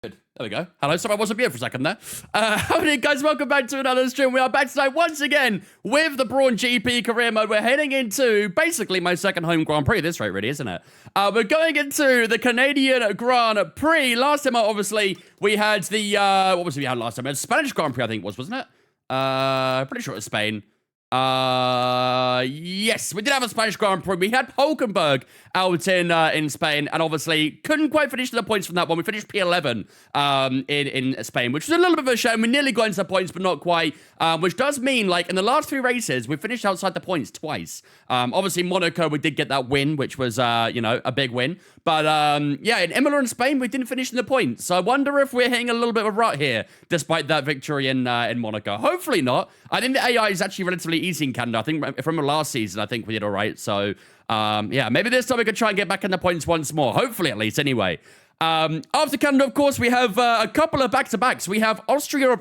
Good. There we go. Hello, sorry I wasn't here for a second there. How are you guys? Welcome back to another stream. We are back tonight once again with the Brawn GP career mode. We're heading into basically my second home Grand Prix at this rate, really, isn't it? We're going into the Canadian Grand Prix. Last time, obviously, we had the, what was it we had last time? It was Spanish Grand Prix, I think it was, wasn't it? Pretty sure it was Spain. Yes, we did have a Spanish Grand Prix. We had Hulkenberg out in Spain, and obviously couldn't quite finish the points from that one. We finished P11 in Spain, which was a little bit of a shame. We nearly got into the points, but not quite, which does mean, like, in the last three races, we finished outside the points twice. Obviously, Monaco, we did get that win, which was, you know, a big win. But, yeah, in Imola and Spain, we didn't finish in the points. So I wonder if we're hitting a little bit of a rut here, despite that victory in Monaco. Hopefully not. I think the AI is actually relatively easy in Canada. I think from the last season, I think we did all right. So, yeah, maybe this time we could try and get back in the points once more. Hopefully, at least, anyway. After Canada, of course, we have a couple of back-to-backs. We have Austria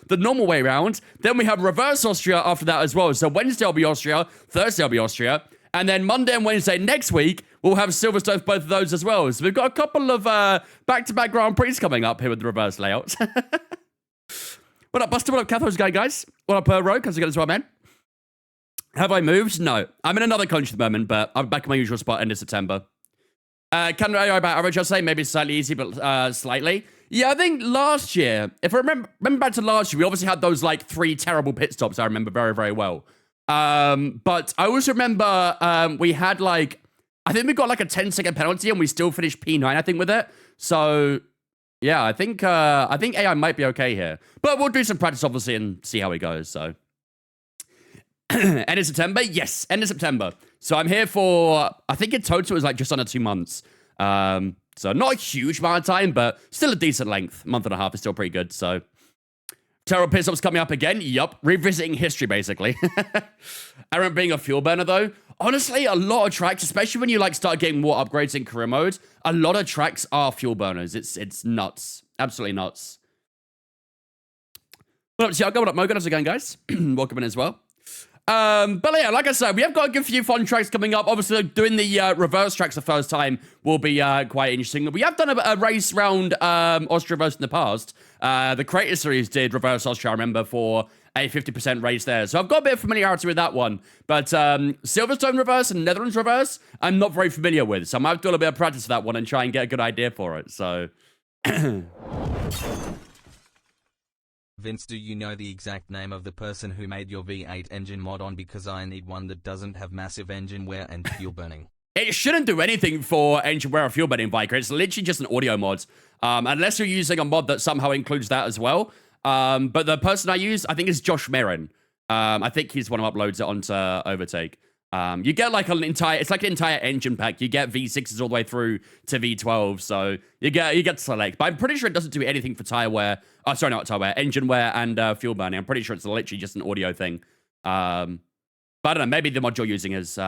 the normal way around. Then we have reverse Austria after that as well. So Wednesday will be Austria. Thursday will be Austria. And then Monday and Wednesday next week, we'll have Silverstone both of those as well. So we've got a couple of back-to-back Grand Prix coming up here with the reverse layouts. What up, Buster? What up, Cathos guy, guys? What up, Rogue? How's it going as well, man? Have I moved? No. I'm in another country at the moment, but I'm back in my usual spot end of September. Canada AI about average, I'll say. Maybe slightly easy, but slightly. Yeah, I think last year, if I remember back to last year, we obviously had those, like, 3 terrible pit stops I remember very, very well. But I also remember we had, like, I think we got, like, a 10-second penalty, and we still finished P9, I think, with it. So, yeah, I think AI might be okay here. But we'll do some practice, obviously, and see how it goes, so. End of September? Yes, end of September. So I'm here for, I think in total it was like just under 2 months. So not a huge amount of time, but still a decent length. Month and a half is still pretty good, so. Terrible pit stops coming up again. Yup, revisiting history, basically. I remember being a fuel burner, though. Honestly, a lot of tracks, especially when you like start getting more upgrades in career mode, a lot of tracks are fuel burners. It's nuts. Absolutely nuts. What up, Tiago? What up, Mogan? How's it going, guys? Welcome in as well. But yeah, like I said, we have got a good few fun tracks coming up. Obviously, doing the reverse tracks the first time will be quite interesting. We have done a race round Austria reverse in the past. The Creator Series did reverse Austria, I remember, for a 50% race there. So I've got a bit of familiarity with that one. But Silverstone reverse and Netherlands reverse, I'm not very familiar with. So I might have to do a little bit of practice for that one and try and get a good idea for it. So... Vince, do you know the exact name of the person who made your V8 engine mod on, because I need one that doesn't have massive engine wear and fuel burning? It shouldn't do anything for engine wear or fuel burning, Viker. It's literally just an audio mod. Unless you're using a mod that somehow includes that as well. But the person I use, I think, is Josh Marin. I think he's one who uploads it onto Overtake. You get like it's like an entire engine pack. You get V6s all the way through to V12, so you get to select. But I'm pretty sure it doesn't do anything for tire wear. Oh, sorry, not tire wear, engine wear and fuel burning. I'm pretty sure it's literally just an audio thing. But I don't know. Maybe the mod you're using is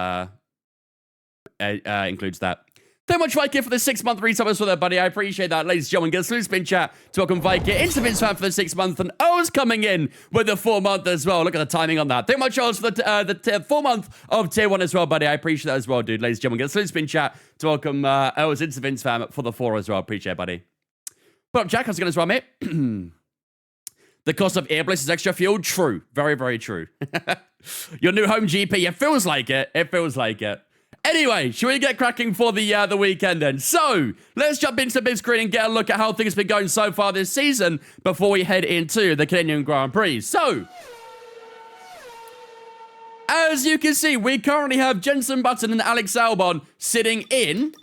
includes that. Thank you much, Viking, for the 6-month resubbers for that, buddy. I appreciate that, ladies and gentlemen. Get a salute spin chat to welcome Viking into Vince fan for the 6 month, and O's coming in with the 4 month as well. Look at the timing on that. Thank you much, O's, for the 4 month of tier 1 as well, buddy. I appreciate that as well, dude. Ladies and gentlemen, get a salute spin chat to welcome O's into Vince fan for the 4 as well. Appreciate it, buddy. What up, Jack? How's it going as well, mate? The cost of air bliss is extra fuel? True. Very, very true. Your new home GP. It feels like it. It feels like it. Anyway, should we get cracking for the weekend then? So, let's jump into the big screen and get a look at how things have been going so far this season before we head into the Canadian Grand Prix. So, as you can see, we currently have Jenson Button and Alex Albon sitting in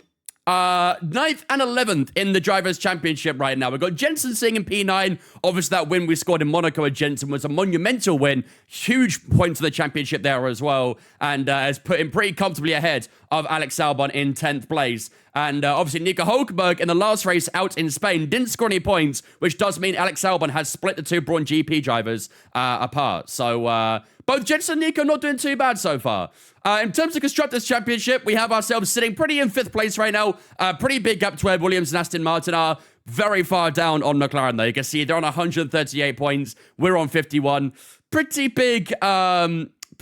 9th and 11th in the Drivers' Championship right now. We've got Jenson sitting in P9. Obviously, that win we scored in Monaco at Jenson was a monumental win. Huge point to the championship there as well. And has put him pretty comfortably ahead of Alex Albon in 10th place. And obviously, Nico Hulkenberg in the last race out in Spain didn't score any points, which does mean Alex Albon has split the two Brawn GP drivers apart. So, both Jenson and Nico not doing too bad so far. In terms of Constructors' Championship, we have ourselves sitting pretty in 5th place right now. Pretty big gap to where Williams and Aston Martin are. Very far down on McLaren, though. You can see they're on 138 points. We're on 51. Pretty big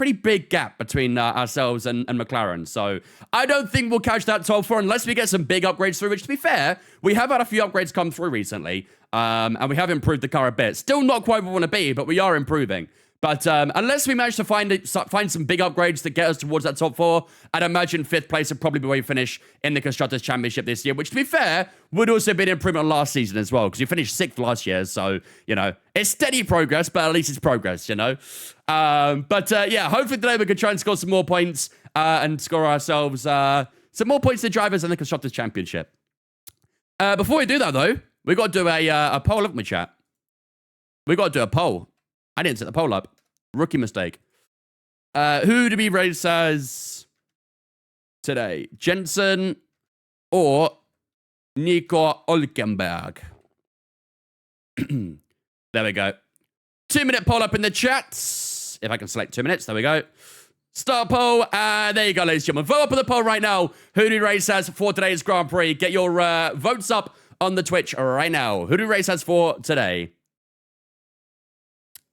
pretty big gap between ourselves and McLaren. So I don't think we'll catch that top 4 unless we get some big upgrades through, which, to be fair, we have had a few upgrades come through recently, and we have improved the car a bit. Still not quite where we want to be, but we are improving. But unless we manage to find some big upgrades that get us towards that top 4, I'd imagine 5th place would probably be where we finish in the Constructors' Championship this year, which, to be fair, would also be an improvement on last season as well, because we finished 6th last year. So, you know, it's steady progress, but at least it's progress, you know? Yeah, hopefully today we can try and score some more points and score ourselves some more points to drivers in the Constructors' Championship. Before we do that, though, we got to do a poll, haven't we, chat? We got to do a poll. I didn't set the poll up. Rookie mistake. Who do we race as today? Jensen or Nico Hülkenberg? There we go. 2-minute poll up in the chat. If I can select 2 minutes. There we go. Start poll. There you go, ladies and gentlemen. Vote up on the poll right now. Who do we race as for today's Grand Prix? Get your votes up on the Twitch right now. Who do we race as for today?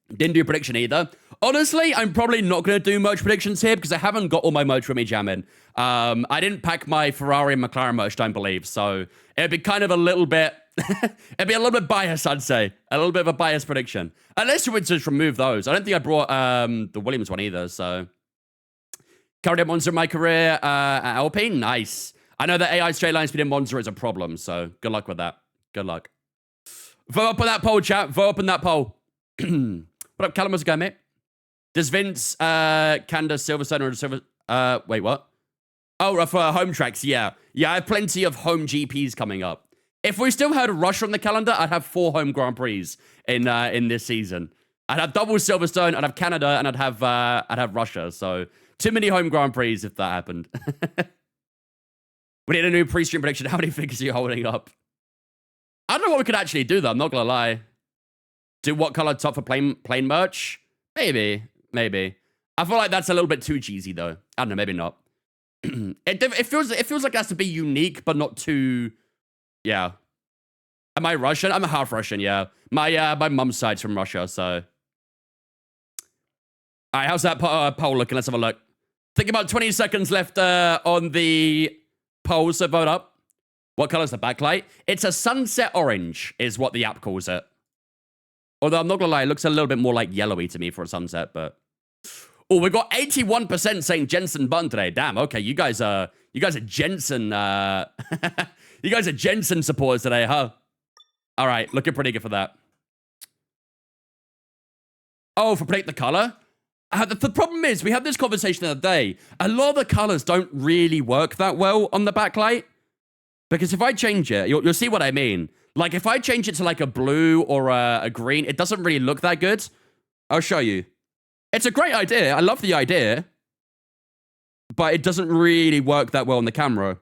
Didn't do a prediction either. Honestly, I'm probably not going to do much predictions here because I haven't got all my merch with me jamming. I didn't pack my Ferrari and McLaren merch, don't believe. So it'd be kind of a little bit... it'd be a little bit biased, I'd say. A little bit of a biased prediction. Unless you would just remove those. I don't think I brought the Williams one either, so... Carried in Monza in my career at Alpine. Nice. I know that AI straight line speed in Monza is a problem, so good luck with that. Good luck. Vote up on that poll, chat. Vote up on that poll. What up, Callum? How's it going, mate? Does Vince Candace Silverstone or Silver... wait, what? Oh, for home tracks, yeah. Yeah, I have plenty of home GPs coming up. If we still had Russia on the calendar, I'd have 4 home Grand Prix in this season. I'd have double Silverstone, I'd have Canada, and I'd have Russia. So, too many home Grand Prix if that happened. We need a new pre-stream prediction. How many figures are you holding up? I don't know what we could actually do, though. I'm not going to lie. Do what color top for plain merch? Maybe. I feel like that's a little bit too cheesy, though. I don't know, maybe not. It feels like it has to be unique, but not too... Yeah. Am I Russian? I'm half Russian, yeah. My mum's side's from Russia, so... All right, how's that poll looking? Let's have a look. Think about 20 seconds left on the poll, so vote up. What color's the backlight? It's a sunset orange, is what the app calls it. Although I'm not gonna lie, it looks a little bit more like yellowy to me for a sunset, but... Oh, we got 81% saying Jensen Button today. Damn, okay, you guys are Jensen, you guys are Jensen supporters today, huh? All right, looking pretty good for that. Oh, for predict the color? The problem is, we had this conversation the other day. A lot of the colors don't really work that well on the backlight. Because if I change it, you'll see what I mean. Like, if I change it to, like, a blue or a green, it doesn't really look that good. I'll show you. It's a great idea. I love the idea. But it doesn't really work that well on the camera.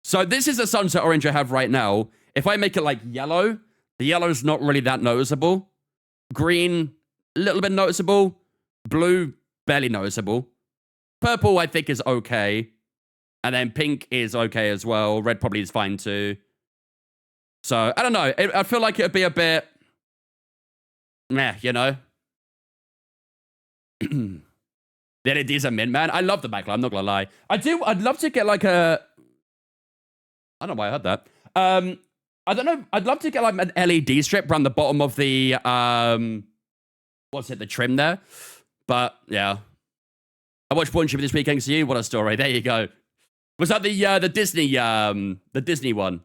So this is the sunset orange I have right now. If I make it, like, yellow, the yellow's not really that noticeable. Green, a little bit noticeable. Blue, barely noticeable. Purple, I think, is okay. And then pink is okay as well. Red probably is fine too. So, I don't know. I feel like it would be a bit... meh, you know? The LEDs are mint, man. I love the backlight, I'm not gonna lie. I'd love to get like a... I don't know why I heard that. I don't know. I'd love to get like an LED strip around the bottom of the... what's it? The trim there. But, yeah. I watched One Chip this weekend, so you, what a story. There you go. Was that the Disney one?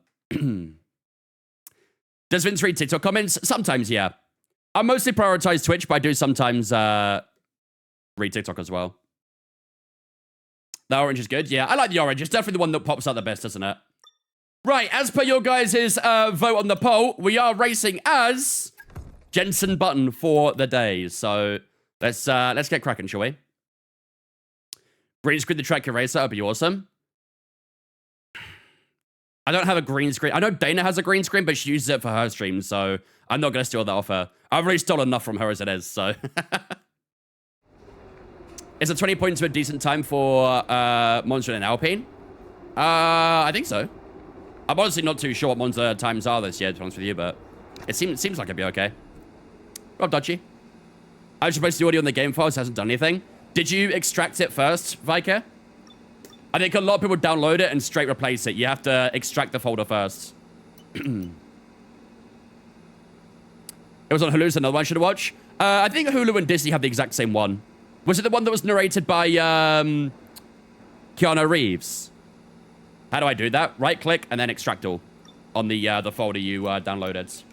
Does Vince read TikTok comments? Sometimes, yeah. I mostly prioritize Twitch, but I do sometimes read TikTok as well. The orange is good. Yeah, I like the orange. It's definitely the one that pops out the best, isn't it? Right, as per your guys' vote on the poll, we are racing as Jensen Button for the day. So let's get cracking, shall we? Green screen the track eraser, that'd be awesome. I don't have a green screen. I know Dana has a green screen, but she uses it for her stream, so I'm not going to steal that off her. I've already stolen enough from her as it is, so. Is it 20 points a decent time for Monza and Alpine? I think so. I'm honestly not too sure what Monza times are this year, to be honest with you, but it seems like it'd be okay. Rob Dodgy. I was supposed to do audio on the game files, hasn't done anything. Did you extract it first, Viker? I think a lot of people download it and straight replace it. You have to extract the folder first. It was on Hulu, so another one I should watch. I think Hulu and Disney have the exact same one. Was it the one that was narrated by Keanu Reeves? How do I do that? Right-click and then extract all on the folder you downloaded.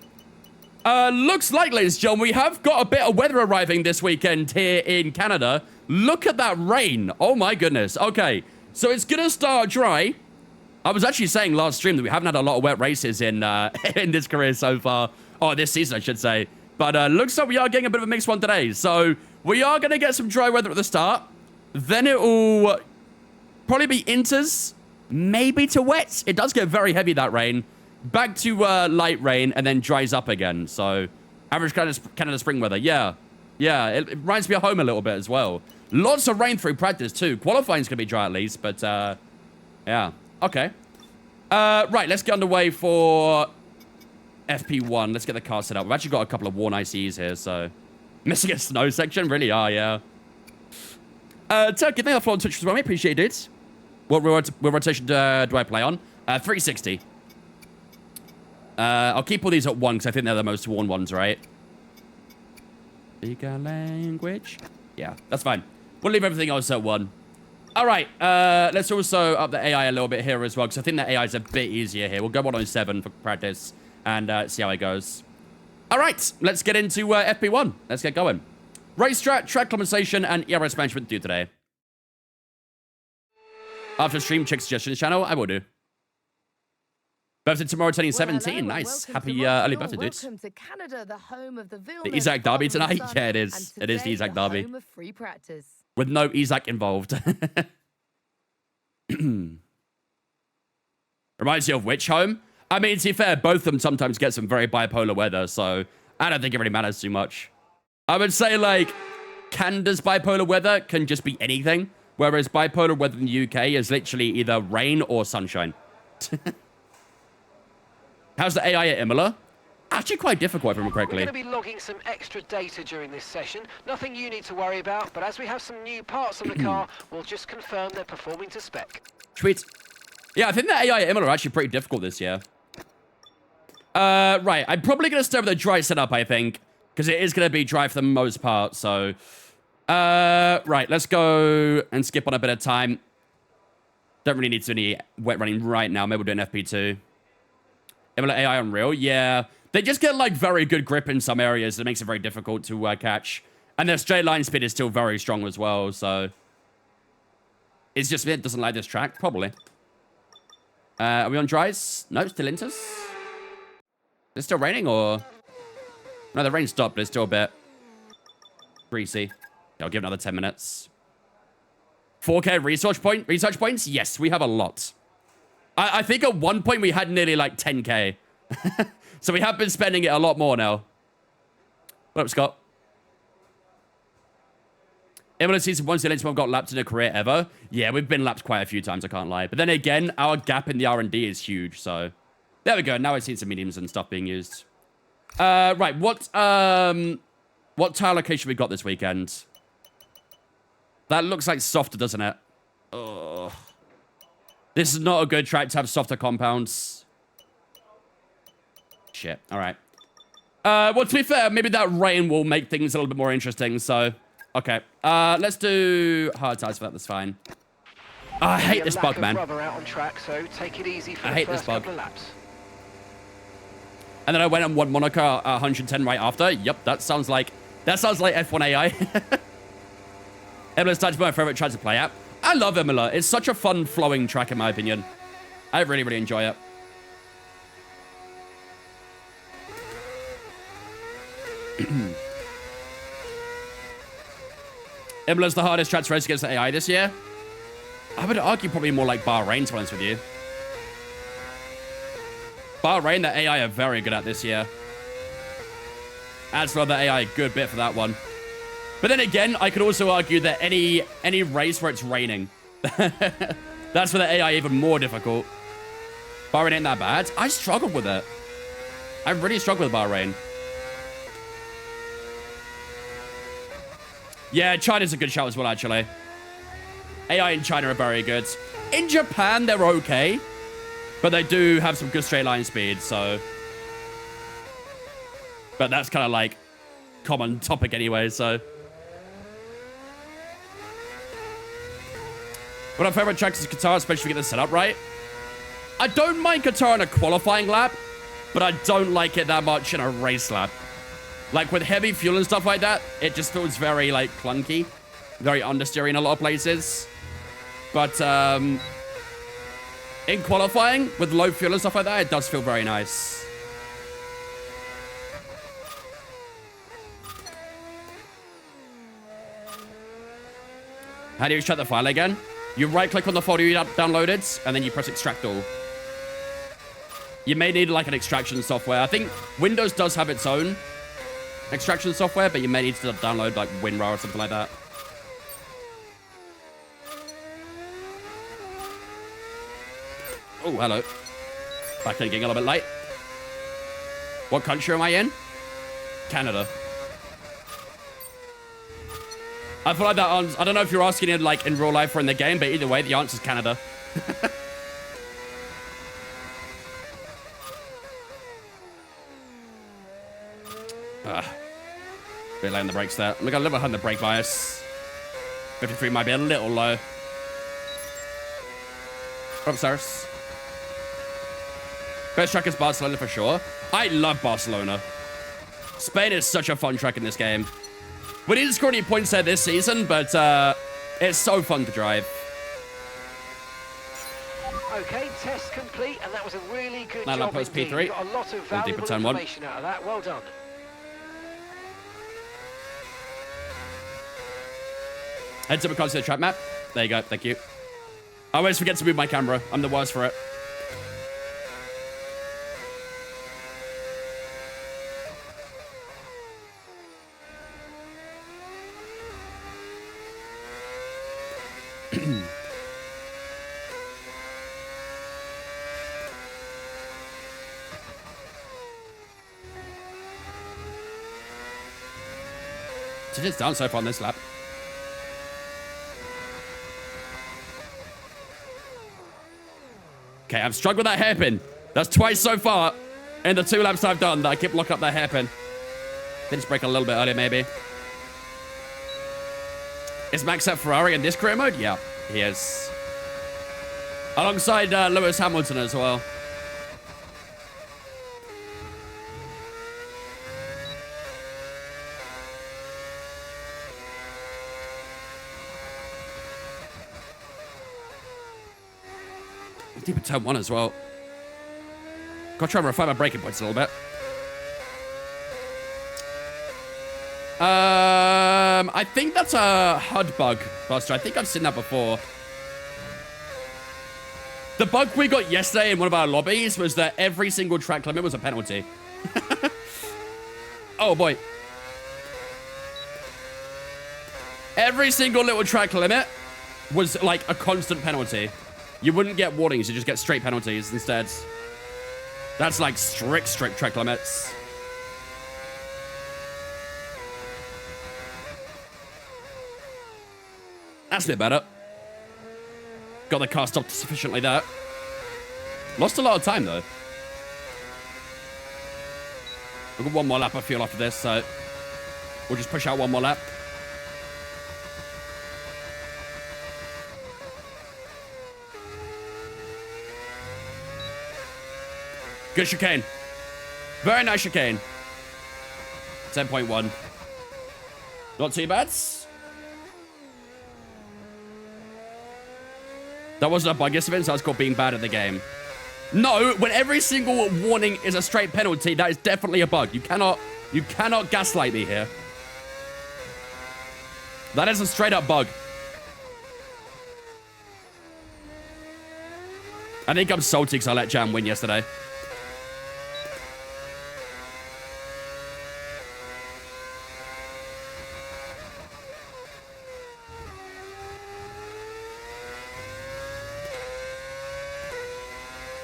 Looks like, ladies and gentlemen, we have got a bit of weather arriving this weekend here in Canada. Look at that rain. Oh, my goodness. Okay, so it's going to start dry. I was actually saying last stream that we haven't had a lot of wet races in in this career so far. Oh, this season, I should say. But looks like we are getting a bit of a mixed one today. So we are going to get some dry weather at the start. Then it will probably be inters, maybe to wet. It does get very heavy, that rain. Back to light rain and then dries up again. So average Canada spring weather. Yeah. Yeah, it reminds me of home a little bit as well. Lots of rain through practice too. Qualifying's going to be dry at least. But yeah. Okay. Right, let's get underway for FP1. Let's get the car set up. We've actually got a couple of worn ICs here, so... Missing a snow section? Really are, yeah. Turkey, thank you for on Twitch as well, mate. Appreciate it. What rotation do I play on? 360. I'll keep all these at 1, because I think they're the most worn ones, right? Speaker language. Yeah, that's fine. We'll leave everything else at 1. All right, let's also up the AI a little bit here as well, because I think the AI is a bit easier here. We'll go 107 for practice and see how it goes. All right, let's get into FP1. Let's get going. Race track compensation, and ERS management due today. After stream, check suggestions channel. I will do. Birthday tomorrow, turning 17. Hello, nice. Happy early birthday, dude. Welcome to Canada, the home of the Isaac Derby tonight? Yeah, it is. It is the Isaac Derby. Home of free practice. With no Isaac involved. Reminds you of which home? I mean, to be fair, both of them sometimes get some very bipolar weather, so I don't think it really matters too much. I would say, like, Canada's bipolar weather can just be anything, whereas bipolar weather in the UK is literally either rain or sunshine. How's the AI at Imola? Actually quite difficult, if I remember correctly. We're going to be logging some extra data during this session. Nothing you need to worry about, but as we have some new parts on the car, we'll just confirm they're performing to spec. Sweet. Yeah, I think the AI at Imola are actually pretty difficult this year. Right, I'm probably going to start with a dry setup, I think, because it is going to be dry for the most part, so... right, let's go and skip on a bit of time. Don't really need to do any wet running right now. Maybe we'll do an FP2. Imola AI on real? Yeah. They just get, like, very good grip in some areas that makes it very difficult to catch. And their straight line speed is still very strong as well, so... It's just it doesn't like this track? Probably. Are we on dries? No, still inters? Is it still raining, or... No, the rain stopped, but it's still a bit... greasy. I'll give it another 10 minutes. 4K research points? Yes, we have a lot. I think at one point we had nearly, like, 10K. So we have been spending it a lot more now. What up, Scott? Imola season 1 still into got lapped in a career ever. Yeah, we've been lapped quite a few times, I can't lie. But then again, our gap in the R&D is huge, so... There we go, now I've seen some mediums and stuff being used. Right, what tire location we got this weekend? That looks like softer, doesn't it? Ugh. This is not a good track to have softer compounds. Shit, alright. Well, to be fair, maybe that rain will make things a little bit more interesting, so... Okay, let's do hard tires for that, that's fine. Oh, I hate this bug, man. Out on track, so take it easy for I hate this bug. And then I went and won Monaco 110 right after. Yep, that sounds like F1 AI. Imola's starting to be my favorite track to play at. I love Imola. It's such a fun, flowing track, in my opinion. I really, really enjoy it. Imola's the hardest track to race against the AI this year. I would argue probably more like Bahrain, to be honest with you. Bahrain, the AI are very good at this year. As for the AI, good bit for that one. But then again, I could also argue that any race where it's raining, that's for the AI even more difficult. Bahrain ain't that bad. I struggled with it. I really struggled with Bahrain. Yeah, China's a good shout as well, actually. AI in China are very good. In Japan, they're okay. But they do have some good straight line speed, so... But that's kind of like common topic anyway, so... One of my favorite tracks is Qatar, especially if you get the setup right. I don't mind Qatar in a qualifying lap, but I don't like it that much in a race lap. Like, with heavy fuel and stuff like that, it just feels very, like, clunky. Very understeering in a lot of places. But, in qualifying, with low fuel and stuff like that, it does feel very nice. How do you extract the file again? You right-click on the folder you downloaded, and then you press extract all. You may need, like, an extraction software. I think Windows does have its own extraction software, but you may need to download, like, WinRAR or something like that. Oh, hello. Back in getting a little bit late. What country am I in? Canada. I feel like that I don't know if you're asking it like in real life or in the game, but either way, the answer's Canada. Bit late on the brakes there. I'm gonna a little bit on the brake bias. 53 might be a little low. Upstairs. Best track is Barcelona for sure. I love Barcelona. Spain is such a fun track in this game. We didn't score any points there this season, but it's so fun to drive. Okay, test complete, and that was a really good Now job post indeed. P3. You got a lot of One deeper valuable turn one. information out of that. Well done. Head to the track map. There you go. Thank you. I always forget to move my camera. I'm the worst for it. So just down so far on this lap. Okay, I've struggled with that hairpin. That's twice so far in the 2 laps I've done that I keep locking up that hairpin. Did just break a little bit earlier, maybe. Is Max at Ferrari in this career mode? Yeah, he is. Alongside Lewis Hamilton as well. Deep in turn 1 as well. Gotta try and refine my braking points a little bit. I think that's a HUD bug, Buster. I think I've seen that before. The bug we got yesterday in one of our lobbies was that every single track limit was a penalty. Oh, boy. Every single little track limit was like a constant penalty. You wouldn't get warnings, you just get straight penalties instead. That's like strict track limits. That's a bit better. Got the car stopped sufficiently there. Lost a lot of time though. We've got one more lap of fuel after this, so we'll just push out one more lap. Good chicane. Very nice chicane. 10.1. Not too bad. That wasn't a bug yesterday, so that's called being bad at the game. No, when every single warning is a straight penalty, that is definitely a bug. You cannot gaslight me here. That is a straight up bug. I think I'm salty because I let Jam win yesterday.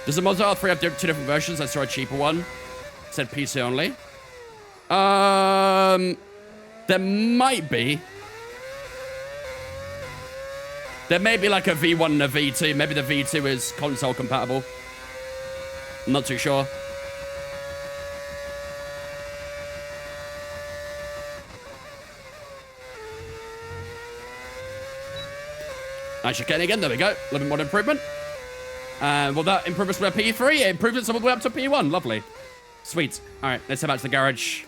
Does the Montreal 3 have 2 different versions? I saw a cheaper one. It said PC only. There might be. There may be like a V1 and a V2. Maybe the V2 is console compatible. I'm not too sure. Nice chicane again. There we go. A little bit more improvement. Will that improve us to a P3? It improves us all the way up to P1. Lovely. Sweet. All right, let's head back to the garage.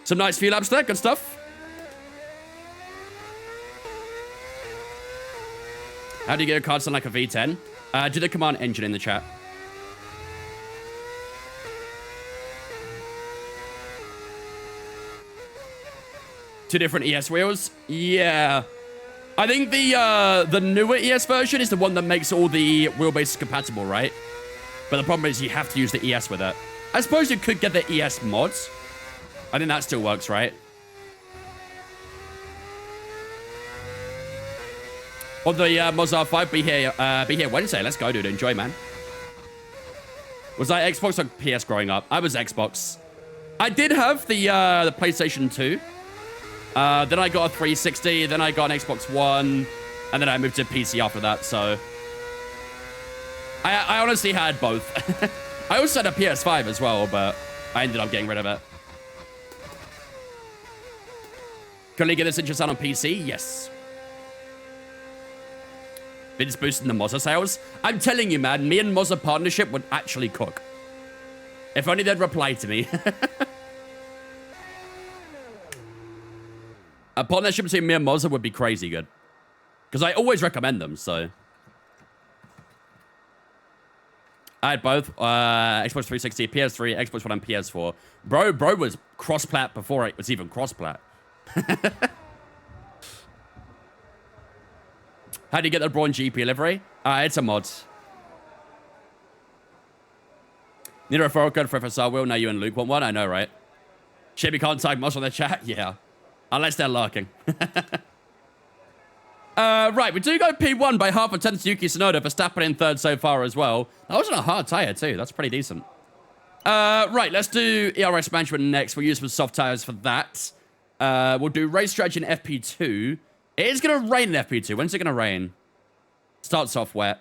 Some nice few laps there. Good stuff. How do you get a card sound like a V10? Do the command engine in the chat. Two different ES wheels? Yeah. I think the newer ES version is the one that makes all the wheelbases compatible, right? But the problem is you have to use the ES with it. I suppose you could get the ES mods. I think that still works, right? Or the Mozart 5 be here Wednesday. Let's go, dude. Enjoy, man. Was I Xbox or PS growing up? I was Xbox. I did have the PlayStation 2. Then I got a 360, then I got an Xbox One, and then I moved to PC after that, so... I honestly had both. I also had a PS5 as well, but I ended up getting rid of it. Can we get this interest on PC? Yes. Vince boosting the Mozza sales? I'm telling you, man, me and Mozza partnership would actually cook. If only they'd reply to me. A partnership between me and Mozza would be crazy good. Because I always recommend them, so. I had both. Xbox 360, PS3, Xbox One, and PS4. Bro was cross-plat before it was even cross-plat. How do you get the Brawn GP livery? It's a mod. Need a referral code for FSR Will. Now you and Luke want one? I know, right? Shame you can't tag Moz on the chat? Yeah. Unless they're lurking. Right, we do go P1 by half a tenth to Yuki Tsunoda. Verstappen in third so far as well. That wasn't a hard tyre too. That's pretty decent. Right, let's do ERS management next. We'll use some soft tyres for that. We'll do race strategy in FP2. It is going to rain in FP2. When's it going to rain? Starts off wet.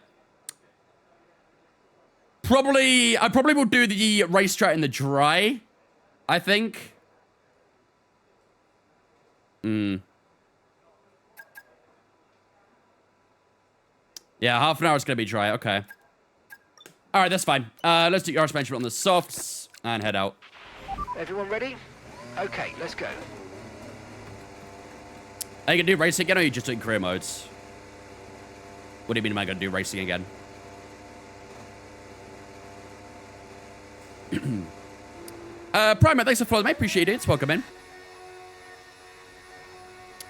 I probably will do the race strat in the dry, I think. Yeah, half an hour is going to be dry. Okay. All right, that's fine. Let's do ERS management on the softs and head out. Everyone ready? Okay, let's go. Are you going to do racing again, or are you just doing career modes? What do you mean am I going to do racing again? Primate, thanks for following me. Appreciate it. Welcome in.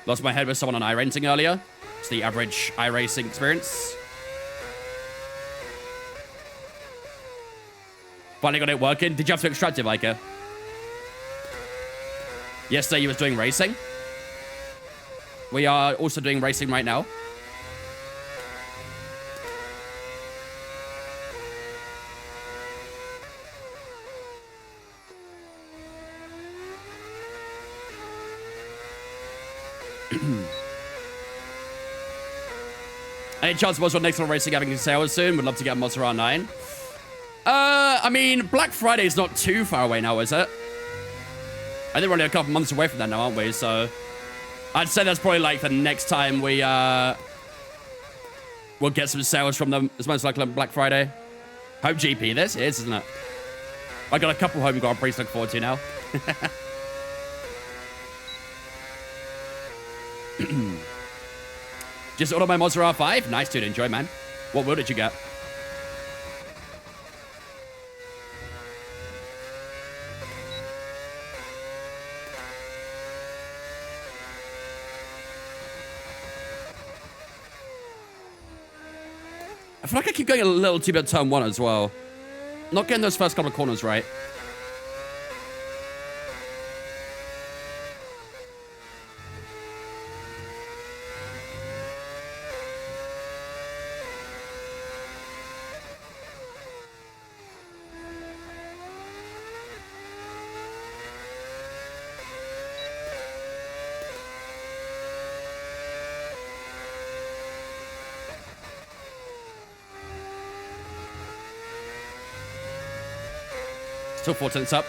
Lost my head with someone on iRacing earlier. It's the average iRacing experience. Finally got it working. Did you have to extract it, Micah? Yesterday you was doing racing. We are also doing racing right now. Any chance Mozzarella next level racing having sales soon? Would love to get Mozzarella 9. I mean, Black Friday is not too far away now, is it? I think we're only a couple months away from that now, aren't we? So I'd say that's probably like the next time we we'll get some sales from them. It's most likely on Black Friday. Home GP, this is, isn't it? I got a couple home Grand Prix to look forward to now. Just ordered my Monster R5. Nice, dude. Enjoy, man. What wheel did you get? I feel like I keep going a little too bit turn one as well. Not getting those first couple of corners right. Still 4 tenths up.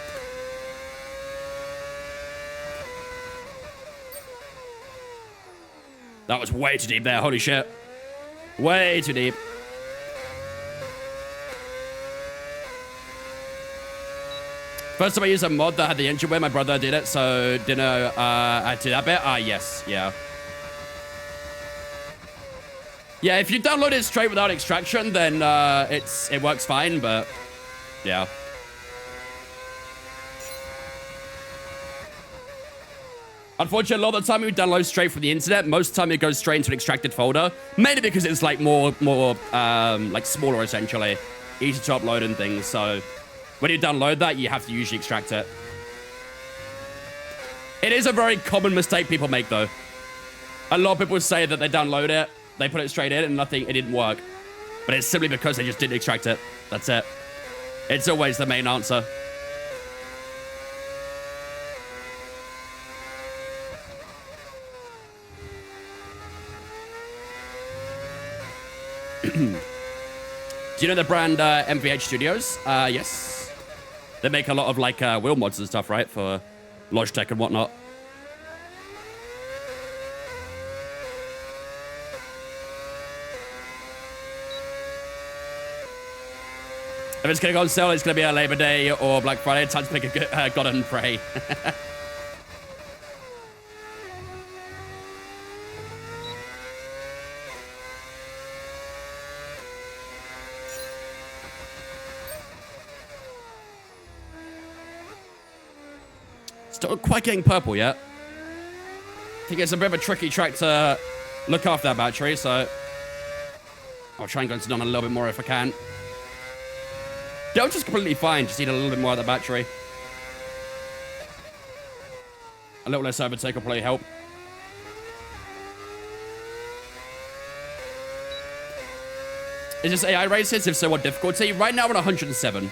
That was way too deep there. Holy shit. Way too deep. First time I used a mod that had the engine where my brother did it, so didn't know I had to do that bit. Yes. Yeah. Yeah, if you download it straight without extraction, then it works fine, but yeah. Unfortunately, a lot of the time we download straight from the internet. Most of the time it goes straight into an extracted folder, mainly because it's like more like smaller essentially, easy to upload and things. So when you download that, you have to usually extract it. It is a very common mistake people make though. A lot of people say that they download it, they put it straight in, and it didn't work. But it's simply because they just didn't extract it. That's it. It's always the main answer. Do you know the brand MVH Studios? Yes. They make a lot of like wheel mods and stuff, right? For Logitech and whatnot. If it's going to go on sale, it's going to be a Labor Day or Black Friday. Time to pick a good, God and pray. Still quite getting purple yet. I think it's a bit of a tricky track to look after that battery, so I'll try and go into none a little bit more if I can. Yeah, I'm just completely fine. Just need a little bit more of the battery. A little less overtake will probably help. Is this AI races? If so, what difficulty? Right now we're at 107.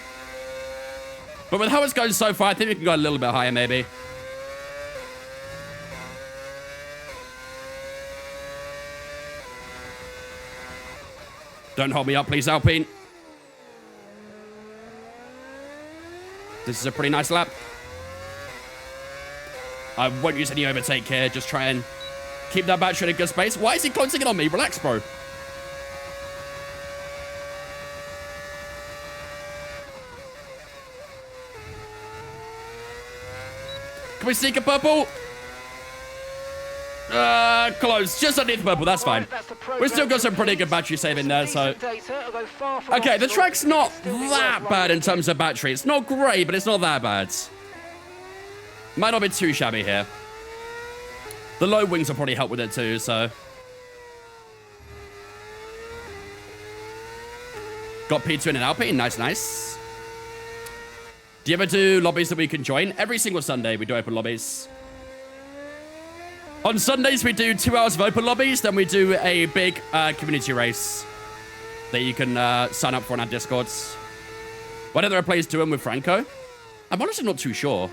But with how it's going so far, I think we can go a little bit higher, maybe. Don't hold me up, please, Alpine. This is a pretty nice lap. I won't use any overtake here. Just try and keep that battery in a good space. Why is he closing it on me? Relax, bro. Can we sneak a purple? Close. Just underneath purple. That's fine. We've still got some pretty good battery saving there, so... Okay, the track's not that bad in terms of battery. It's not great, but it's not that bad. Might not be too shabby here. The low wings will probably help with it too, so... Got P2 in an Alpine. Nice, nice. Do you ever do lobbies that we can join? Every single Sunday, we do open lobbies. On Sundays, we do 2 hours of open lobbies. Then we do a big community race that you can sign up for on our Discords. Why don't there are players doing with Franco? I'm honestly not too sure.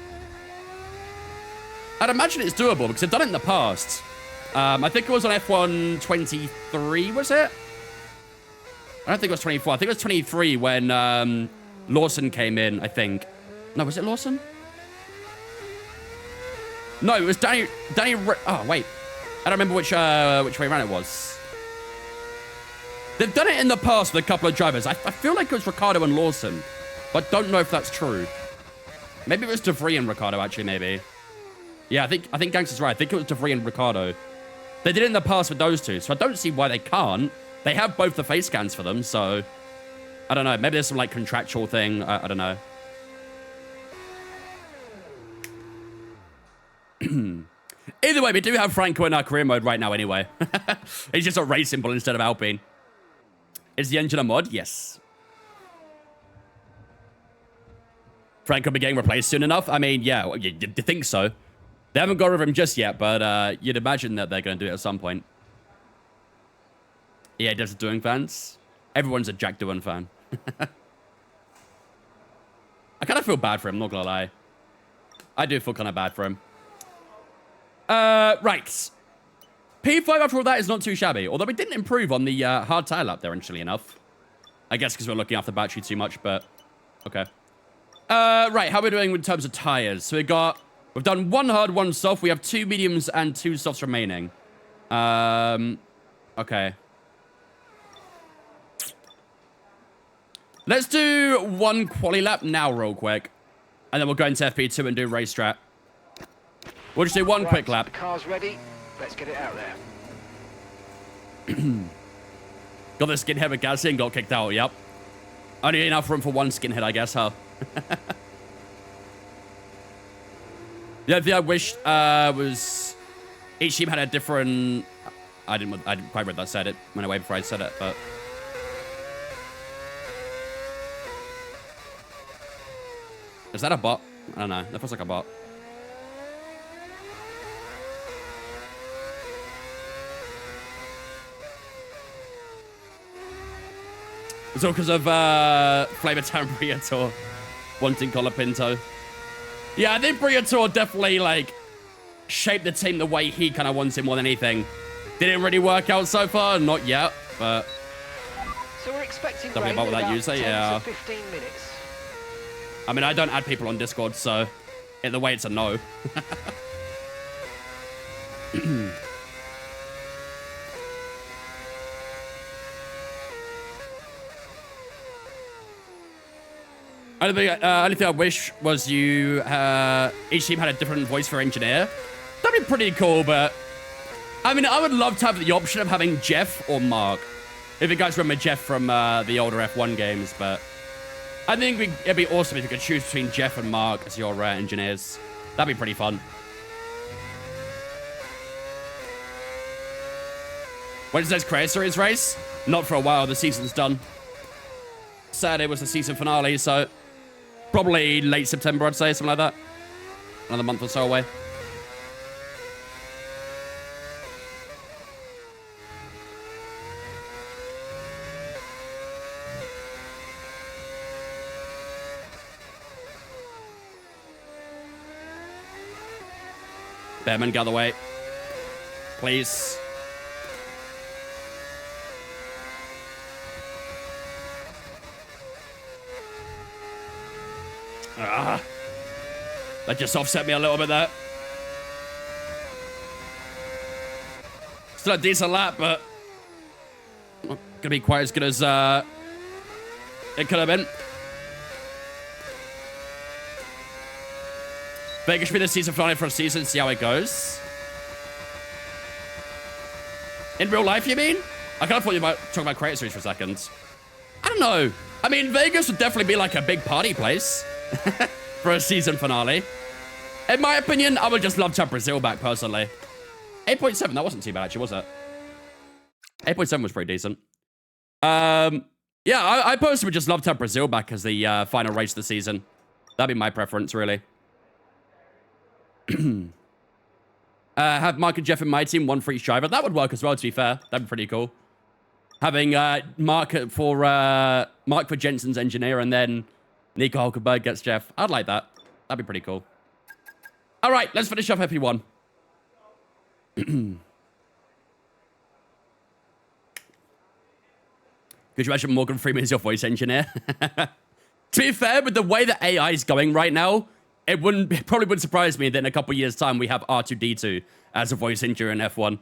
I'd imagine it's doable because I've done it in the past. I think it was on F1 23, was it? I don't think it was 24. I think it was 23 when Lawson came in, I think. No, was it Lawson? No, it was Danny. Oh, wait. I don't remember which way around it was. They've done it in the past with a couple of drivers. I feel like it was Ricardo and Lawson, but don't know if that's true. Maybe it was DeVries and Ricardo, actually, maybe. Yeah, I think Gangster's right. I think it was DeVries and Ricardo. They did it in the past with those two, so I don't see why they can't. They have both the face scans for them, so... I don't know. Maybe there's some, like, contractual thing. I don't know. Either way, we do have Franco in our career mode right now anyway. He's just a race symbol instead of Alpine. Is the engine a mod? Yes. Franco be getting replaced soon enough? I mean, yeah, you think so. They haven't got rid of him just yet, but you'd imagine that they're going to do it at some point. Yeah, does the Doing fans? Everyone's a Jack Doohan fan. I kind of feel bad for him, not gonna lie. I do feel kind of bad for him. Right. P5 after all that is not too shabby. Although we didn't improve on the hard tire lap there, interestingly enough. I guess because we're looking after the battery too much, but... Okay. Right, how are we doing in terms of tires? So we've done 1 hard, 1 soft. We have 2 mediums and 2 softs remaining. Okay. Let's do 1 quali lap now real quick. And then we'll go into FP2 and do race strat. We'll just do 1 Right, quick lap. The car's ready. Let's get it out there. Got the skinhead with Gasly and got kicked out, yep. Only enough room for 1 skinhead, I guess, huh? The other thing I wish was each team had a different... I didn't quite read that I said it. Went away before I said it, but... Is that a bot? I don't know. That feels like a bot. It's all because of Flavor Town Briator wanting Colapinto. Yeah, I think Briator definitely, like, shaped the team the way he kind of wants it more than anything. Didn't really work out so far, not yet, but... So we're expecting Something rain about in that user, 10 yeah. to 15 minutes. I mean, I don't add people on Discord, so in the way it's a no. Only thing I wish was you, each team had a different voice for engineer. That'd be pretty cool, but I mean, I would love to have the option of having Jeff or Mark. If you guys remember Jeff from the older F1 games, but I think it'd be awesome if you could choose between Jeff and Mark as your engineers. That'd be pretty fun. When's this Creator Series race? Not for a while. The season's done. Saturday was the season finale, so probably late September, I'd say, something like that. Another month or so away. Bearman, get out of the way. Please. Ah. That just offset me a little bit there. Still a decent lap, but not gonna be quite as good as it could have been. Vegas should be the season finale for a season, see how it goes. In real life, you mean? I kind of thought you might talk about Creator Series for a second. I don't know. I mean, Vegas would definitely be like a big party place for a season finale. In my opinion, I would just love to have Brazil back, personally. 8.7, that wasn't too bad, actually, was it? 8.7 was pretty decent. Yeah, I personally would just love to have Brazil back as the final race of the season. That'd be my preference, really. Have Mark and Jeff in my team, 1 for each driver. That would work as well, to be fair. That'd be pretty cool. Having Mark for Jensen's engineer, and then Nico Hulkenberg gets Jeff. I'd like that. That'd be pretty cool. All right, let's finish off FP1. Could you imagine Morgan Freeman as your voice engineer? To be fair, with the way that AI is going right now, it probably wouldn't surprise me that in a couple years' time we have R2-D2 as a voice engineer in F1.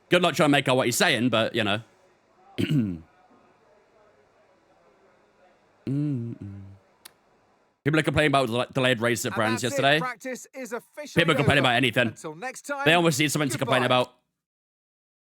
Good luck trying to make out what he's saying, but, you know. People are complaining about delayed races at Brands yesterday. People are complaining about anything. They almost need something to complain about.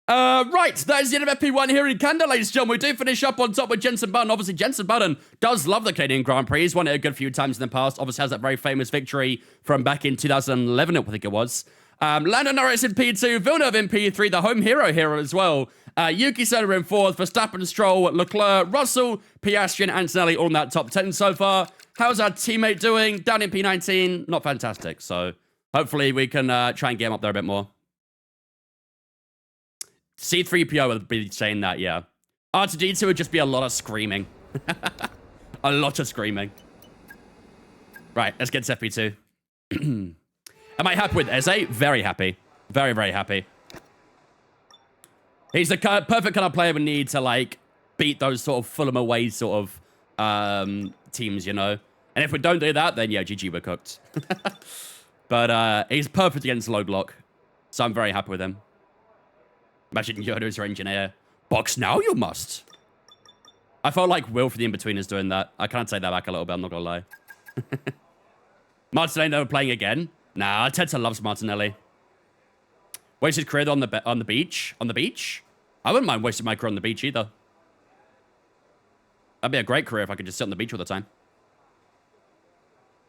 Right, that is the end of FP1 here in Canada, ladies and gentlemen. We do finish up on top with Jensen Button. Obviously, Jensen Button does love the Canadian Grand Prix. He's won it a good few times in the past. Obviously, has that very famous victory from back in 2011, I think it was. Lando Norris in P2, Villeneuve in P3, the home hero as well. Yuki Tsunoda in 4th, Verstappen, Stroll, Leclerc, Russell, Piastri, and Antonelli all in that top 10 so far. How's our teammate doing? Down in P19, not fantastic. So hopefully we can try and get him up there a bit more. C3PO would be saying that, yeah. R2-D2 would just be a lot of screaming. A lot of screaming. Right, let's get to FP2. Am I happy with Eze? Very happy. Very, very happy. He's the perfect kind of player we need to, like, beat those sort of Fulham away sort of teams, you know. And if we don't do that, then yeah, GG, we're cooked. But he's perfect against low block, so I'm very happy with him. Imagine Yoda's your engineer. Box now, you must. I felt like Will for the in-betweeners doing that. I can't take that back a little bit, I'm not gonna lie. Martinelli never playing again? Nah, Teta loves Martinelli. Wasted career on the beach? On the beach? I wouldn't mind wasting my career on the beach either. That'd be a great career if I could just sit on the beach all the time.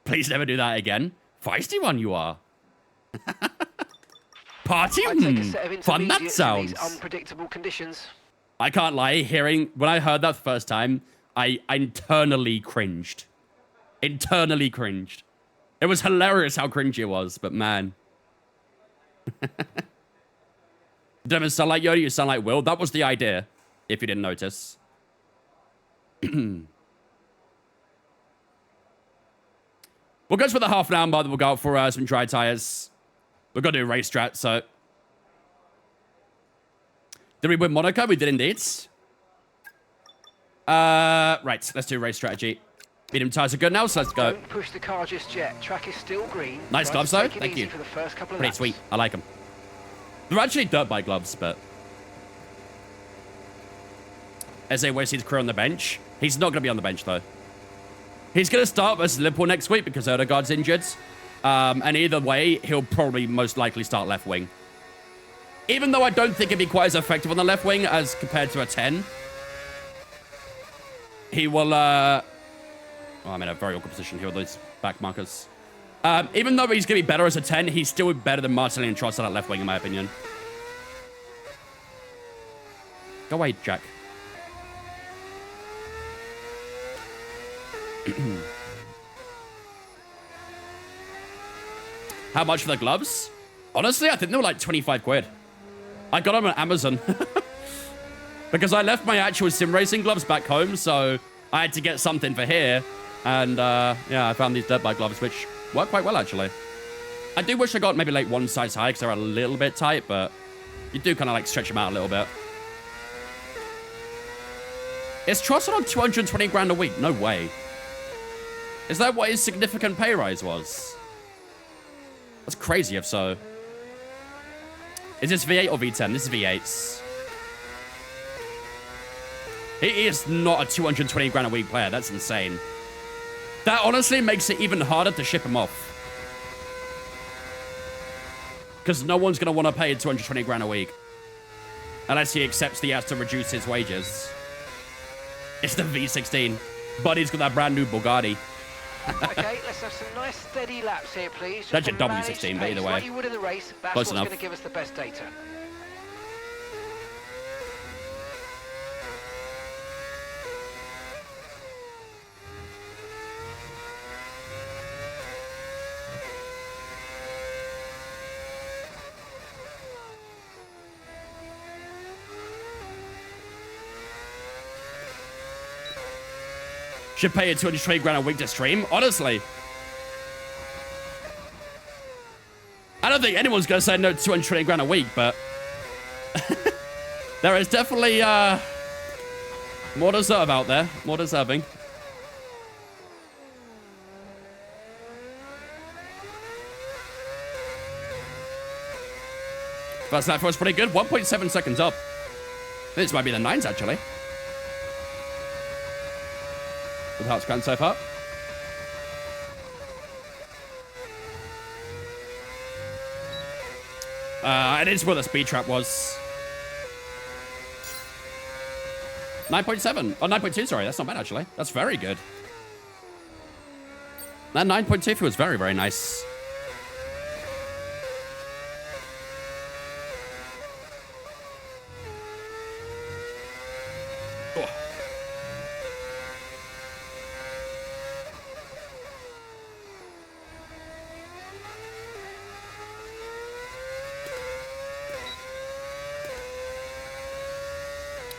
Please never do that again. Feisty one you are. Party? Fun that sounds. In these unpredictable conditions. I can't lie, when I heard that the first time, I internally cringed. Internally cringed. It was hilarious how cringy it was, but man. Don't even sound like Yoda, you sound like Will. That was the idea, if you didn't notice. We'll go for the half an hour, but we'll go out for some dry tires. We're going to do race strat, so... Did we win Monaco? We did indeed. Right, let's do race strategy. Medium tires are good now, so let's go. Don't push the car just yet. Track is still green. Nice gloves, though. Thank you. For the first couple of Pretty laps. sweet. I like them. They're actually dirt bike gloves, but... Eze wastes his career on the bench. He's not going to be on the bench, though. He's going to start versus Liverpool next week because Erdegaard's injured. And either way, he'll probably most likely start left wing. Even though I don't think he'd be quite as effective on the left wing as compared to a 10. He will... Oh, I'm in a very awkward position here with those back markers. Even though he's going to be better as a 10, he's still better than Martinelli and Trossard at left wing, in my opinion. Go away, Jack. How much for the gloves? Honestly, I think they were like 25 quid. I got them on Amazon. Because I left my actual sim racing gloves back home, so I had to get something for here. And yeah, I found these dirt bike gloves, which work quite well, actually. I do wish I got maybe like one size high, because they're a little bit tight, but you do kind of like stretch them out a little bit. Is Trossard on 220 grand a week? No way. Is that what his significant pay rise was? That's crazy if so. Is this V8 or V10? This is V8s. He is not a 220 grand a week player. That's insane. That honestly makes it even harder to ship him off. Because no one's going to want to pay 220 grand a week. Unless he accepts he has to reduce his wages. It's the V16. Buddy's got that brand new Bugatti. Okay, let's have some nice steady laps here, please. That's a W16, but either way. Like you would in the race, that's Close what's enough. going to give us the best data. Should pay you 220 grand a week to stream, honestly. I don't think anyone's going to say no to 220 grand a week, but... there is definitely, more deserve out there. More deserving. First lap was pretty good. 1.7 seconds up. This might be the 9s, actually. With how it's gone so far. It is where the speed trap was. 9.7. Oh, 9.2, sorry. That's not bad, actually. That's very good. That 9.2 was very, very nice. Oh.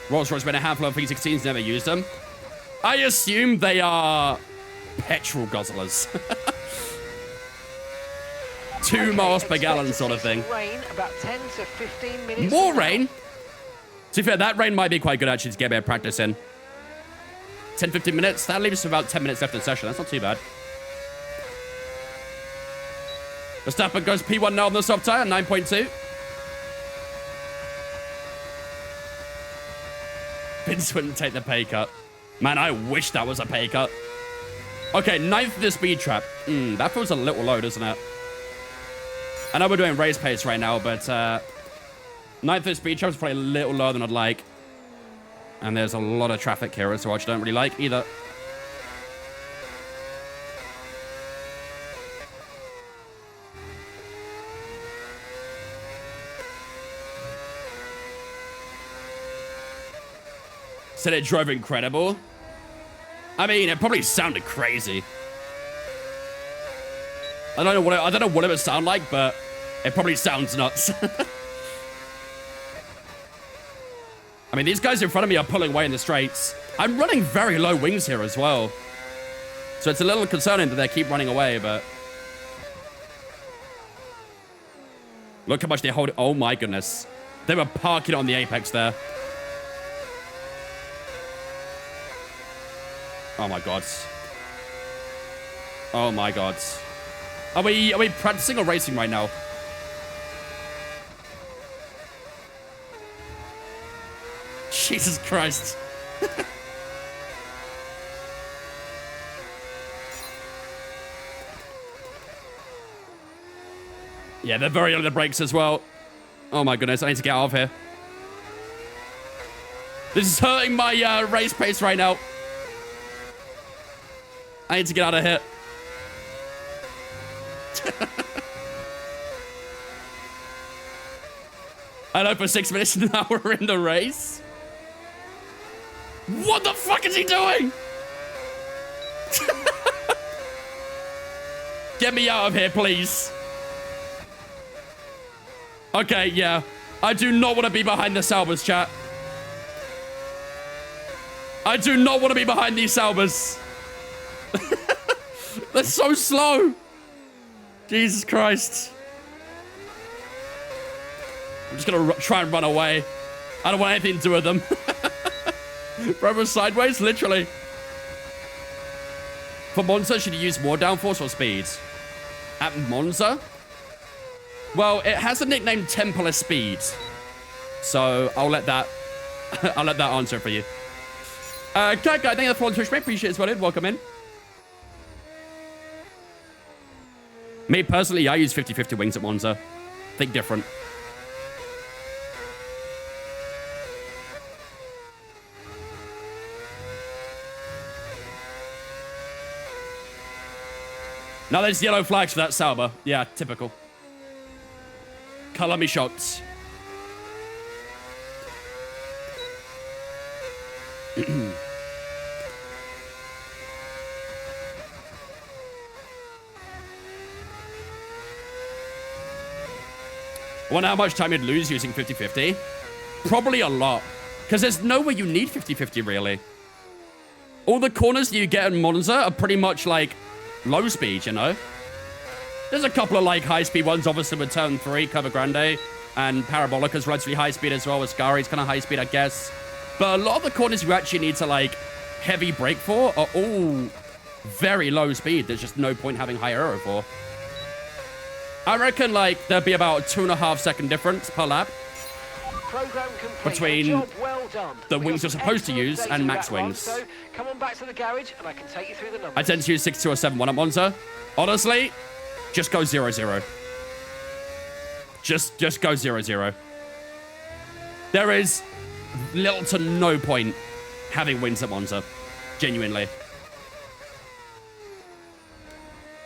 Rolls-Royce been a handful of V16s, never used them. I assume they are petrol guzzlers. 2 miles per gallon sort of thing. Rain, about 10 to 15 minutes. More rain? To be fair, that rain might be quite good actually to get a bit of practice in. 10, 15 minutes. That leaves us about 10 minutes left in the session. That's not too bad. Verstappen goes P1 now on the soft tire, 9.2. Vince wouldn't take the pay cut. Man, I wish that was a pay cut. Okay, 9th of the speed trap. That feels a little low, doesn't it? I know we're doing race pace right now, but 9th of the speed trap is probably a little lower than I'd like. And there's a lot of traffic here, so I don't really like either. Said it drove incredible. I mean, it probably sounded crazy. I don't know what it would sound like, but it probably sounds nuts. I mean, these guys in front of me are pulling away in the straights. I'm running very low wings here as well. So it's a little concerning that they keep running away, but... Look how much they hold. Oh my goodness. They were parking on the apex there. Oh my god. Oh my god. Are we practicing or racing right now? Jesus Christ. Yeah, they're very on the brakes as well. Oh my goodness, I need to get out of here. This is hurting my race pace right now. I need to get out of here. I know for 6 minutes now we're in the race. What the fuck is he doing? Get me out of here, please. Okay, yeah. I do not want to be behind the Saubers, chat. I do not want to be behind these Saubers. They're so slow. Jesus Christ. I'm just going to try and run away. I don't want anything to do with them. Bro was sideways, literally. For Monza, should you use more downforce or speed? At Monza? Well, it has a nickname Temple of Speed. So I'll let that answer for you. Cat Guy, thank you for the follow Twitch, mate. Appreciate it, buddy. Welcome in. Me personally, I use 50-50 wings at Monza. Think different. Now there's yellow flags for that Sauber. Yeah, typical. Color me shocked. I wonder how much time you'd lose using 50-50. Probably a lot. Because there's nowhere you need 50-50, really. All the corners that you get in Monza are pretty much, like, low speed, you know? There's a couple of, like, high-speed ones, obviously, with Turn 3, Curva Grande, and Parabolica's relatively high-speed as well. Ascari's kind of high-speed, I guess. But a lot of the corners you actually need to, like, heavy brake for are all very low speed. There's just no point having high aero for. I reckon, like, there'd be about a 2.5 second difference per lap between the wings you're supposed to use and max wings. So come on back to the garage and I can take you through the numbers. I tend to use 6.2 or 7.1 at Monza. Honestly, just go 0-0. Just go 0-0. There is little to no point having wings at Monza. Genuinely.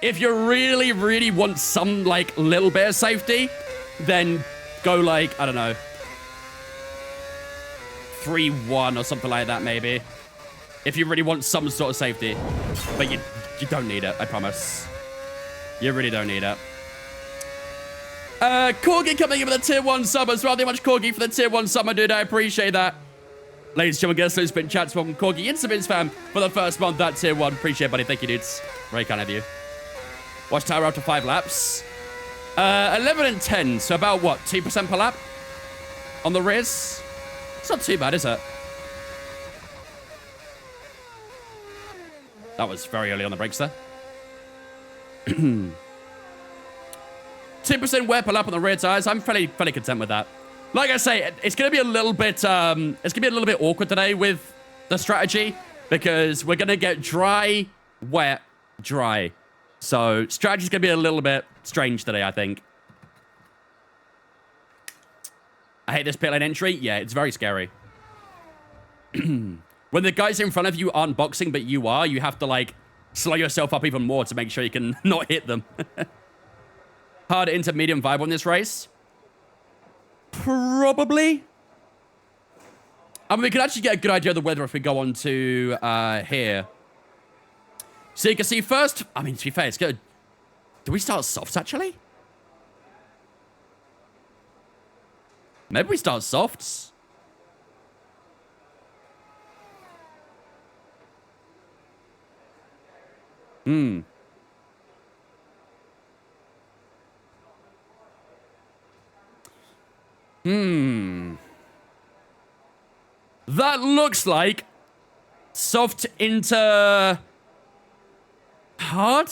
If you really, really want some, like, little bit of safety, then go, like, I don't know, 3-1 or something like that, maybe. If you really want some sort of safety. But you don't need it, I promise. You really don't need it. Corgi coming in with a tier 1 sub as well. Thank you much, Corgi, for the tier 1 sub, my dude. I appreciate that. Ladies and gentlemen, guess who's been chats from Corgi Instabins fam for the first month. That tier 1. Appreciate it, buddy. Thank you, dudes. Very kind of you. Watch tower after 5 laps. 11 and 10. So about what? 2% per lap on the rears. It's not too bad, is it? That was very early on the brakes there. 2% wear per lap on the rear tires. I'm fairly content with that. Like I say, it's gonna be a little bit awkward today with the strategy because we're gonna get dry, wet, dry. So strategy's gonna be a little bit strange today, I think. I hate this pit lane entry. Yeah, it's very scary. When the guys in front of you aren't boxing, but you are, you have to, like, slow yourself up even more to make sure you can not hit them. Hard into medium vibe on this race? Probably. I mean, we could actually get a good idea of the weather if we go on to here. So you can see first, I mean, to be fair, it's good. Do we start softs, actually? Maybe we start softs. That looks like soft into hard?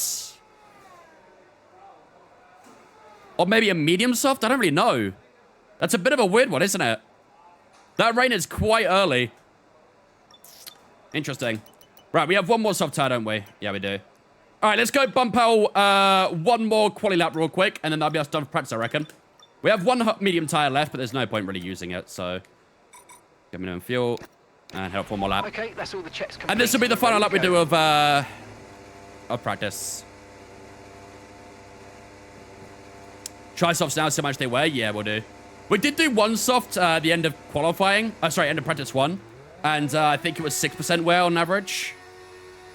Or maybe a medium soft? I don't really know. That's a bit of a weird one, isn't it? That rain is quite early. Interesting. Right, we have one more soft tire, don't we? Yeah, we do. All right, let's go bump out one more quali lap real quick, and then that'll be us done for practice, I reckon. We have one medium tire left, but there's no point really using it, so... Get me no fuel, and head up one more lap. Okay, that's all the checks complete. And this will be the final lap we do of practice. Try softs now, see how much they wear. Yeah, we'll do. We did do one soft at the end of qualifying. Sorry, end of practice 1. And I think it was 6% wear on average.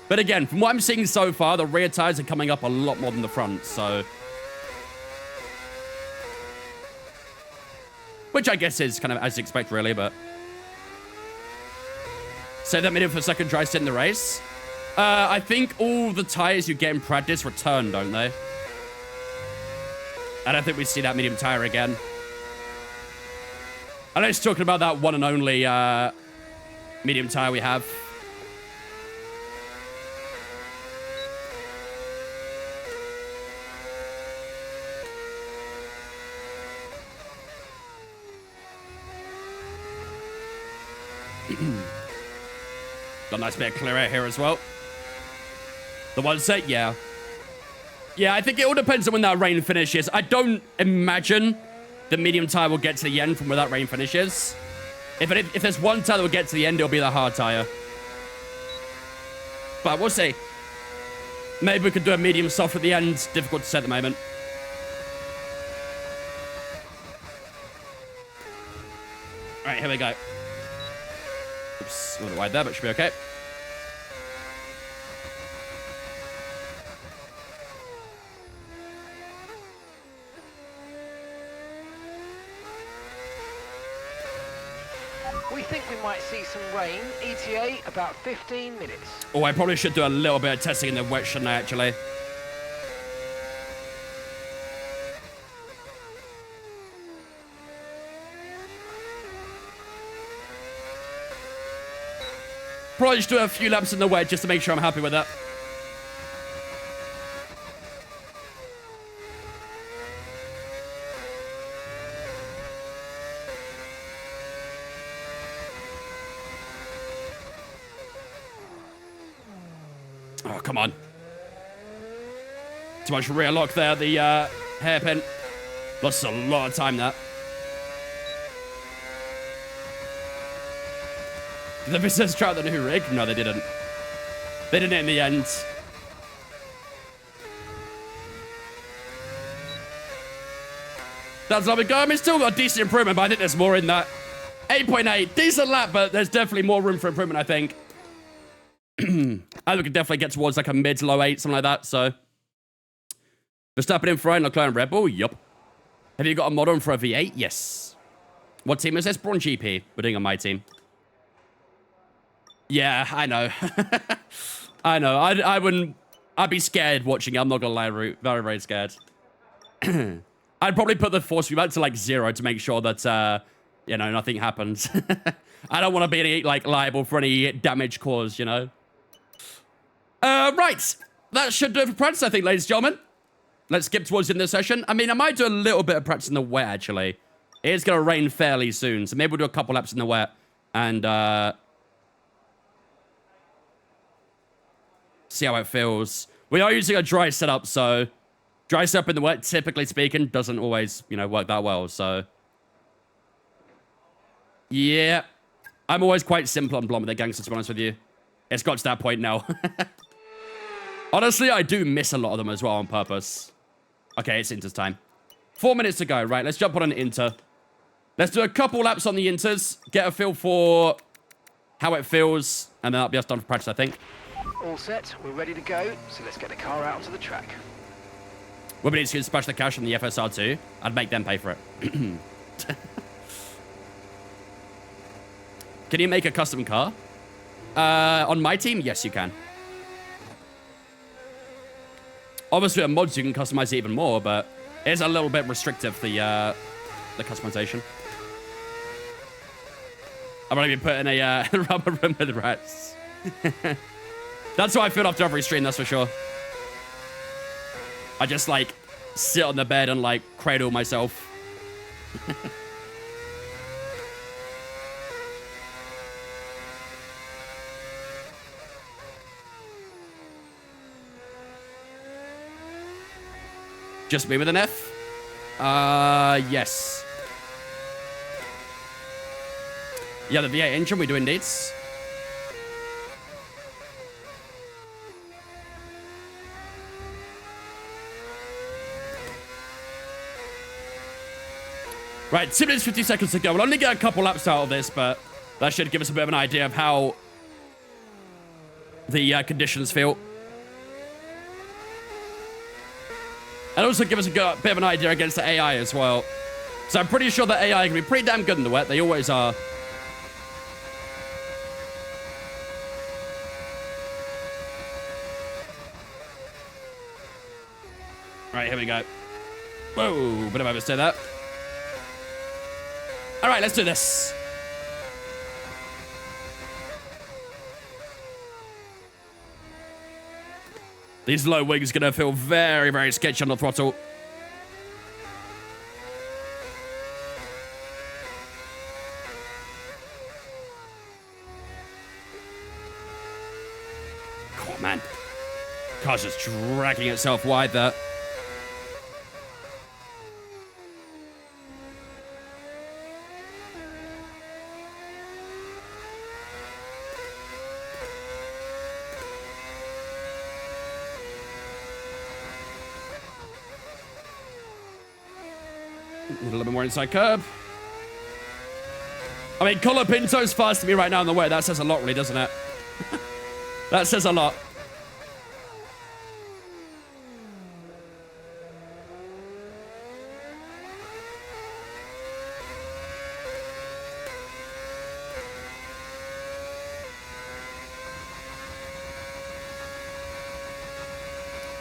But again, from what I'm seeing so far, the rear tires are coming up a lot more than the front, so... Which I guess is kind of as you expect, really, but... Save that medium for second dry sit in the race. I think all the tires you get in practice return, don't they? I don't think we see that medium tire again. I know he's talking about that one and only medium tire we have. Got a nice bit of clear air here as well. The one set, yeah. Yeah, I think it all depends on when that rain finishes. I don't imagine the medium tire will get to the end from where that rain finishes. If there's one tire that will get to the end, it'll be the hard tire. But we'll see. Maybe we could do a medium soft at the end. Difficult to say at the moment. All right, here we go. Oops, a little wide there, but should be okay. We think we might see some rain. ETA about 15 minutes. Oh, I probably should do a little bit of testing in the wet, shouldn't I, actually? Probably just do a few laps in the wet just to make sure I'm happy with that. Oh, come on. Too much rear lock there, the hairpin. Lost a lot of time, that. Did the visitors try out the new rig? No, they didn't. They didn't in the end. That's how we go. I mean, still got a decent improvement, but I think there's more in that. 8.8. Decent lap, but there's definitely more room for improvement, I think. I think we could definitely get towards like a mid to low 8, something like that, so. Verstappen in front, Leclerc Red Bull? Yup. Have you got a mod on for a V8? Yes. What team is this? Brawn GP. We're doing on my team. Yeah, I know. I know. I wouldn't... I'd be scared watching it. I'm not gonna lie, Root. Very, very scared. I'd probably put the force feedback to like 0 to make sure that, you know, nothing happens. I don't want to be, like, liable for any damage caused, you know? Right. That should do it for practice, I think, ladies and gentlemen. Let's skip towards the end of the session. I mean, I might do a little bit of practice in the wet, actually. It is going to rain fairly soon, so maybe we'll do a couple laps in the wet. And, see how it feels. We are using a dry setup, so dry setup in the wet, typically speaking, doesn't always, you know, work that well, so. Yeah. I'm always quite simple on Blonde with the gangsters, to be honest with you. It's got to that point now. Honestly, I do miss a lot of them as well on purpose. Okay, it's Inter's time. 4 minutes to go. Right, let's jump on an Inter. Let's do a couple laps on the Inters. Get a feel for how it feels. And then that'll be us done for practice, I think. All set, we're ready to go, so let's get the car out onto the track. We'll be to splash the cash from the FSR2. I'd make them pay for it. Can you make a custom car? On my team, yes, you can. Obviously, on mods, you can customize it even more, but it's a little bit restrictive, the customization. I'm going to be putting a rubber room with rats. That's how I feel after every stream, that's for sure. I just, like, sit on the bed and, like, cradle myself. Just me with an F? Yes. Yeah, the V8 engine, we do indeed. Right, 2 minutes, 50 seconds to go. We'll only get a couple laps out of this, but that should give us a bit of an idea of how the conditions feel. And also give us a bit of an idea against the AI as well. So I'm pretty sure that AI can be pretty damn good in the wet. They always are. Right, here we go. Whoa, bit of overstay that. All right, let's do this. These low wings are going to feel very, very sketchy on the throttle. Come on, man. Car's just dragging itself wide there. A little bit more inside curb. I mean, Colapinto's fast to me right now in the way. That says a lot, really, doesn't it? That says a lot.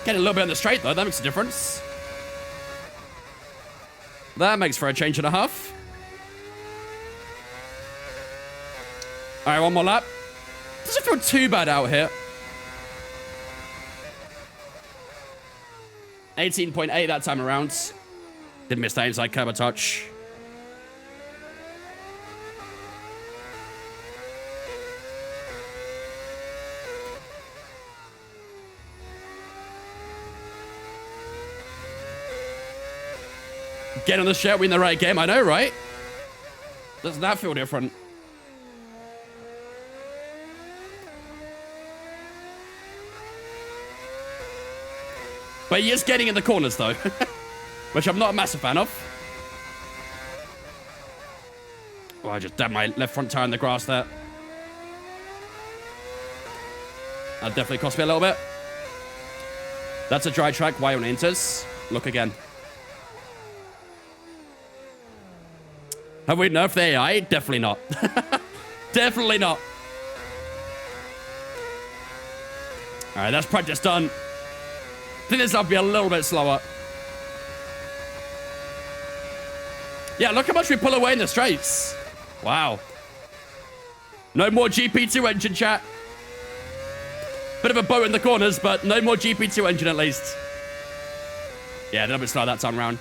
Getting a little bit on the straight, though. That makes a difference. That makes for a change and a half. All right, one more lap. Doesn't feel too bad out here. 18.8 that time around. Didn't miss that inside curb a touch. Get on the shirt, win the right game. I know, right? Doesn't that feel different? But he is getting in the corners, though. Which I'm not a massive fan of. Oh, I just dabbed my left front tire in the grass there. That definitely cost me a little bit. That's a dry track. Why on Inters? Look again. Have we nerfed the AI? Definitely not. Definitely not. All right, that's practice done. I think this will be a little bit slower. Yeah, look how much we pull away in the straights. Wow. No more GP2 engine, chat. Bit of a boat in the corners, but no more GP2 engine at least. Yeah, a little bit slow that time round.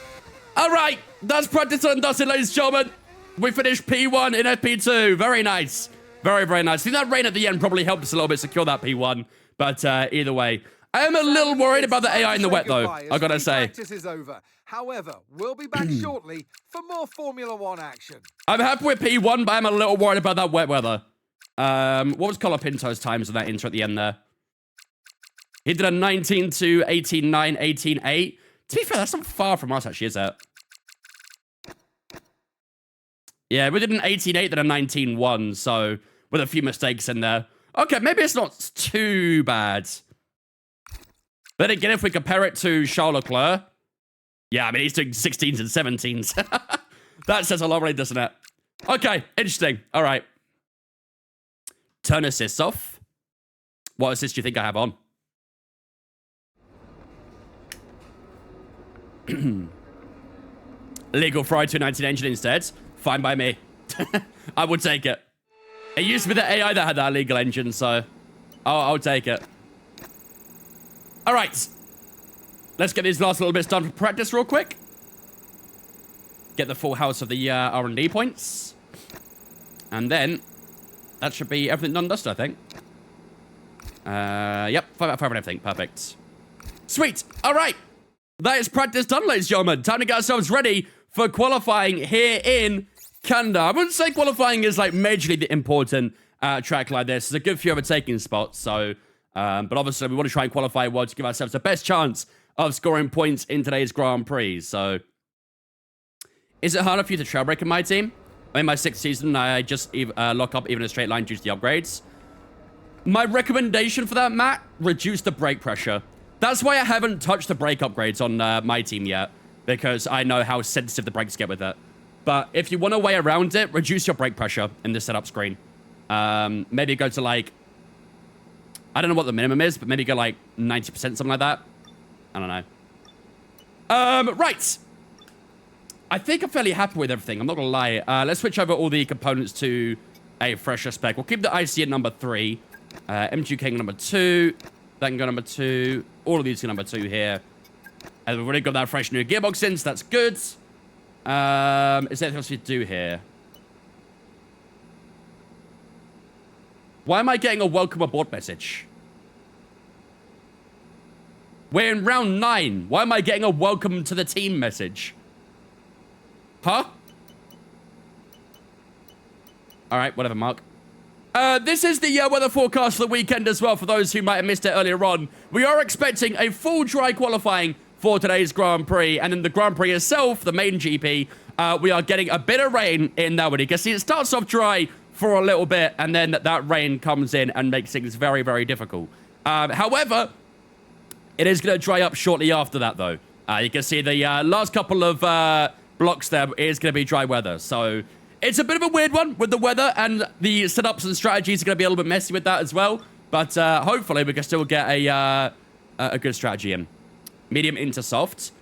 All right, that's practice and dusted, ladies and gentlemen. We finished P1 in FP2. Very nice. Very, very nice. I think that rain at the end probably helped us a little bit secure that P1. But either way, I am a little worried about the AI in the wet, though, I gotta say. Practice is over. However, we'll be back shortly for more Formula One action. I'm happy with P1, but I'm a little worried about that wet weather. What was Colapinto's times on that intro at the end there? He did a 19.2, 18.9, 18.8. To be fair, that's not far from us, actually, is it? Yeah, we did an 18.8, then a 19.1, so with a few mistakes in there. Okay, maybe it's not too bad. But again, if we compare it to Charles Leclerc, yeah, I mean, he's doing 16s and 17s. That says a lot, really, doesn't it? Okay, interesting. All right. Turn assists off. What assist do you think I have on? Legal Fry 219 engine instead. Fine by me. I would take it. It used to be the AI that had that illegal engine, so I'll take it. All right. Let's get these last little bits done for practice real quick. Get the full house of the R&D points. And then that should be everything done dusted, I think. Yep, 5 out of 5 on everything. Perfect. Sweet. All right. That is practice done, ladies and gentlemen. Time to get ourselves ready for qualifying here in Canada. I wouldn't say qualifying is like majorly the important track like this. There's a good few overtaking spots, so but obviously we want to try and qualify well to give ourselves the best chance of scoring points in today's Grand Prix. So, is it harder for you to trail break in my team? In my 6th season, I just lock up even a straight line due to the upgrades. My recommendation for that, Matt, reduce the brake pressure. That's why I haven't touched the brake upgrades on my team yet, because I know how sensitive the brakes get with it. But if you want a way around it, reduce your brake pressure in the setup screen. Maybe go to like, I don't know what the minimum is, but maybe go like 90%, something like that. I don't know. Right. I think I'm fairly happy with everything. I'm not going to lie. Let's switch over all the components to a fresher spec. We'll keep the IC at number 3. MG King number 2. That can go number 2. All of these are number 2 here. And we've already got that fresh new gearbox in, so that's good. Is there anything else we do here? Why am I getting a welcome aboard message? We're in round 9. Why am I getting a welcome to the team message? Huh? Alright, whatever, Mark. This is the weather forecast for the weekend as well, for those who might have missed it earlier on. We are expecting a full dry qualifying for today's Grand Prix, and in the Grand Prix itself, the main GP, we are getting a bit of rain in that one. You can see it starts off dry for a little bit, and then that rain comes in and makes things very, very difficult. However, it is going to dry up shortly after that, though. You can see the last couple of blocks there is going to be dry weather, so it's a bit of a weird one with the weather, and the setups and strategies are going to be a little bit messy with that as well. But hopefully we can still get a good strategy in. Medium into soft.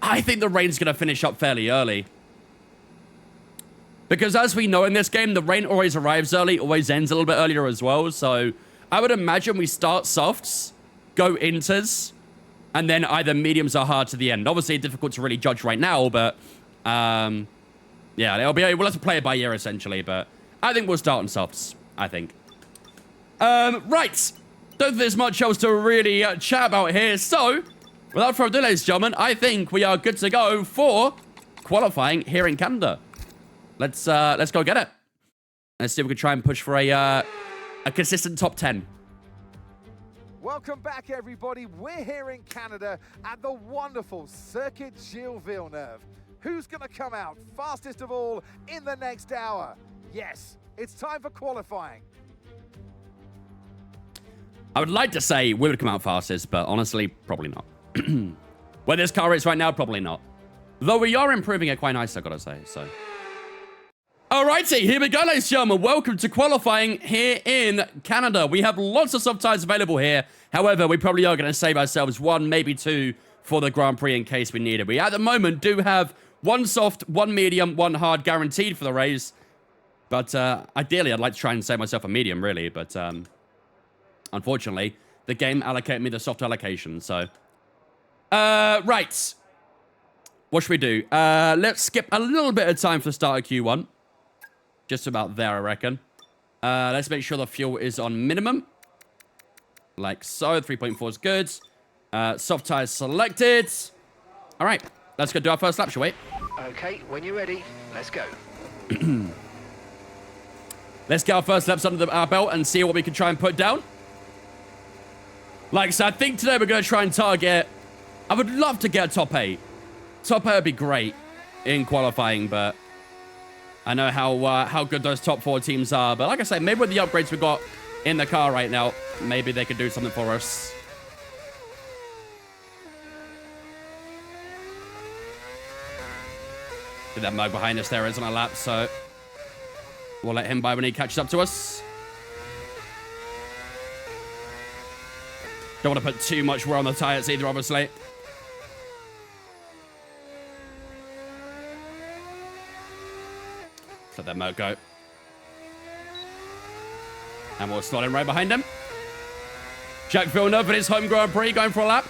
I think the rain's going to finish up fairly early. Because as we know in this game, the rain always arrives early, always ends a little bit earlier as well. So I would imagine we start softs, go inters, and then either mediums or hard to the end. Obviously, difficult to really judge right now, but yeah, we'll have to play it by ear essentially. But I think we'll start on softs, I think. Right. Don't think there's much else to really chat about here. So without further ado, ladies and gentlemen, I think we are good to go for qualifying here in Canada. Let's go get it. Let's see if we can try and push for a consistent top 10. Welcome back, everybody. We're here in Canada at the wonderful Circuit Gilles Villeneuve. Who's going to come out fastest of all in the next hour? Yes, it's time for qualifying. I would like to say we would come out fastest, but honestly, probably not. Where this car is right now, probably not. Though we are improving it quite nice, I gotta say, so. Alrighty, here we go, ladies and gentlemen. Welcome to qualifying here in Canada. We have lots of soft tires available here. However, we probably are going to save ourselves 1, maybe 2 for the Grand Prix in case we need it. We, at the moment, do have 1 soft, 1 medium, 1 hard guaranteed for the race. But ideally, I'd like to try and save myself a medium, really. But unfortunately, the game allocated me the soft allocation, so. Right. What should we do? Let's skip a little bit of time for the start of Q1. Just about there, I reckon. Let's make sure the fuel is on minimum. Like so. 3.4 is good. Soft tires selected. All right. Let's go do our first lap, shall we? Okay, when you're ready, let's go. Let's get our first laps under our belt and see what we can try and put down. Like I said, I think today we're going to try and target... I would love to get a top 8. Top 8 would be great in qualifying, but... I know how good those top 4 teams are. But like I say, maybe with the upgrades we've got in the car right now, maybe they could do something for us. That mug behind us there is on a lap, so we'll let him by when he catches up to us. Don't want to put too much wear on the tires either, obviously. Let that mug go. And we'll slot him right behind him. Jack Villeneuve in his home Grand Prix going for a lap.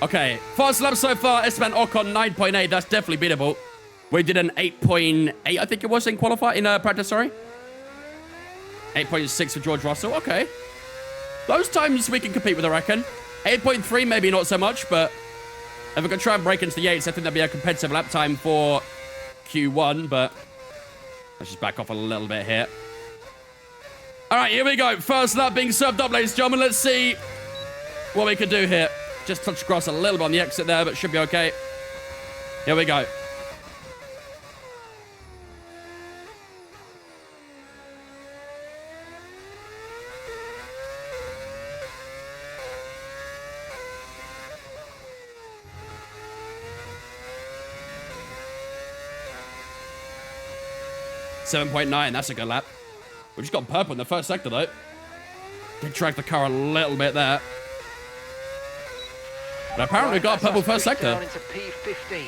Okay, fast lap so far. Esteban Ocon 9.8. That's definitely beatable. We did an 8.8, I think it was in qualify in practice. Sorry, 8.6 for George Russell. Okay, those times we can compete with, I reckon. 8.3 maybe not so much, but if we could try and break into the 8s, I think that'd be a competitive lap time for Q1. But let's just back off a little bit here. All right, here we go. First lap being served up, ladies and gentlemen. Let's see what we can do here. Just touch grass a little bit on the exit there, but should be okay. Here we go. .9, that's a good lap. We just got purple in the first sector, though. Did drag the car a little bit there. But apparently got a purple first sector. Down into P15.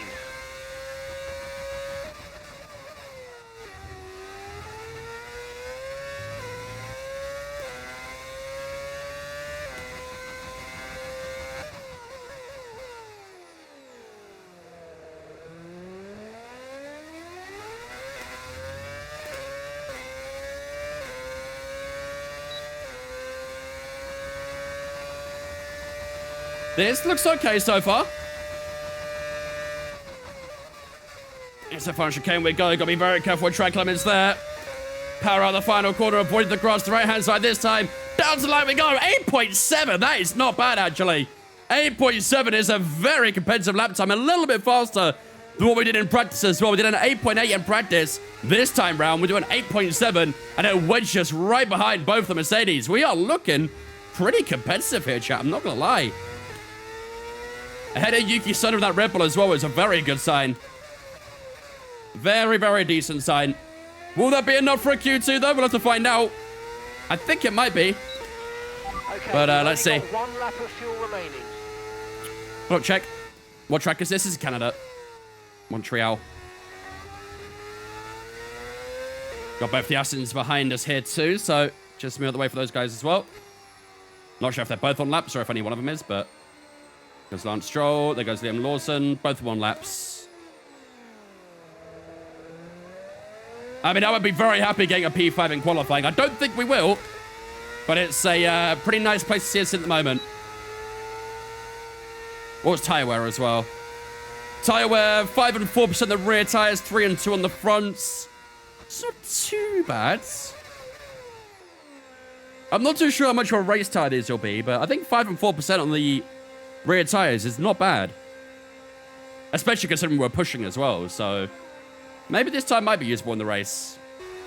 This looks okay so far. It's a fun chicane we go. Gotta be very careful with track limits there. Power out the final corner, avoided the grass to the right-hand side this time. Down to the line we go. 8.7. That is not bad, actually. 8.7 is a very competitive lap time. A little bit faster than what we did in practice as well. We did an 8.8 in practice. This time round, we're doing 8.7, and it wedged us right behind both the Mercedes. We are looking pretty competitive here, chat. I'm not gonna lie. Ahead of Yuki Tsunoda of that Red Bull as well is a very good sign. Very, very decent sign. Will that be enough for a Q2, though? We'll have to find out. I think it might be. Okay, but let's see. Got 1 lap of fuel remaining. Look, check. What track is this? This is Canada. Montreal. Got both the Astons behind us here, too, so just move out the way for those guys as well. Not sure if they're both on laps or if only one of them is, but... There's Lance Stroll, there goes Liam Lawson, both of them on laps. I mean, I would be very happy getting a P5 in qualifying. I don't think we will, but it's a pretty nice place to see us at the moment. What's tyre wear as well? Tyre wear, 5 and 4% the rear tyres, 3 and 2 on the fronts. It's not too bad. I'm not too sure how much of a race tyre these will be, but I think 5 and 4% on the rear tires is not bad. Especially considering we're pushing as well, so... Maybe this time might be usable in the race.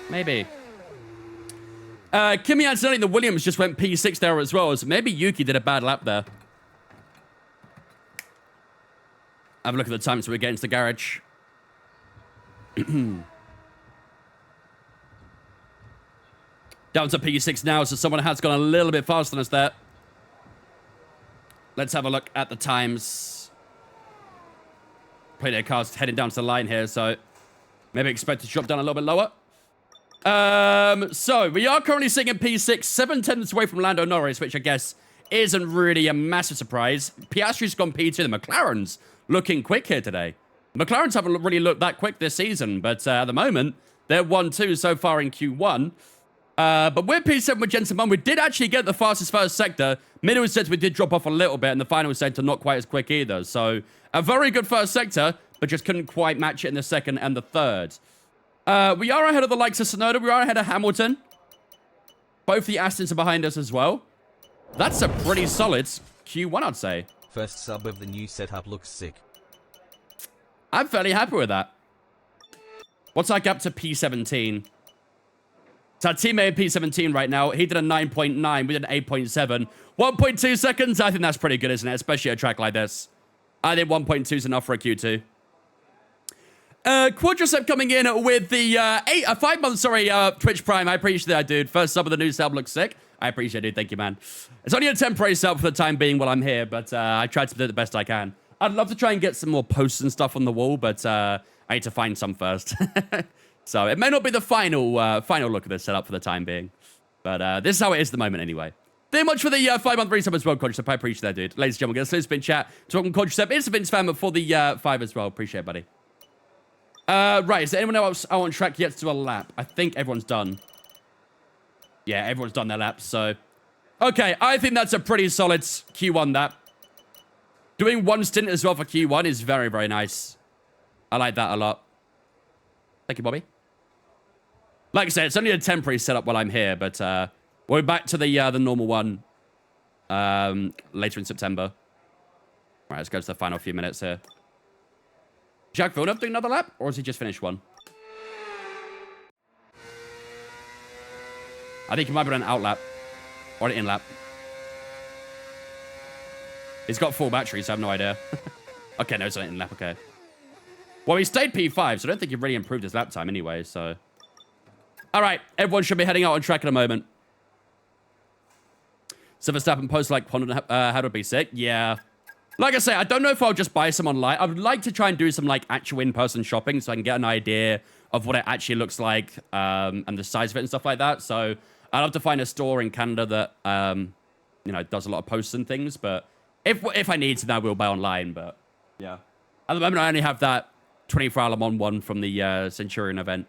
Maybe. Kimi Antonelli and the Williams just went P6 there as well, so maybe Yuki did a bad lap there. Have a look at the time so we get into the garage. Down to P6 now, so someone has gone a little bit faster than us there. Let's have a look at the times. Plenty of cars heading down to the line here, so maybe expect to drop down a little bit lower. So we are currently sitting in P6, 7/10 away from Lando Norris, which I guess isn't really a massive surprise. Piastri's gone P2. The McLaren's looking quick here today. McLaren's haven't really looked that quick this season, but at the moment, they're 1-2 so far in Q1. But we're P7 with Jensen 1. We did actually get the fastest first sector. Middle sector, we did drop off a little bit, and the final sector, not quite as quick either. So a very good first sector, but just couldn't quite match it in the second and the third. We are ahead of the likes of Sonoda. We are ahead of Hamilton. Both the Astons are behind us as well. That's a pretty solid Q1, I'd say. First sub of the new setup looks sick. I'm fairly happy with that. What's our gap to P17? So our teammate in P17 right now, he did a 9.9. We did an 8.7. 1.2 seconds. I think that's pretty good, isn't it? Especially at a track like this. I think 1.2 is enough for a Q2. Quadricep coming in with the 5 months, Twitch Prime. I appreciate that, dude. First sub of the new sub looks sick. I appreciate it, dude. Thank you, man. It's only a temporary sub for the time being while I'm here, but I tried to do the best I can. I'd love to try and get some more posts and stuff on the wall, but I need to find some first. So it may not be the final look of this setup for the time being. But this is how it is at the moment anyway. Thank you much for the 5-month resub as well, Quadricep. I appreciate that, dude. Ladies and gentlemen, get a spin chat. Talking Quadricep. It's a Vince fan for the 5 as well. Appreciate it, buddy. Right, is there anyone else out on track yet to do a lap? I think everyone's done. Yeah, everyone's done their laps, so... Okay, I think that's a pretty solid Q1, that. Doing one stint as well for Q1 is very, very nice. I like that a lot. Thank you, Bobby. Like I said, it's only a temporary setup while I'm here, but we're back to the normal one later in September. All right, let's go to the final few minutes here. Jacques Villeneuve doing another lap, or has he just finished one? I think he might be on an out lap. Or an in lap. He's got full battery, so I have no idea. Okay, no, it's an in lap, okay. Well, he stayed P5, so I don't think he really improved his lap time anyway, so... Alright, everyone should be heading out on track in a moment. So Verstappen post like Honda had would be sick. Yeah. Like I say, I don't know if I'll just buy some online. I would like to try and do some like actual in-person shopping so I can get an idea of what it actually looks like and the size of it and stuff like that. So I'd love to find a store in Canada that, you know, does a lot of posts and things. But if I need to, then I will buy online. But yeah. At the moment, I only have that 24-hour Le Mans one from the Centurion event.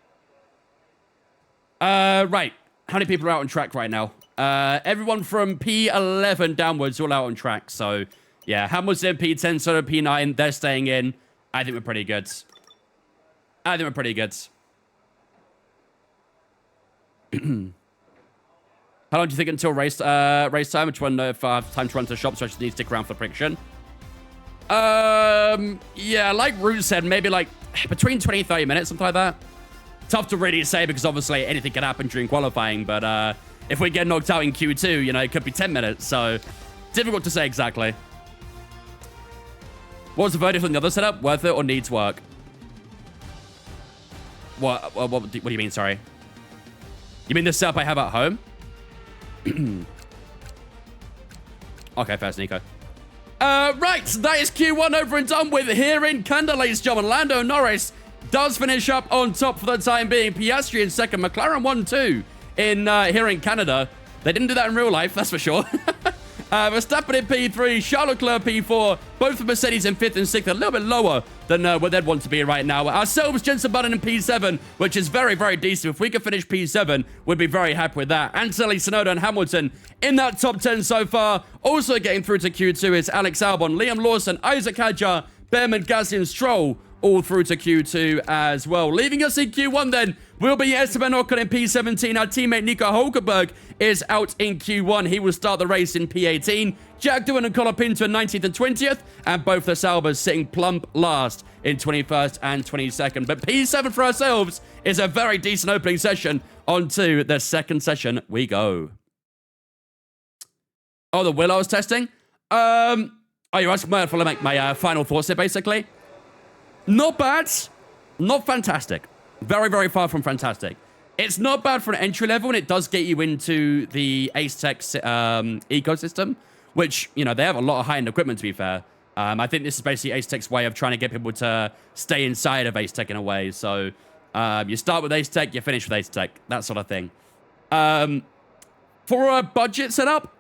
Right. How many people are out on track right now? Everyone from P11 downwards all out on track. So, yeah. Hamilton, P10, Soto, P9. They're staying in. I think we're pretty good. I think we're pretty good. How long do you think until race time? Which one if I have time to run to the shop, so I just need to stick around for the prediction? Yeah, like Root said, maybe like between 20 and 30 minutes, something like that. Tough to really say because obviously anything can happen during qualifying, but if we get knocked out in Q2, you know, it could be 10 minutes, so difficult to say exactly. What was the verdict on the other setup? Worth it or needs work? What do you mean, sorry? You mean the setup I have at home? Okay, first Nico. Right, that is Q1 over and done with here in Canada, ladies and gentlemen. Lando Norris does finish up on top for the time being. Piastri in second. McLaren 1-2 in here in Canada. They didn't do that in real life, that's for sure. Verstappen in P3, Charles Leclerc P4, both of Mercedes in 5th and 6th, a little bit lower than where they'd want to be right now. Ourselves, Jensen Button in P7, which is very, very decent. If we could finish P7, we'd be very happy with that. Antonelli, Tsunoda, and Hamilton in that top 10 so far. Also getting through to Q2 is Alex Albon, Liam Lawson, Isaac Hadjar, Behrman, Gasly, and Stroll, all through to Q2 as well. Leaving us in Q1 then will be Esteban Ocon in P17. Our teammate Nico Hulkenberg is out in Q1. He will start the race in P18. Jack Doohan and Colin Pinto in 19th and 20th. And both the Salbers sitting plump last in 21st and 22nd. But P7 for ourselves is a very decent opening session. On to the second session we go. Oh, the wheel I was testing? Oh, you're asking me to make my final thoughts here, basically. Not bad. Not fantastic. Very, very far from fantastic. It's not bad for an entry level, and it does get you into the Ace Tech ecosystem, which, you know, they have a lot of high-end equipment, to be fair. I think this is basically Ace Tech's way of trying to get people to stay inside of Ace Tech in a way. So you start with Ace Tech, you finish with Ace Tech, that sort of thing. For a budget setup,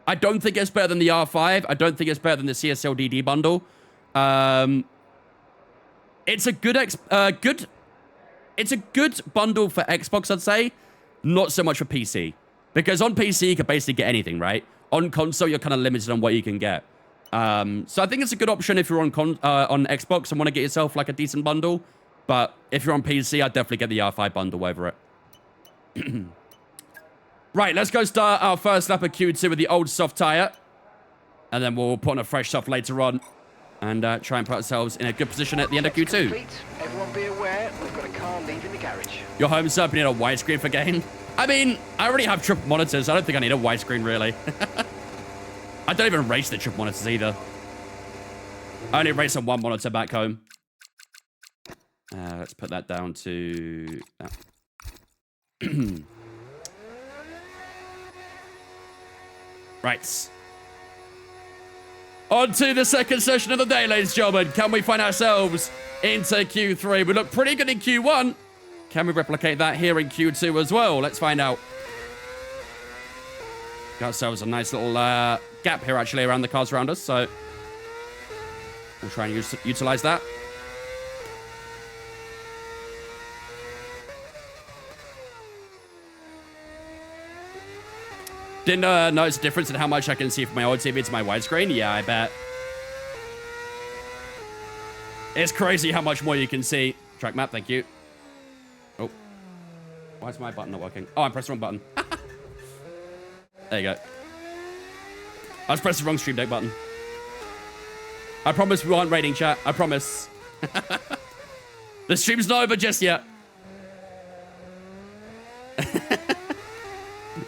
I don't think it's better than the R5. I don't think it's better than the CSL-DD bundle. It's a good bundle for Xbox, I'd say. Not so much for PC. Because on PC, you can basically get anything, right? On console, you're kind of limited on what you can get. So I think it's a good option if you're on Xbox and want to get yourself like a decent bundle. But if you're on PC, I'd definitely get the R5 bundle over it. Right, let's go start our first lap of Q2 with the old soft tire. And then we'll put on a fresh soft later on. And try and put ourselves in a good position at the end of Q2. Complete. Everyone be aware, we've got a car leaving the garage. Your home server need a widescreen for game? I mean, I already have triple monitors. I don't think I need a widescreen, really. I don't even race the triple monitors either. I only race on one monitor back home. Let's put that down to... Right. On to the second session of the day, ladies and gentlemen. Can we find ourselves into Q3? We look pretty good in Q1. Can we replicate that here in Q2 as well? Let's find out. Got ourselves a nice little gap here, actually, around the cars around us. So we'll try and utilize that. Didn't notice a difference in how much I can see from my old TV to my widescreen. Yeah, I bet. It's crazy how much more you can see. Track map, thank you. Oh. Why is my button not working? Oh, I pressed the wrong button. There you go. I just pressed the wrong stream deck button. I promise we aren't raiding, chat. I promise. The stream's not over just yet.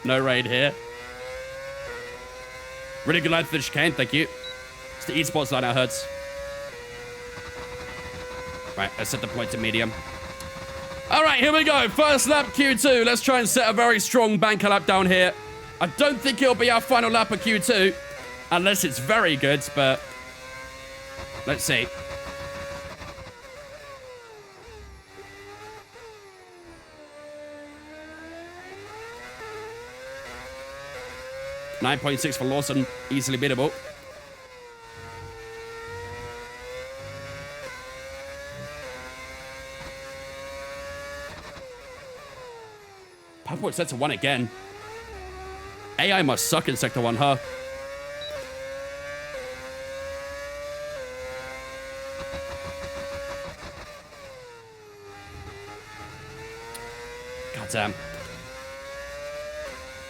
No raid here. Really good line for the chicane, thank you. It's the esports line that hurts. Right, let's set the point to medium. All right, here we go. First lap Q2. Let's try and set a very strong banker lap down here. I don't think it'll be our final lap of Q2. Unless it's very good, but... let's see. .6 for Lawson, easily beatable. Purple set to 1 again. AI must suck in Sector 1, huh? God damn.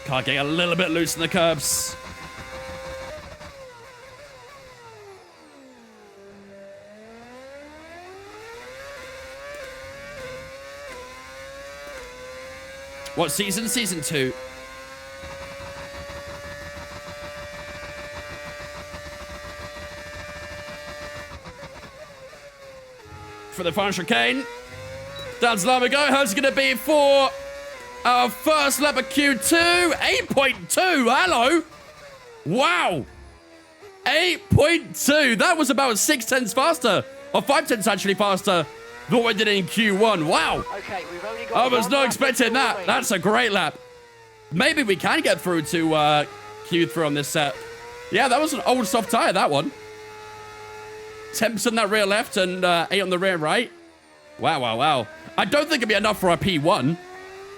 Car getting a little bit loose in the curbs. What season? Season 2. For the final chicane. Down to we go. How's it going to be for our first lap of Q2? 8.2. Hello. Wow. 8.2. That was about 6/10 faster. Or 5/10 actually faster than what we did in Q1. Wow. Okay, we've only got I was not expecting that. That's a great lap. Maybe we can get through to Q3 on this set. Yeah, that was an old soft tire, that one. 10% that rear left and 8 on the rear right. Wow, wow, wow. I don't think it'll be enough for a P1.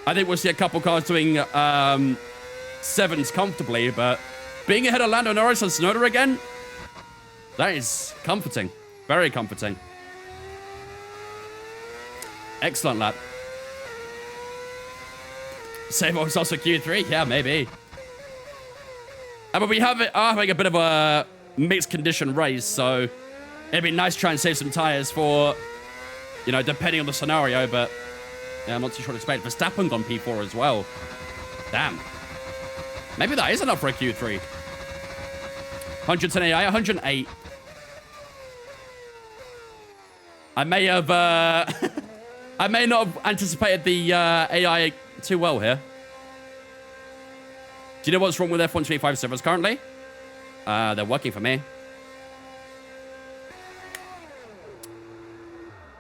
I think we'll see a couple cars doing 7s comfortably, but being ahead of Lando Norris and Tsunoda again, that is comforting. Very comforting. Excellent lap. Same was also Q3? Yeah, maybe. But we are having a bit of a mixed condition race, so it'd be nice to try and save some tires for, you know, depending on the scenario, but yeah, I'm not too sure what to expect. Verstappen gone P4 as well. Damn. Maybe that is enough for a Q3. 110 AI, 108. I may have, I may not have anticipated the AI too well here. Do you know what's wrong with F125 servers currently? They're working for me.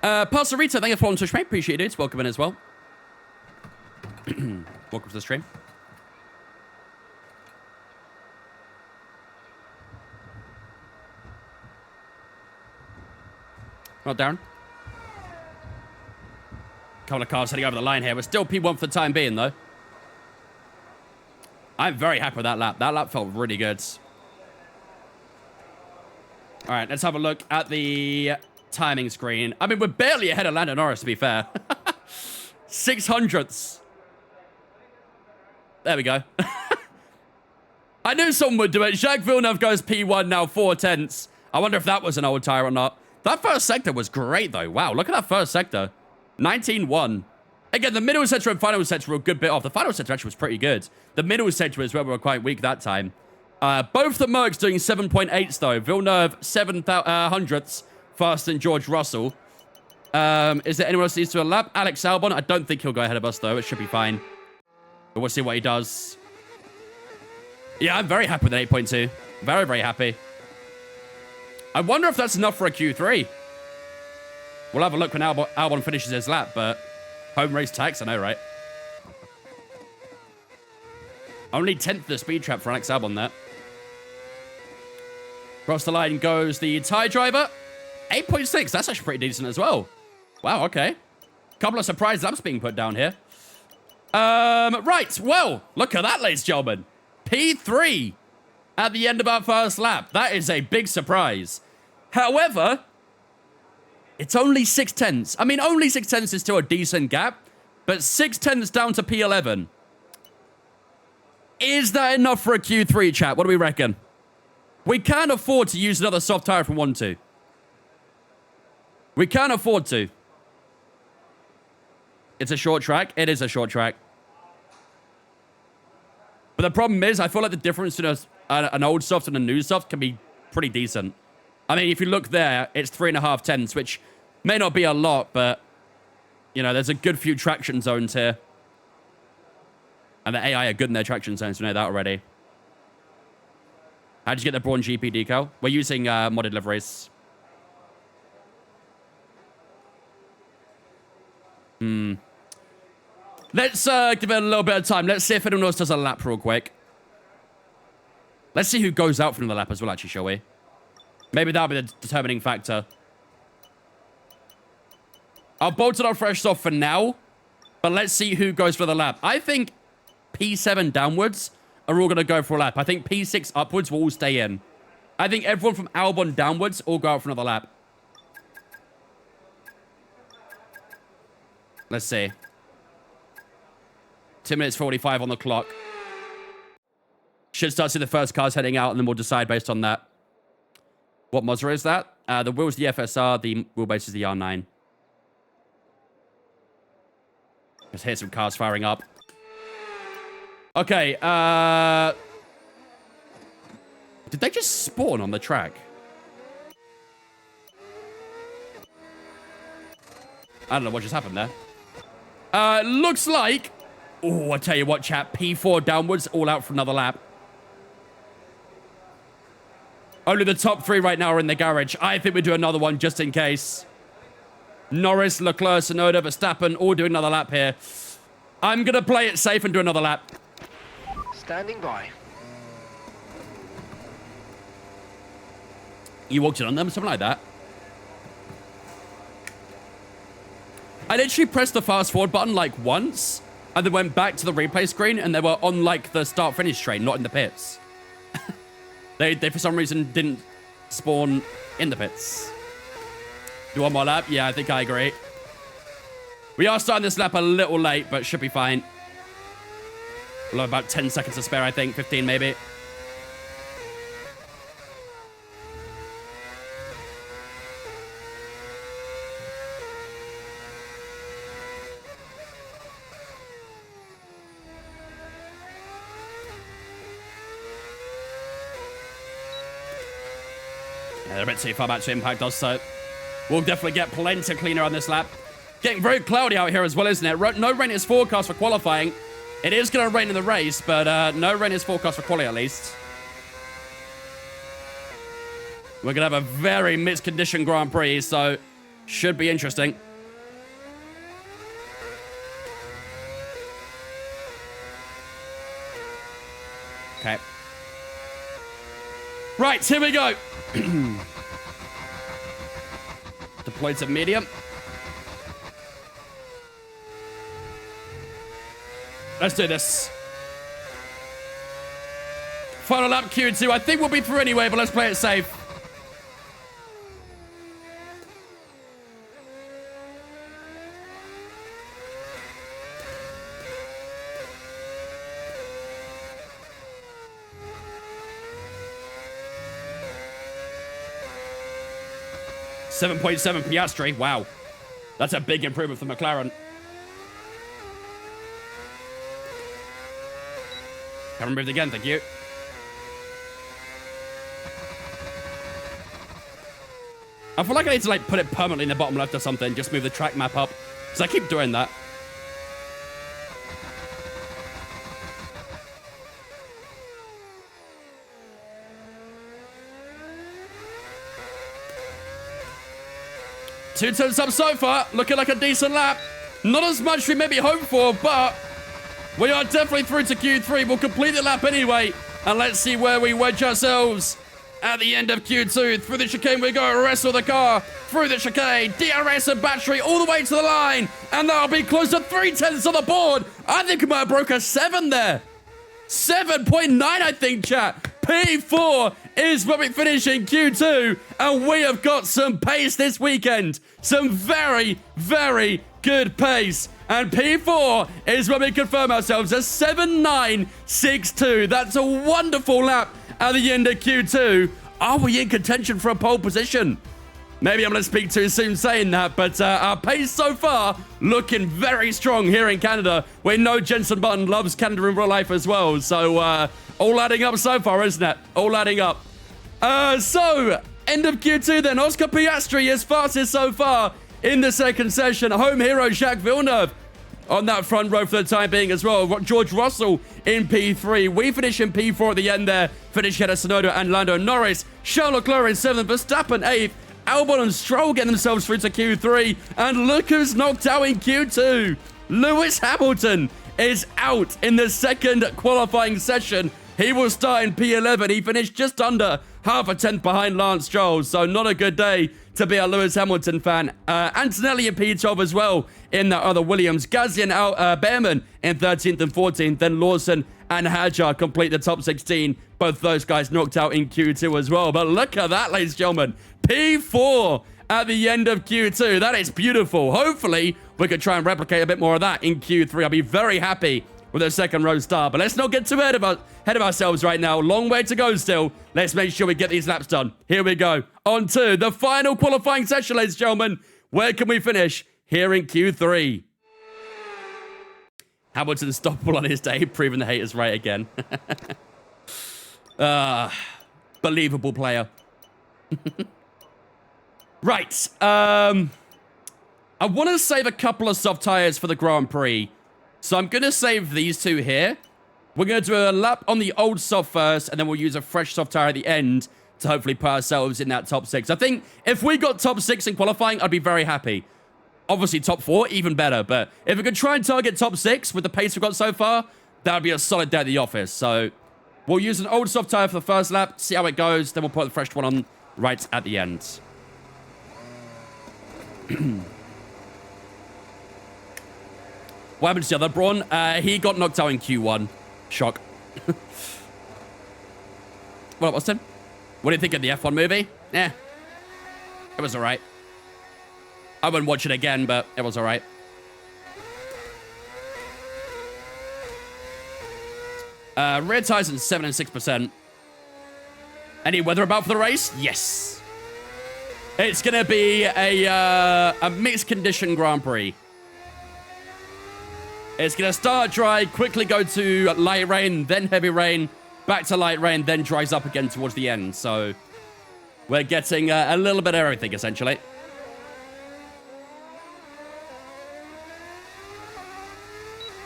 Pastorita, thank you for on Twitch, mate. Appreciate it. Welcome in as well. Welcome to the stream. Well, Darren. Couple of cars heading over the line here. We're still P1 for the time being, though. I'm very happy with that lap. That lap felt really good. All right, let's have a look at the timing screen. I mean, we're barely ahead of Lando Norris, to be fair. 600ths. There we go. I knew someone would do it. Jacques Villeneuve goes P1 now, 4/10. I wonder if that was an old tire or not. That first sector was great, though. Wow, look at that first sector. 19-1. Again, the middle sector and final sector were a good bit off. The final sector actually was pretty good. The middle sector is where we were quite weak that time. Both the Mercs doing 7.8s, though. Villeneuve, 700ths faster than George Russell. Is there anyone else needs to a lap? Alex Albon, I don't think he'll go ahead of us, though. It should be fine. But we'll see what he does. Yeah, I'm very happy with an 8.2. Very, very happy. I wonder if that's enough for a Q3. We'll have a look when Albon finishes his lap, but home race tax, I know, right? Only 10th the speed trap for Alex Albon there. Across the line goes the tie driver. 8.6, that's actually pretty decent as well. Wow, okay. Couple of surprise laps being put down here. Right, well, look at that, ladies and gentlemen. P3 at the end of our first lap. That is a big surprise. However, it's only 6/10. I mean, only 6/10 is still a decent gap, but 6/10 down to P11. Is that enough for a Q3, chat? What do we reckon? We can't afford to use another soft tire from 1-2. We can't afford to. It's a short track. It is a short track. But the problem is, I feel like the difference between an old soft and a new soft can be pretty decent. I mean, if you look there, it's 3.5/10, which may not be a lot, but, you know, there's a good few traction zones here. And the AI are good in their traction zones, we know that already. How'd you get the Brawn GP decal? We're using modded liveries. Let's give it a little bit of time. Let's see if anyone else does a lap real quick. Let's see who goes out from the lap as well, actually, shall we? Maybe that'll be the determining factor. I'll bolt it on fresh soft for now, but let's see who goes for the lap. I think P7 downwards are all going to go for a lap. I think P6 upwards will all stay in. I think everyone from Albon downwards all go out for another lap. Let's see. 2 minutes 45 on the clock. Should start seeing the first cars heading out, and then we'll decide based on that. What Mazda is that? The wheel's the FSR, the wheelbase is the R9. Let's hear some cars firing up. Okay, did they just spawn on the track? I don't know what just happened there. Looks like... Oh, I tell you what, chat. P4 downwards, all out for another lap. Only the top 3 right now are in the garage. I think we do another one just in case. Norris, Leclerc, Tsunoda, Verstappen all do another lap here. I'm going to play it safe and do another lap. Standing by. You walked in on them, something like that. I literally pressed the fast forward button like once, and then went back to the replay screen, and they were on like the start-finish train, not in the pits. They for some reason didn't spawn in the pits. Do one more lap? Yeah, I think I agree. We are starting this lap a little late, but should be fine. We'll have about 10 seconds to spare, I think. 15 maybe. Yeah, they're a bit too far back to impact us, so we'll definitely get plenty cleaner on this lap. Getting very cloudy out here as well, isn't it? No rain is forecast for qualifying. It is going to rain in the race, but no rain is forecast for quali at least. We're going to have a very mixed condition Grand Prix, so Should be interesting. Okay. Right, here we go. Deploy to medium. Let's do this. Final lap Q2. I think we'll be through anyway, but let's play it safe. .7 Piastri. Wow. That's a big improvement for McLaren. Haven't moved again, thank you. I feel like I need to like put it permanently in the bottom left or something. Just move the track map up. Because I keep doing that. Two turns up so far, looking like a decent lap. Not as much we maybe hoped for, but we are definitely through to Q3. We'll complete the lap anyway, and let's see where we wedge ourselves at the end of Q2. Through the chicane we go, wrestle the car, through the chicane, DRS and battery all the way to the line, and that'll be close to 3/10 on the board. I think we might have broke a 7 there. 7.9, I think, chat. P4 is where we finish in Q2, and we have got some pace this weekend. Some very, very good pace. And P4 is where we confirm ourselves as 7.962. That's a wonderful lap at the end of Q2. Are we in contention for a pole position? Maybe I'm going to speak too soon saying that, but our pace so far looking very strong here in Canada. We know Jenson Button loves Canada in real life as well, so all adding up so far, isn't it? All adding up. So, end of Q2 then. Oscar Piastri is fastest so far in the second session. Home hero Jacques Villeneuve on that front row for the time being as well. George Russell in P3. We finish in P4 at the end there. Finish ahead of Tsunoda and Lando Norris. Charles Leclerc in 7th, Verstappen 8th. Albon and Stroll getting themselves through to Q3. And look who's knocked out in Q2. Lewis Hamilton is out in the second qualifying session. He will start in P11. He finished just under half a tenth behind Lance Stroll. So not a good day to be a Lewis Hamilton fan. Antonelli in P12 as well in that other Williams. Gasly and Behrman in 13th and 14th. Then Lawson and Hadjar complete the top 16. Both those guys knocked out in Q2 as well. But look at that, ladies and gentlemen. P4 at the end of Q2. That is beautiful. Hopefully, we could try and replicate a bit more of that in Q3. I'll be very happy with a second row start. But let's not get too ahead of ourselves right now. Long way to go still. Let's make sure we get these laps done. Here we go. On to the final qualifying session, ladies and gentlemen. Where can we finish? Here in Q3. Hamilton stoppable on his day, proving the haters right again. Believable player. Right. I want to save a couple of soft tires for the Grand Prix. So I'm going to save these two here. We're going to do a lap on the old soft first, and then we'll use a fresh soft tire at the end to hopefully put ourselves in that top 6. I think if we got top 6 in qualifying, I'd be very happy. Obviously, top 4, even better. But if we could try and target top 6 with the pace we've got so far, that would be a solid day at the office. So we'll use an old soft tire for the first lap, see how it goes. Then we'll put the fresh one on right at the end. What happened to the other Brawn? He got knocked out in Q1. Shock. Well, Austin, what do you think of the F1 movie? Eh. It was alright. I wouldn't watch it again, but it was alright. Rear tires in 7 and 6%. Any weather about for the race? Yes. It's going to be a mixed condition Grand Prix. It's going to start dry, quickly go to light rain, then heavy rain, back to light rain, then dries up again towards the end. So we're getting a little bit of everything, essentially.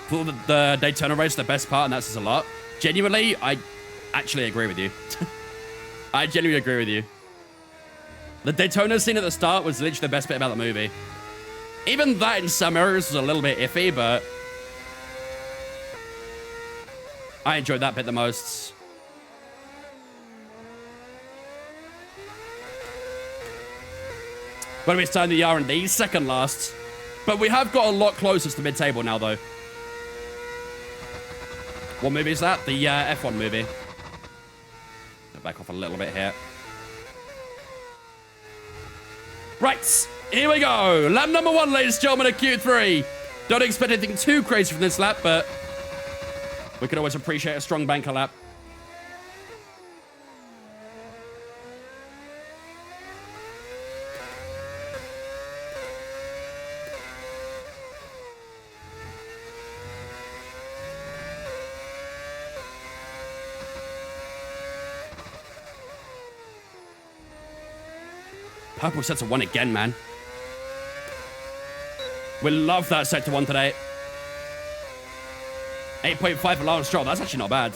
For the Daytona race, the best part, and that says a lot. Genuinely, I actually agree with you. I genuinely agree with you. The Daytona scene at the start was literally the best bit about the movie. Even that in some areas was a little bit iffy, but I enjoyed that bit the most. When we stand the R&D, second last. But we have got a lot closer to the mid-table now, though. What movie is that? The F1 movie. Back off a little bit here. Right, here we go. Lap number 1, ladies and gentlemen, of Q3. Don't expect anything too crazy from this lap, but we can always appreciate a strong banker lap. Purple Sector 1 again, man. We love that Sector 1 today. 8.5 for Lance Stroll. That's actually not bad.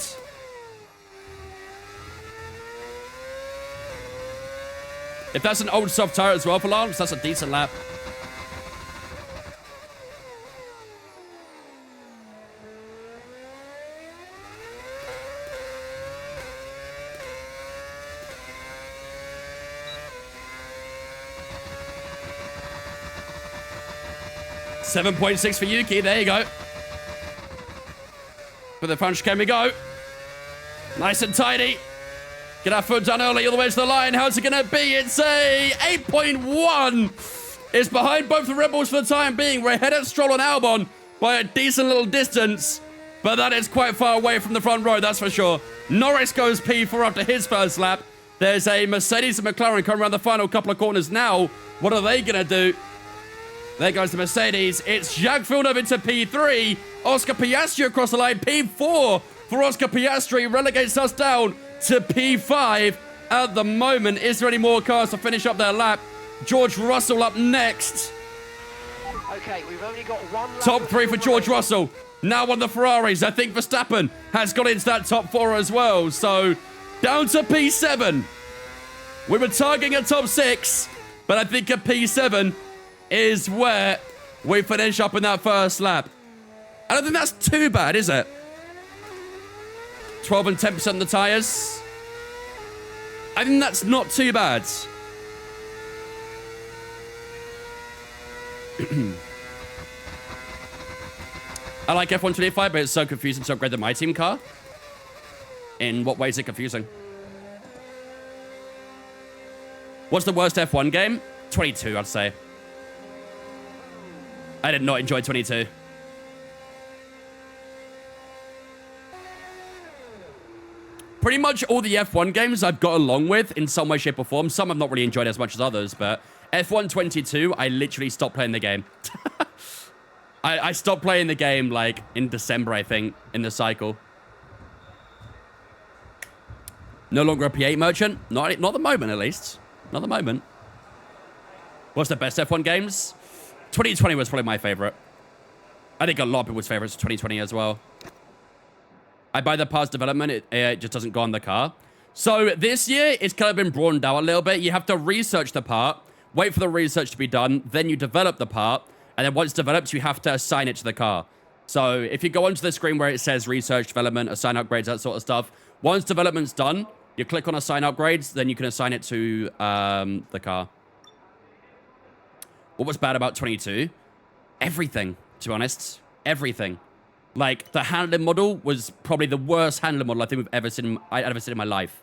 If that's an old soft tire as well for Lance, that's a decent lap. $7.6 for Yuki. There you go. For the punch, can we go? Nice and tidy. Get our foot down early all the way to the line. How's it going to be? It's a 8.1. It's behind both the Red Bulls for the time being. We're ahead of Stroll and Albon by a decent little distance. But that is quite far away from the front row, that's for sure. Norris goes P4 after his first lap. There's a Mercedes and McLaren coming around the final couple of corners now. What are they going to do? There goes the Mercedes. It's Jacques Villeneuve into P3. Oscar Piastri across the line. P4 for Oscar Piastri. Relegates us down to P5 at the moment. Is there any more cars to finish up their lap? George Russell up next. Okay, we've only got one lap. Top 3 for George Russell. Now on the Ferraris. I think Verstappen has got into that top 4 as well. So down to P7. We were targeting a top 6, but I think a P7 is where we finish up in that first lap. I don't think that's too bad, is it? 12 and 10% of the tyres. I think that's not too bad. I like F125, but it's so confusing to upgrade the My Team car. In what way is it confusing? What's the worst F1 game? 22, I'd say. I did not enjoy 22. Pretty much all the F1 games I've got along with in some way, shape, or form. Some I've not really enjoyed as much as others, but F1 22, I literally stopped playing the game. I stopped playing the game, like, in December, I think, in the cycle. No longer a P8 merchant? Not at the moment, at least. Not at the moment. What's the best F1 games? 2020 was probably my favorite. I think a lot of people's favorites are 2020 as well. I buy the parts development, it just doesn't go on the car. So this year, it's kind of been broadened out a little bit. You have to research the part, wait for the research to be done, then you develop the part, and then once developed, you have to assign it to the car. So if you go onto the screen where it says research, development, assign upgrades, that sort of stuff, once development's done, you click on assign upgrades, then you can assign it to the car. What was bad about 22? Everything, to be honest. Everything. Like, the handling model was probably the worst handling model I think I'd ever seen in my life.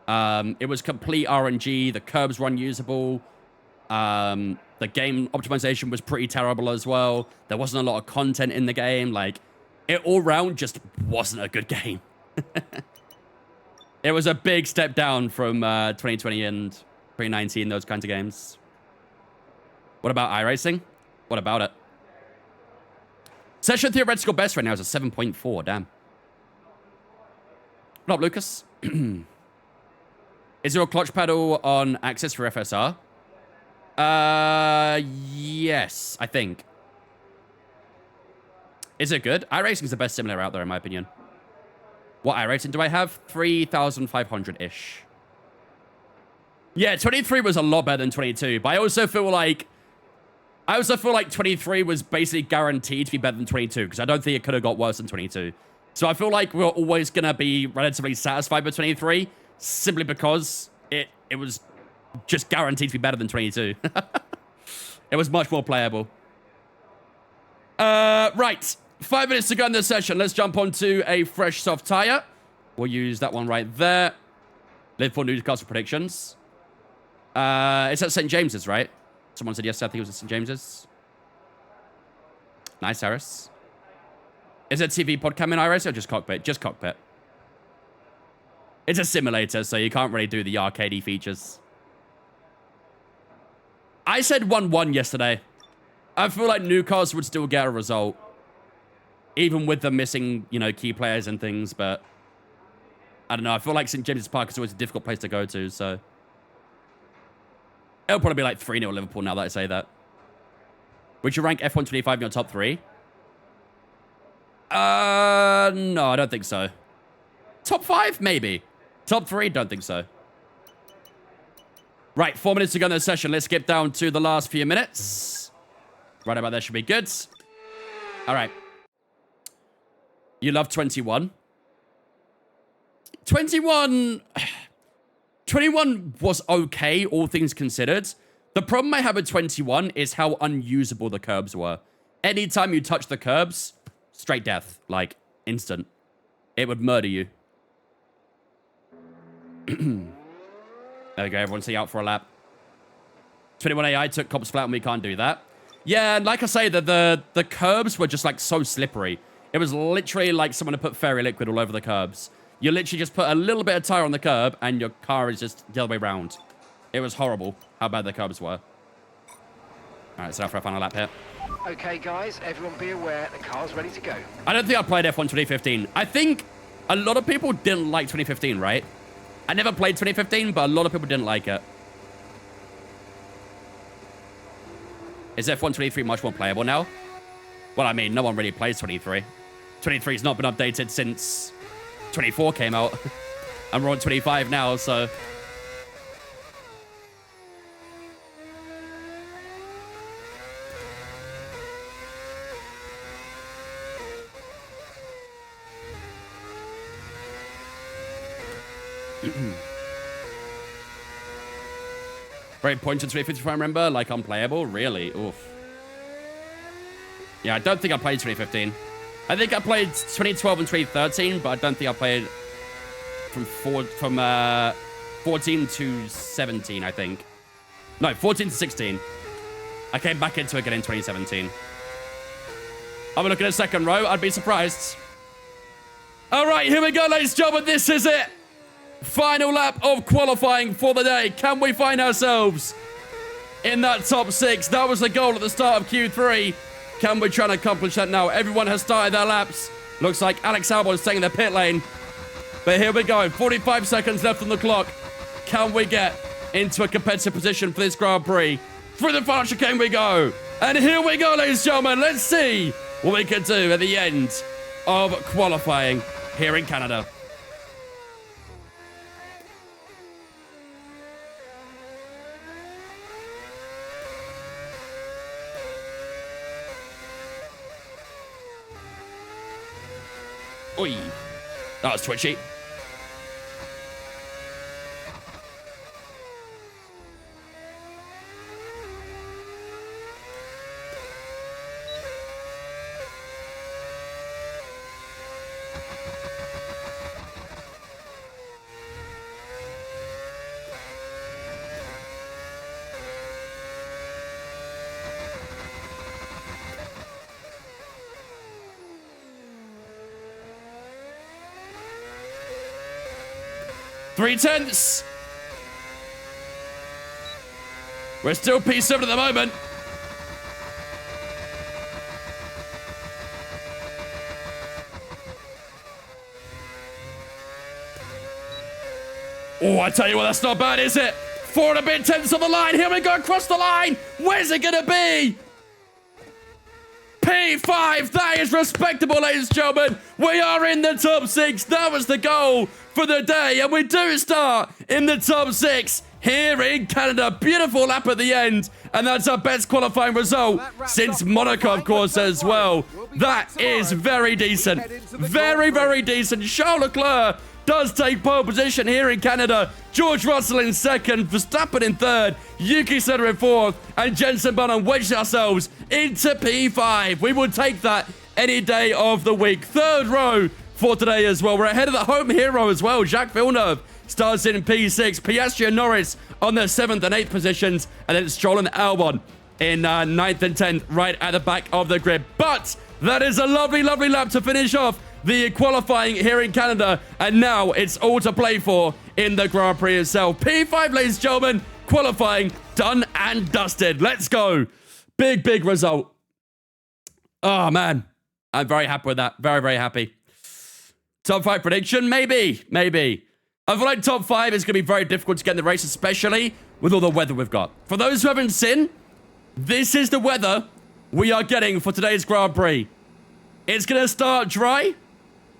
It was complete RNG. The curbs were unusable. The game optimization was pretty terrible as well. There wasn't a lot of content in the game. Like, it all round just wasn't a good game. It was a big step down from 2020 and 2019, those kinds of games. What about iRacing? What about it? Session theoretical best right now is a 7.4. Damn. What up, Lucas? Is there a clutch pedal on Axis for FSR? Yes, I think. Is it good? iRacing is the best simulator out there, in my opinion. What iRacing do I have? 3,500-ish. Yeah, 23 was a lot better than 22, but I also feel like 23 was basically guaranteed to be better than 22 because I don't think it could have got worse than 22. So I feel like we're always going to be relatively satisfied with 23 simply because it was just guaranteed to be better than 22. It was much more playable. Right. 5 minutes to go in this session. Let's jump onto a fresh soft tire. We'll use that one right there. Live for Newcastle predictions. It's at St. James's, right? Someone said yes, I think it was at St. James's. Nice, Harris. Is it TV podcast in Iris or just cockpit? Just cockpit. It's a simulator, so you can't really do the arcadey features. I said 1-1 yesterday. I feel like Newcastle would still get a result. Even with the missing, you know, key players and things, but... I don't know, I feel like St. James's Park is always a difficult place to go to, so... It'll probably be like 3-0 Liverpool now that I say that. Would you rank F125 in your top 3? No, I don't think so. Top 5? Maybe. Top 3? Don't think so. Right, 4 minutes to go in the session. Let's skip down to the last few minutes. Right about there should be good. All right. You love 21. 21 was okay, all things considered. The problem I have with 21 is how unusable the curbs were. Anytime you touch the curbs, straight death. Like, instant. It would murder you. There we go, everyone say out for a lap. 21AI took Cops flat and we can't do that. Yeah, and like I say, the curbs were just like so slippery. It was literally like someone had put fairy liquid all over the curbs. You literally just put a little bit of tire on the curb and your car is just the other way around. It was horrible how bad the curbs were. All right, so now for our final lap here. Okay, guys, everyone be aware the car's ready to go. I don't think I played F1 2015. I think a lot of people didn't like 2015, right? I never played 2015, but a lot of people didn't like it. Is F1 23 much more playable now? Well, I mean, no one really plays 23. 23's not been updated since 24 came out. And we're on 25 now, so... Very points in 2015, if I remember. Like, unplayable? Really? Oof. Yeah, I don't think I played 2015. I think I played 2012 and 2013, but I don't think I played from 14 to 17, I think. No, 14 to 16. I came back into it again in 2017. I'm looking at second row. I'd be surprised. All right, here we go, ladies and gentlemen. This is it. Final lap of qualifying for the day. Can we find ourselves in that top 6? That was the goal at the start of Q3. Can we try and accomplish that now? Everyone has started their laps. Looks like Alex Albon is staying in the pit lane. But here we go. 45 seconds left on the clock. Can we get into a competitive position for this Grand Prix? Through the final chicane we go. And here we go, ladies and gentlemen. Let's see what we can do at the end of qualifying here in Canada. Oi. That was twitchy. Three tenths. We're still P7 at the moment. Oh, I tell you what, that's not bad, is it? 4 and a bit tenths on the line. Here we go, across the line. Where's it gonna be? P5, that is respectable, ladies and gentlemen. We are in the top 6. That was the goal for the day, and we do start in the top 6. here in Canada. Beautiful lap at the end, and that's our best qualifying result since Monaco, of course, as well. That is very decent. Very, very decent. Charles Leclerc does take pole position here in Canada. George Russell in second, Verstappen in third, Yuki Tsunoda in fourth, and Jenson Button wedged ourselves into P5. We would take that any day of the week. Third row for today as well. We're ahead of the home hero as well. Jacques Villeneuve starts in P6. Piastri and Norris on their 7th and 8th positions, and then Stroll and Albon in 9th and 10th right at the back of the grid. But that is a lovely, lovely lap to finish off the qualifying here in Canada, and now it's all to play for in the Grand Prix itself. P5, ladies and gentlemen, qualifying done and dusted. Let's go. Big, big result. Oh, man. I'm very happy with that. Very, very happy. Top 5 prediction? Maybe. Maybe. I feel like top 5 is going to be very difficult to get in the race, especially with all the weather we've got. For those who haven't seen, this is the weather we are getting for today's Grand Prix. It's going to start dry,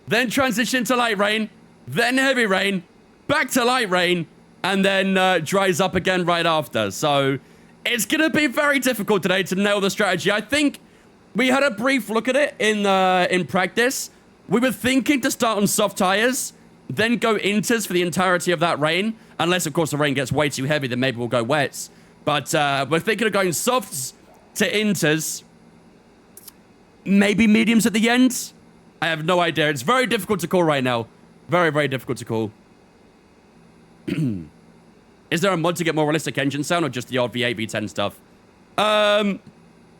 then transition to light rain, then heavy rain, back to light rain, and then dries up again right after. So it's going to be very difficult today to nail the strategy. I think we had a brief look at it in practice. We were thinking to start on soft tires, then go inters for the entirety of that rain. Unless, of course, the rain gets way too heavy, then maybe we'll go wets. But we're thinking of going softs to inters, maybe mediums at the end. I have no idea. It's very difficult to call right now. Very, very difficult to call. Is there a mod to get more realistic engine sound, or just the odd V8, V10 stuff?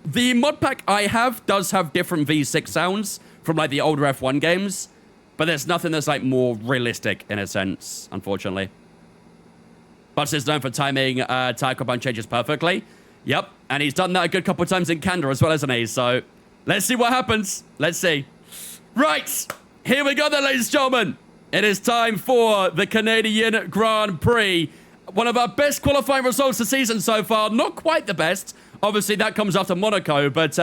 The mod pack I have does have different V6 sounds from like the older F1 games, but there's nothing that's like more realistic in a sense, unfortunately. Butts is known for timing tire compound changes perfectly. Yep, and he's done that a good couple of times in Canada as well, hasn't he? So let's see what happens. Let's see. Right, here we go then, ladies and gentlemen. It is time for the Canadian Grand Prix. One of our best qualifying results this season so far. Not quite the best. Obviously, that comes after Monaco, but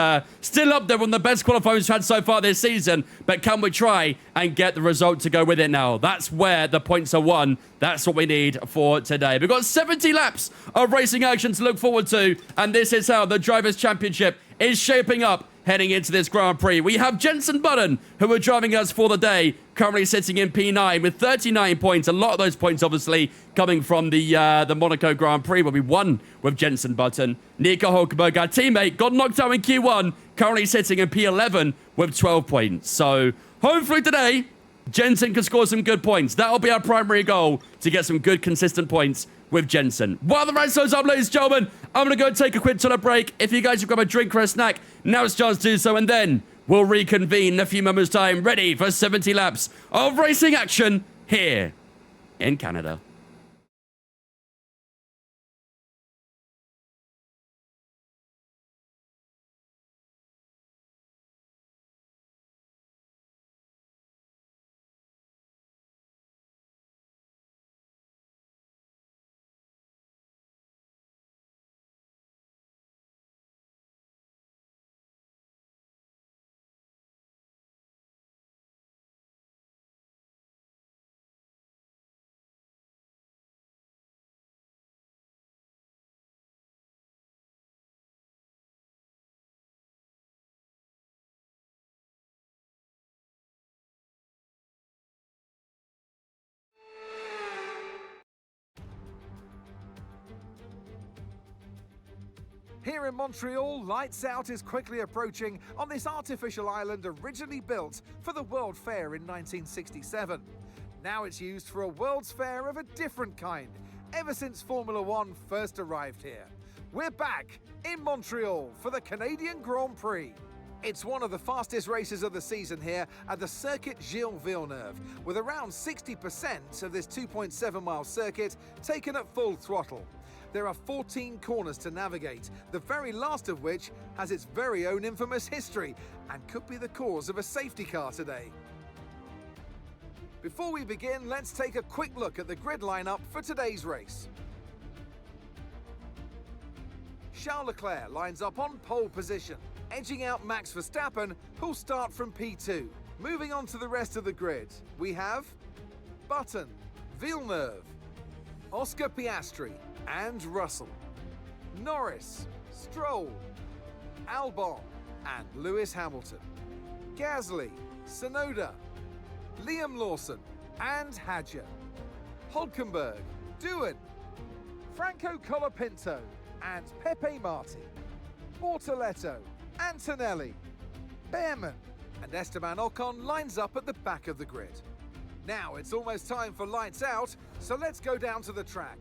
still up there, one of the best qualifying we've had so far this season. But can we try and get the result to go with it now? That's where the points are won. That's what we need for today. We've got 70 laps of racing action to look forward to, and this is how the Drivers' Championship is shaping up heading into this Grand Prix. We have Jenson Button, who are driving us for the day, currently sitting in P9 with 39 points. A lot of those points, obviously, coming from the Monaco Grand Prix, where we won with Jenson Button. Nico Hulkenberg, our teammate, got knocked out in Q1, currently sitting in P11 with 12 points. So hopefully today, Jenson can score some good points. That'll be our primary goal, to get some good, consistent points with Jenson. While the race goes up, ladies and gentlemen, I'm going to go take a quick toilet break. If you guys have got a drink or a snack, now's a chance to do so, and then we'll reconvene in a few moments' time, ready for 70 laps of racing action here in Canada. Here in Montreal, lights out is quickly approaching on this artificial island originally built for the World Fair in 1967. Now it's used for a World's Fair of a different kind, ever since Formula One first arrived here. We're back in Montreal for the Canadian Grand Prix. It's one of the fastest races of the season here at the Circuit Gilles Villeneuve, with around 60% of this 2.7-mile circuit taken at full throttle. There are 14 corners to navigate, the very last of which has its very own infamous history and could be the cause of a safety car today. Before we begin, let's take a quick look at the grid lineup for today's race. Charles Leclerc lines up on pole position, edging out Max Verstappen, who'll start from P2. Moving on to the rest of the grid, we have Button, Villeneuve, Oscar Piastri and Russell, Norris, Stroll, Albon and Lewis Hamilton, Gasly, Tsunoda, Liam Lawson and Hadjar, Hulkenberg, Doohan, Franco Colapinto and Pepe Marti, Bortoletto, Antonelli, Behrman and Esteban Ocon lines up at the back of the grid. Now it's almost time for lights out, so let's go down to the track.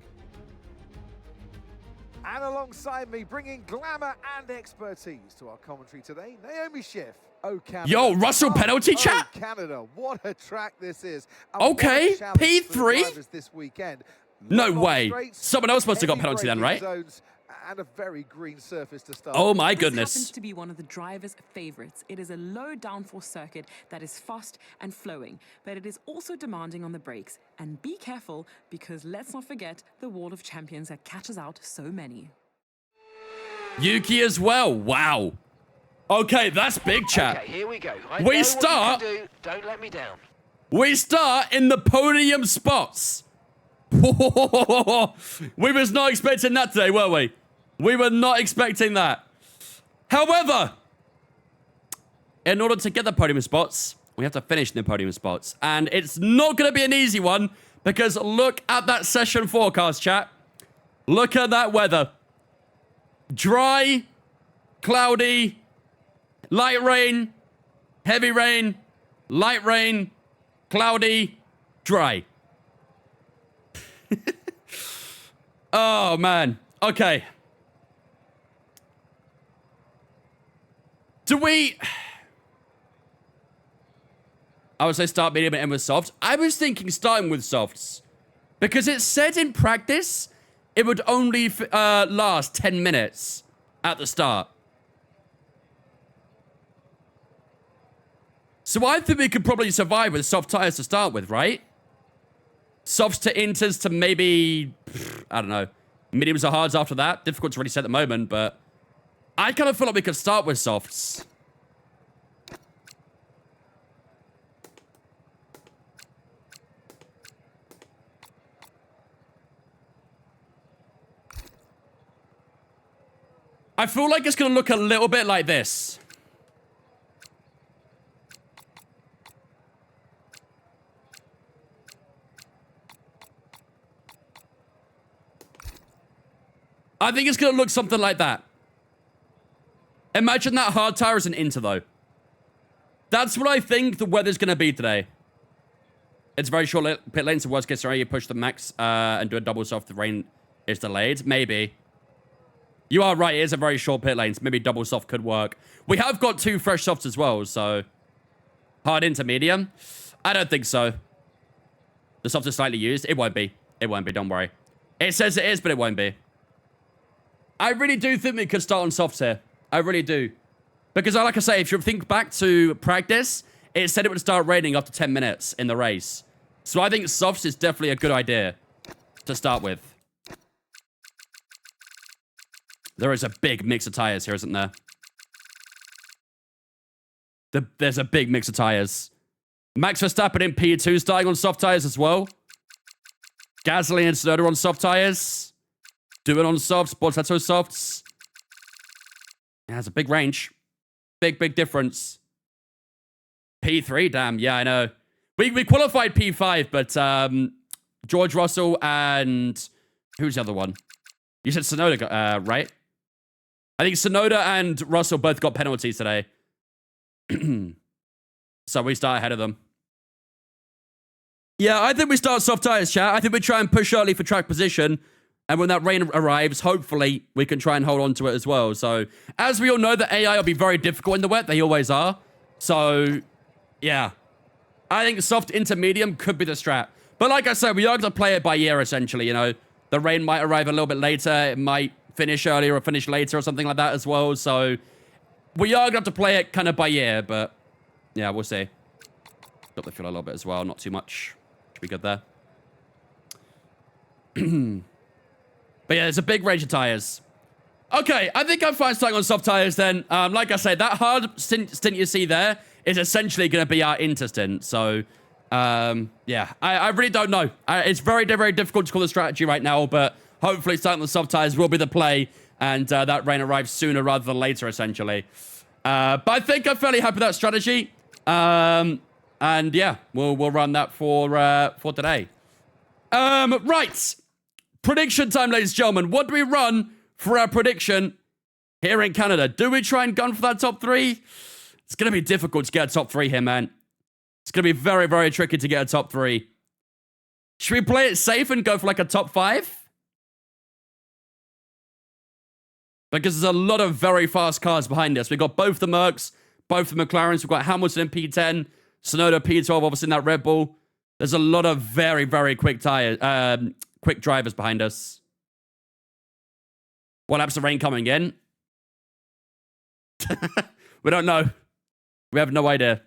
And alongside me, bringing glamour and expertise to our commentary today, Naomi Schiff. Oh, Canada. Yo, Russell penalty chat? Oh, Canada, what a track this is. And Okay, what a challenge for the P3? drivers this weekend. No Long way. straights, Someone else must have got heavy penalty then, braking right? zones, and a very green surface to start. Oh my This goodness. happens to be one of the driver's favorites. It is a low downforce circuit that is fast and flowing, but it is also demanding on the brakes. And be careful, because let's not forget the wall of champions that catches out so many. Yuki as well. Wow. Okay, that's big chat. Okay, here we go. I We know what you start- can do. Don't let me down. We start in the podium spots. We was not expecting that today, were we? We were not expecting that. However, in order to get the podium spots, we have to finish in the podium spots. And it's not going to be an easy one, because look at that session forecast, chat. Look at that weather. Dry, cloudy, light rain, heavy rain, light rain, cloudy, dry. Oh, man. Okay. Do we... I would say start medium and end with soft. I was thinking starting with softs. Because it said in practice it would only last 10 minutes at the start. So I think we could probably survive with soft tires to start with, right? Softs to inters to maybe, I don't know, mediums or hards after that. Difficult to really say at the moment, but I kind of feel like we could start with softs. I feel like it's going to look a little bit like this. I think it's going to look something like that. Imagine that hard tire as an inter, though. That's what I think the weather's going to be today. It's very short pit lane, so worst case scenario, you push the max and do a double soft. The rain is delayed. Maybe. You are right, it is a very short pit lane, so maybe double soft could work. We have got 2 fresh softs as well, so... Hard into medium? I don't think so. The soft is slightly used. It won't be. It won't be, don't worry. It says it is, but it won't be. I really do think we could start on softs here. I really do. Because like I say, if you think back to practice, it said it would start raining after 10 minutes in the race. So I think softs is definitely a good idea to start with. There is a big mix of tires here, isn't there? There's a big mix of tires. Max Verstappen in P2 starting on soft tires as well. Gasly and Tsunoda on soft tires. Doohan on softs. Bortoletto softs. Yeah, it's a big range. Big difference. P3, damn. Yeah, I know. We qualified P5, but George Russell and... Who's the other one? You said Tsunoda, right? I think Tsunoda and Russell both got penalties today. So we start ahead of them. Yeah, I think we start soft tires, chat. I think we try and push early for track position. And when that rain arrives, hopefully we can try and hold on to it as well. So, as we all know, the AI will be very difficult in the wet. They always are. So, yeah. I think soft intermedium could be the strat. But like I said, we are going to play it by ear, essentially, you know. The rain might arrive a little bit later. It might finish earlier or finish later or something like that as well. So, we are going to have to play it kind of by ear. But, yeah, we'll see. Got the feel a little bit as well. Not too much. Should be good there. But yeah, there's a big range of tires. Okay, I think I'm fine starting on soft tires then. Like I said, that hard stint you see there is essentially going to be our inter stint. So, Yeah, I really don't know. It's very, very difficult to call the strategy right now, but hopefully starting the soft tires will be the play, and that rain arrives sooner rather than later, essentially. But I think I'm fairly happy with that strategy. And yeah, we'll run that for today. Right. Prediction time, ladies and gentlemen. What do we run for our prediction here in Canada? Do we try and gun for that top 3? It's going to be difficult to get a top 3 here, man. It's going to be very, very tricky to get a top 3. Should we play it safe and go for like a top 5? Because there's a lot of very fast cars behind us. We've got both the Mercs, both the McLarens. We've got Hamilton in P10, Tsunoda P12, obviously in that Red Bull. There's a lot of very, very quick quick drivers behind us. What laps of rain coming in? We don't know. We have no idea.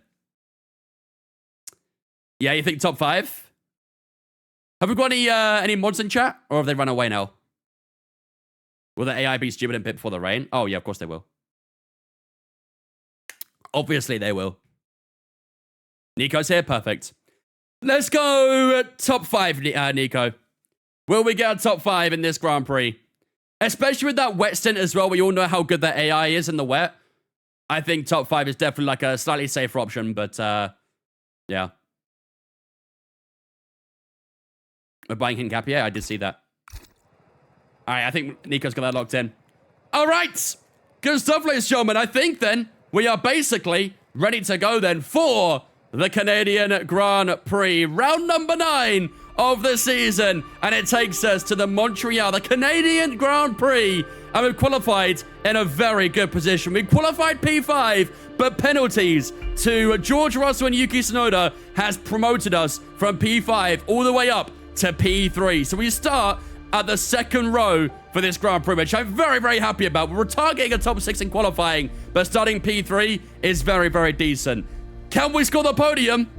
Yeah, you think top 5? Have we got any mods in chat? Or have they run away now? Will the AI be stupid and pit before the rain? Oh, yeah, of course they will. Obviously they will. Nico's here. Perfect. Let's go top 5, Nico. Will we get a top 5 in this Grand Prix? Especially with that wet stint as well. We all know how good that AI is in the wet. I think top 5 is definitely like a slightly safer option, but yeah. We're buying Hincapié. I did see that. All right, I think Nico's got that locked in. All right. Good stuff, ladies and gentlemen. I think then we are basically ready to go then for the Canadian Grand Prix. Round number 9 of the season. And it takes us to the Montreal, the Canadian Grand Prix. And we've qualified in a very good position. We qualified P5, but penalties to George Russell and Yuki Tsunoda has promoted us from P5 all the way up to P3. So we start at the second row for this Grand Prix, which I'm very, very happy about. We're targeting a top 6 in qualifying, but starting P3 is very, very decent. Can we score the podium?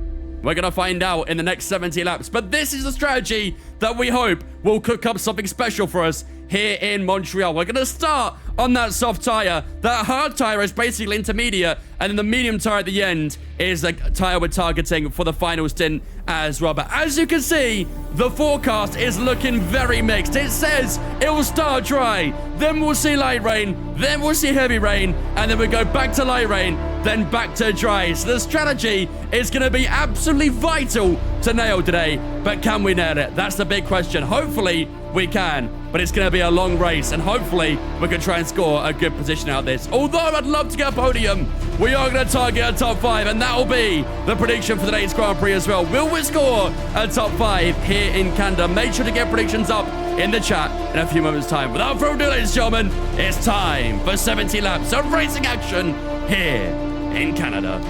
We're going to find out in the next 70 laps. But this is a strategy that we hope will cook up something special for us here in Montreal. We're going to start on that soft tire. That hard tire is basically intermediate, and then the medium tire at the end is the tire we're targeting for the final stint as well. But as you can see, the forecast is looking very mixed. It says it will start dry, then we'll see light rain, then we'll see heavy rain, and then we go back to light rain, then back to dry. So the strategy is going to be absolutely vital to nail today. But can we nail it? That's the big question. Hopefully we can, but it's going to be a long race, and hopefully we can try and score a good position out of this. Although I'd love to get a podium, we are going to target a top 5, and that will be the prediction for today's Grand Prix as well. Will we score a top 5 here in Canada? Make sure to get predictions up in the chat in a few moments' time. Without further ado, ladies and gentlemen, it's time for 70 laps of racing action here in Canada.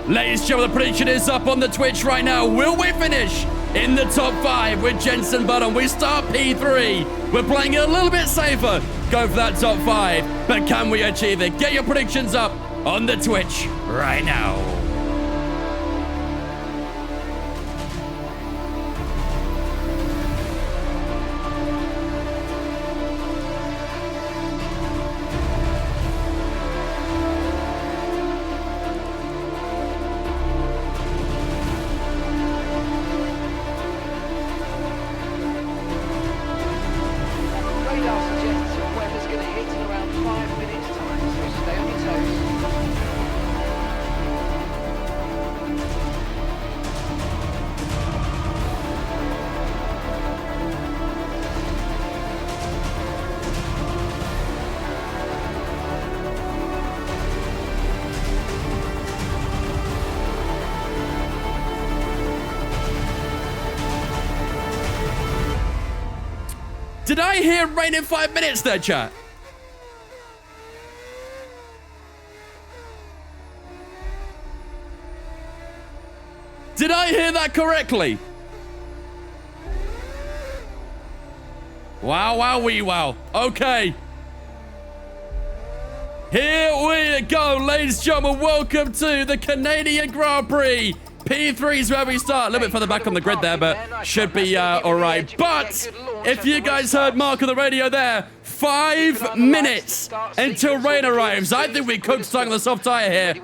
Ladies and gentlemen, the prediction is up on the Twitch right now. Will we finish in the top 5 with Jensen Button? We start P3. We're playing it a little bit safer. Go for that top 5. But can we achieve it? Get your predictions up on the Twitch right now. Radar suggests your weather's going to hit in around 5 minutes' time, so stay on your toes. Did I hear rain in 5 minutes there, chat? Did I hear that correctly? Wow, wow, wee, wow. Okay. Here we go, ladies and gentlemen. Welcome to the Canadian Grand Prix. P3 is where we start. A little bit further back on the grid there, but should be all right. But if you guys heard Mark on the radio there, 5 minutes until rain arrives. I think we could stuck on the soft tire here.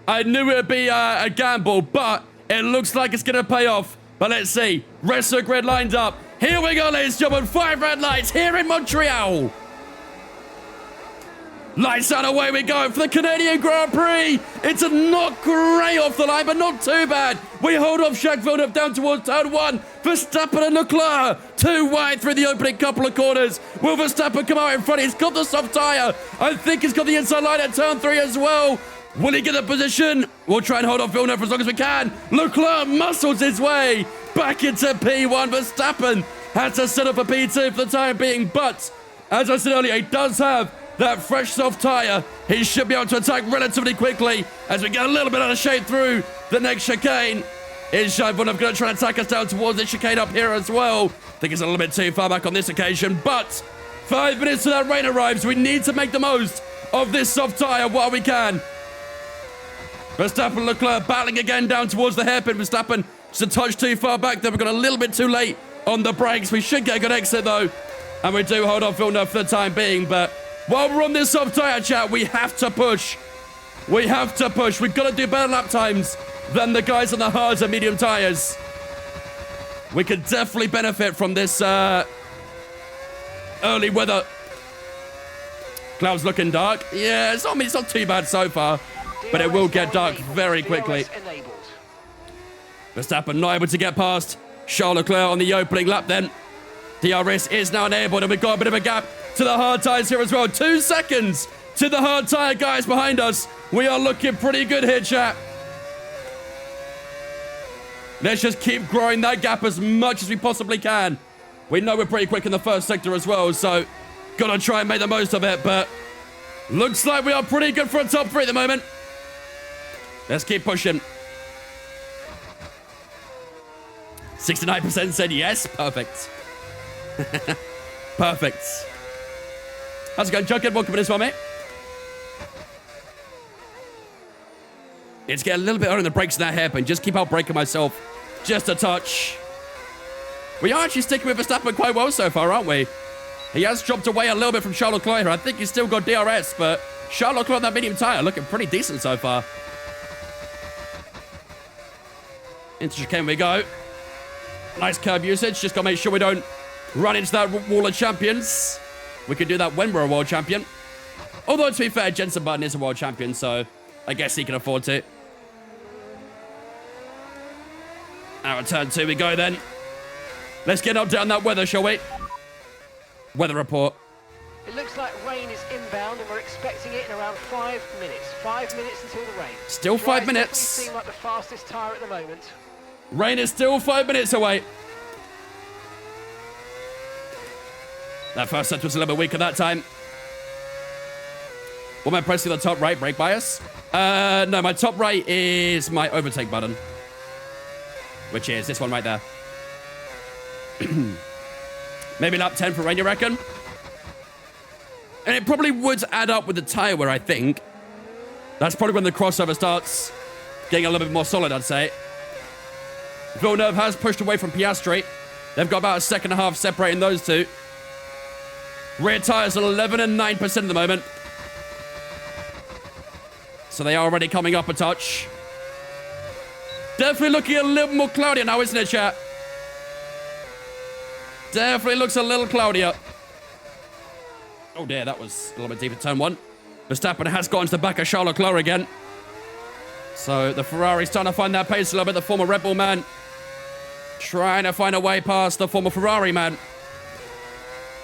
I knew it would be a gamble, but it looks like it's going to pay off. But let's see. Rest of the grid lined up. Here we go, ladies and gentlemen. 5 red lights here in Montreal. Lights out, away we go for the Canadian Grand Prix. It's a not great off the line, but not too bad. We hold off Jacques Villeneuve down towards turn 1. Verstappen and Leclerc, 2 wide through the opening couple of corners. Will Verstappen come out in front? He's got the soft tyre. I think he's got the inside line at turn 3 as well. Will he get the position? We'll try and hold off Villeneuve for as long as we can. Leclerc muscles his way back into P1. Verstappen has to set up a P2 for the time being, but as I said earlier, he does have that fresh soft tyre. He should be able to attack relatively quickly as we get a little bit out of shape through the next chicane. Is Jacques Villeneuve going to try and attack us down towards the chicane up here as well? I think it's a little bit too far back on this occasion, but 5 minutes till that rain arrives. We need to make the most of this soft tyre while we can. Verstappen and Leclerc battling again down towards the hairpin. Verstappen just a touch too far back there. We've got a little bit too late on the brakes. We should get a good exit though. And we do hold off Villeneuve for the time being, but while we're on this soft tyre, chat, we have to push. We have to push. We've got to do better lap times than the guys on the hards and medium tyres. We could definitely benefit from this early weather. Clouds looking dark. Yeah, it's not too bad so far, but it will get dark very quickly. Verstappen not able to get past Charles Leclerc on the opening lap then. DRS is now enabled, and we've got a bit of a gap to the hard tyres here as well. 2 seconds to the hard tyre guys behind us. We are looking pretty good here, chat. Let's just keep growing that gap as much as we possibly can. We know we're pretty quick in the first sector as well, so gotta try and make the most of it, but looks like we are pretty good for a top 3 at the moment. Let's keep pushing. 69% said yes. Perfect. Perfect. How's it going, Jughead? Welcome to this one, mate. It's getting a little bit hard on the brakes in that hairpin. Just keep out braking myself. Just a touch. We are actually sticking with Verstappen quite well so far, aren't we? He has dropped away a little bit from Charles Leclerc here. I think he's still got DRS, but Charles Leclerc on that medium tyre looking pretty decent so far. Into chicane we go. Nice curb usage. Just got to make sure we don't run into that wall of champions. We could do that when we're a world champion. Although, to be fair, Jensen Button is a world champion, so I guess he can afford to. Out of turn 2 we go then. Let's get up down that weather, shall we? Weather report. It looks like rain is inbound, and we're expecting it in around 5 minutes. 5 minutes until the rain. Still 5 minutes. Seem like the fastest tyre at the moment. Rain is still 5 minutes away. That first set was a little bit weaker that time. What am I pressing the top right? Brake bias? No, my top right is my overtake button. Which is this one right there. Maybe lap 10 for rain, you reckon? And it probably would add up with the tyre wear, I think. That's probably when the crossover starts getting a little bit more solid, I'd say. Villeneuve has pushed away from Piastri. They've got about a second and a half separating those two. Rear tyres at 11 and 9% at the moment. So they are already coming up a touch. Definitely looking a little more cloudier now, isn't it, chat? Definitely looks a little cloudier. Oh dear, that was a little bit deeper. Turn 1. Verstappen has gone to the back of Charles Leclerc again. So the Ferrari's trying to find that pace a little bit. The former Red Bull man trying to find a way past the former Ferrari man.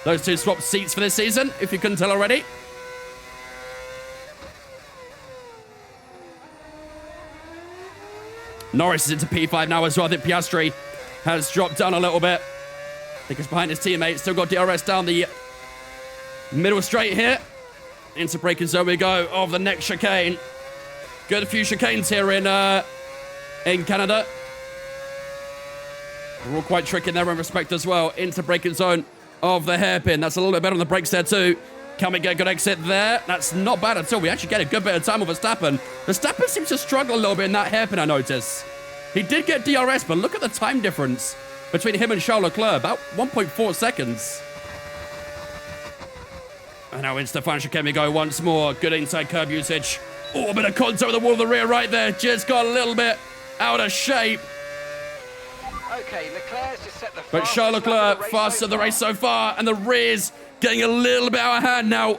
Those two swapped seats for this season, if you couldn't tell already. Norris is into P5 now as well. I think Piastri has dropped down a little bit. I think it's behind his teammate. Still got DRS down the middle straight here. Into braking zone we go of the next chicane. Good few chicanes here in Canada. We're all quite tricky in their own respect as well. Into braking zone of the hairpin. That's a little bit better on the brakes there too. Can we get a good exit there? That's not bad at all. We actually get a good bit of time with Verstappen. Verstappen seems to struggle a little bit in that hairpin, I notice. He did get DRS, but look at the time difference between him and Charles Leclerc. About 1.4 seconds. And now in Stefan Shikemi go once more. Good inside curb usage. Oh, a bit of contact with the wall of the rear right there. Just got a little bit out of shape. Okay, Leclerc's just set the But Charles Leclerc faster the race so far, and the rear's getting a little bit out of hand now.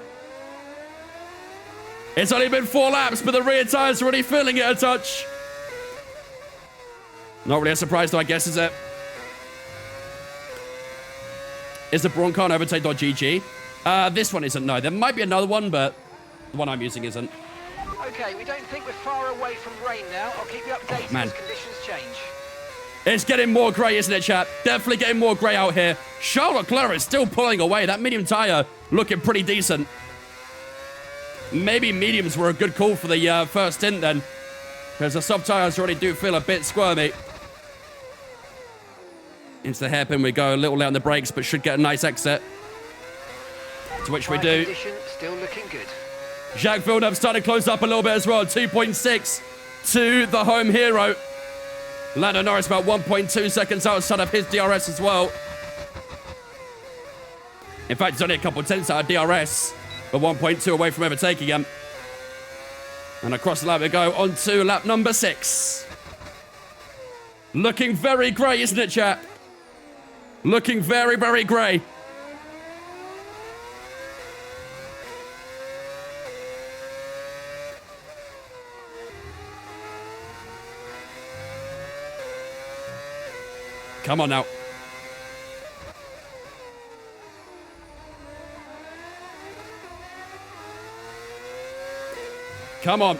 It's only been 4 laps, but the rear tyres are already feeling it a touch. Not really a surprise though, I guess, is it? Is the Brawn car overtake.gg? This one isn't, no. There might be another one, but the one I'm using isn't. Okay, we don't think we're far away from rain now. I'll keep you updated as conditions change. It's getting more grey, isn't it, chat? Definitely getting more grey out here. Charles Leclerc is still pulling away. That medium tyre looking pretty decent. Maybe mediums were a good call for the first stint then, because the soft tyres already do feel a bit squirmy. Into the hairpin we go. A little late on the brakes, but should get a nice exit. To which we do. Condition still looking good. Jacques Villeneuve starting to close up a little bit as well. 2.6 to the home hero. Lando Norris about 1.2 seconds outside of his DRS as well. In fact, it's only a couple of tenths out of DRS, but 1.2 away from overtaking him. And across the lap we go on to lap number 6. Looking very grey, isn't it, chat? Looking very, very grey. Come on now. Come on.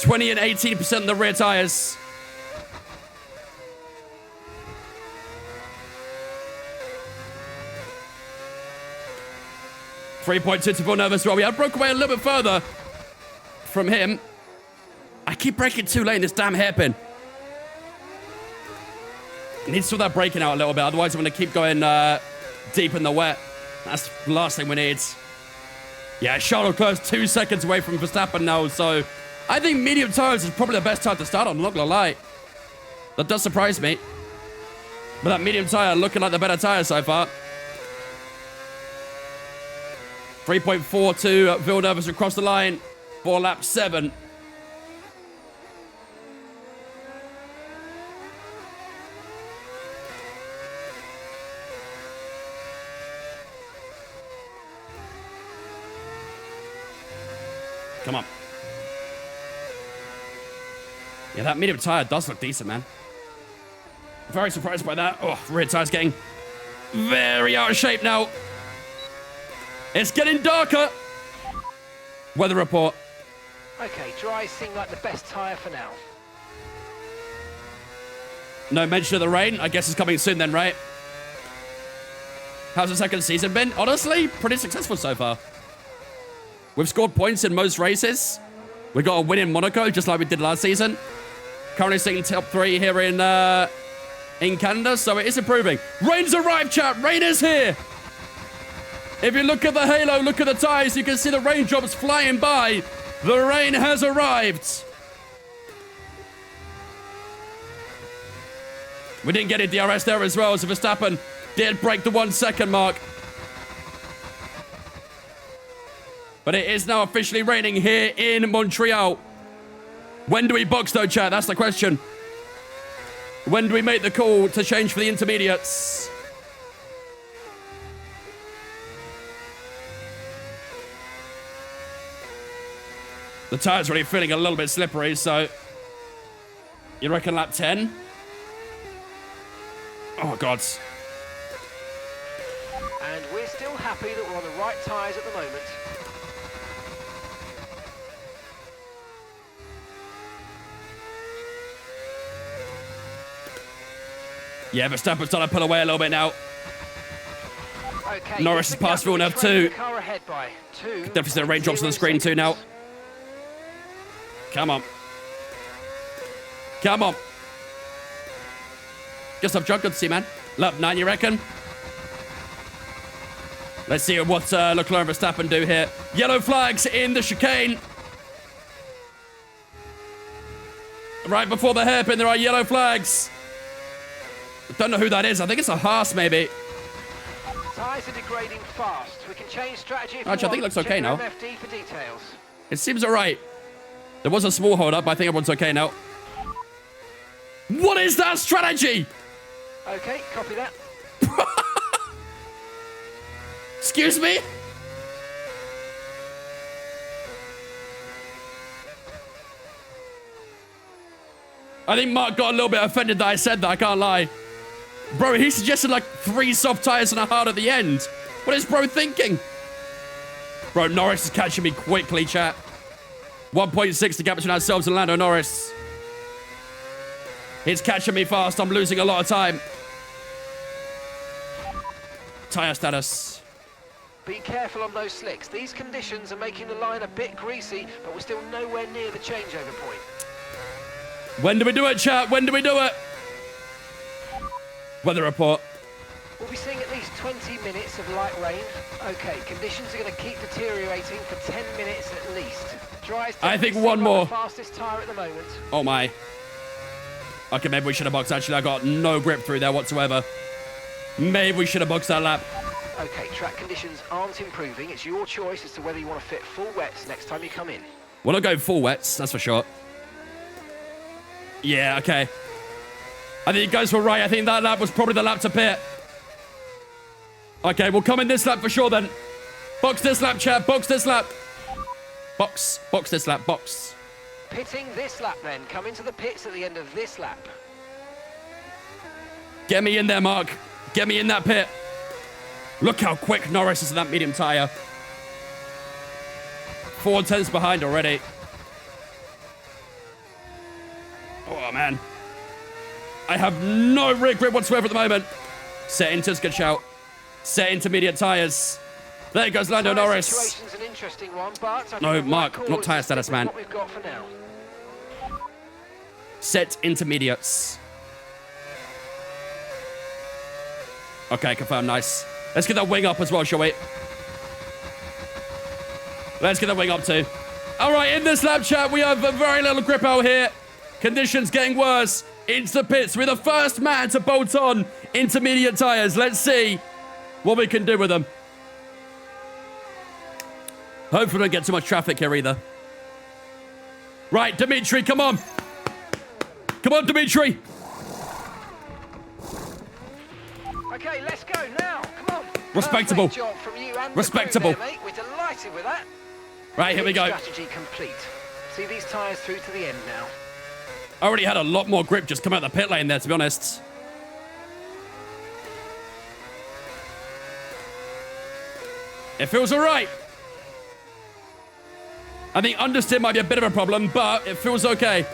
20 and 18% in the rear tires. .2 to Villeneuve as well. We have broke away a little bit further from him. I keep braking too late in this damn hairpin. Needs to sort that braking out a little bit, otherwise I'm going to keep going deep in the wet. That's the last thing we need. Yeah, Charles Leclerc's 2 seconds away from Verstappen now, so I think medium tires is probably the best tire to start on, I'm not going to lie. That does surprise me. But that medium tire looking like the better tire so far. 3.4 to Villeneuve as we cross the line for lap 7. Come on. Yeah, that medium tire does look decent, man. Very surprised by that. Oh, rear tire's getting very out of shape now. It's getting darker. Weather report. Okay, dry seem like the best tyre for now. No mention of the rain. I guess it's coming soon then, right? How's the second season been? Honestly, pretty successful so far. We've scored points in most races. We got a win in Monaco, just like we did last season. Currently sitting top 3 here in Canada, so it is improving. Rain's arrived, chat. Rain is here. If you look at the halo, look at the tyres, you can see the raindrops flying by. The rain has arrived. We didn't get a DRS there as well, so Verstappen did break the 1 second mark. But it is now officially raining here in Montreal. When do we box though, chat? That's the question. When do we make the call to change for the intermediates? The tire's already feeling a little bit slippery, so... You reckon lap 10? Oh, God. And we're still happy that we're on the right tyres at the moment. Yeah, Verstappen's trying to pull away a little bit now. Okay, Norris has passed Villeneuve too. Car ahead by 2. Definitely see the raindrops on the screen too now. Come on. Come on. Guess I've jumped. Good to see, man. Lap 9, you reckon? Let's see what Leclerc and Verstappen do here. Yellow flags in the chicane. Right before the hairpin, there are yellow flags. I don't know who that is. I think it's a Haas, maybe. Tyres are degrading fast. We can change strategy if Actually, I think it looks okay now. MFD for details. It seems alright. There was a small hold up. I think everyone's okay now. What is that strategy? Okay, copy that. Excuse me? I think Mark got a little bit offended that I said that. I can't lie. Bro, he suggested like 3 soft tires and a hard at the end. What is bro thinking? Bro, Norris is catching me quickly, chat. 1.6 the gap between ourselves and Lando Norris. He's catching me fast. I'm losing a lot of time. Tire status. Be careful on those slicks. These conditions are making the line a bit greasy, but we're still nowhere near the changeover point. When do we do it, chat? When do we do it? Weather report. We'll be seeing at least 20 minutes of light rain. Okay, conditions are going to keep deteriorating for 10 minutes at least. Dries I think one more. the fastest tyre at the moment. Oh my. Okay, maybe we should have boxed. Actually, I got no grip through there whatsoever. Maybe we should have boxed that lap. Okay, track conditions aren't improving. It's your choice as to whether you want to fit full wets next time you come in. We're not going full wets, that's for sure. Yeah, okay. I think you guys were right. I think that lap was probably the lap to pit. Okay, we'll come in this lap for sure then. Box this lap, chat. Box this lap. Box this lap. Box. Pitting this lap then. Come into the pits at the end of this lap. Get me in there, Mark. Get me in that pit. Look how quick Norris is in that medium tire. 4 tenths behind already. Oh, man. I have no rear grip whatsoever at the moment. Set into good shout. Set intermediate tires. There goes Lando Norris. Situation's an interesting one, but I think No, the right Mark, call not is tyre to status, stick man. with what we've got for now. Set intermediates. Okay, confirm, nice. Let's get that wing up as well, shall we? Let's get that wing up too. All right, in this lap, chat, we have a very little grip out here. Conditions getting worse. Into the pits. We're the first man to bolt on intermediate tires. Let's see what we can do with them. Hopefully we don't get too much traffic here either. Right, Dimitri, come on. Come on, Dimitri. Okay, let's go now. Come on. Respectable. Perfect job from you and the Respectable. crew there, mate. We're delighted with that. Right, here we go. Strategy complete. See these tyres through to the end now. I already had a lot more grip just come out the pit lane there, to be honest. It feels all right. I think understeer might be a bit of a problem, but it feels okay.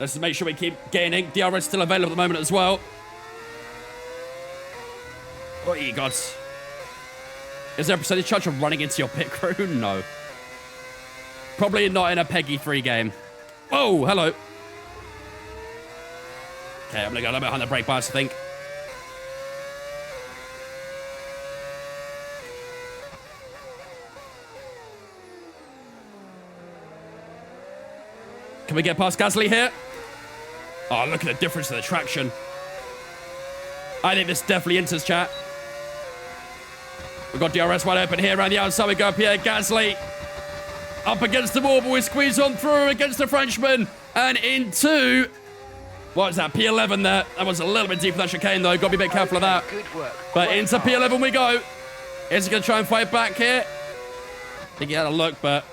Let's just make sure we keep gaining. DRS still available at the moment as well. Oh, you gods. Is there a percentage chance of running into your pit crew? No. Probably not in a Peggy 3 game. Oh, hello. Okay, I'm going to go a little bit behind the brake bars, I think. Can we get past Gasly here? Oh, look at the difference in the traction. I think this definitely enters, chat. We've got DRS wide open here around the outside. We go Pierre Gasly. Up against the wall, but we squeeze on through against the Frenchman. And into... What is that? P11 there. That was a little bit deep for that chicane, though. Got to be a bit careful of that. Good work. But Well into done. P11 we go. Is he going to try and fight back here? I think he had a look, but...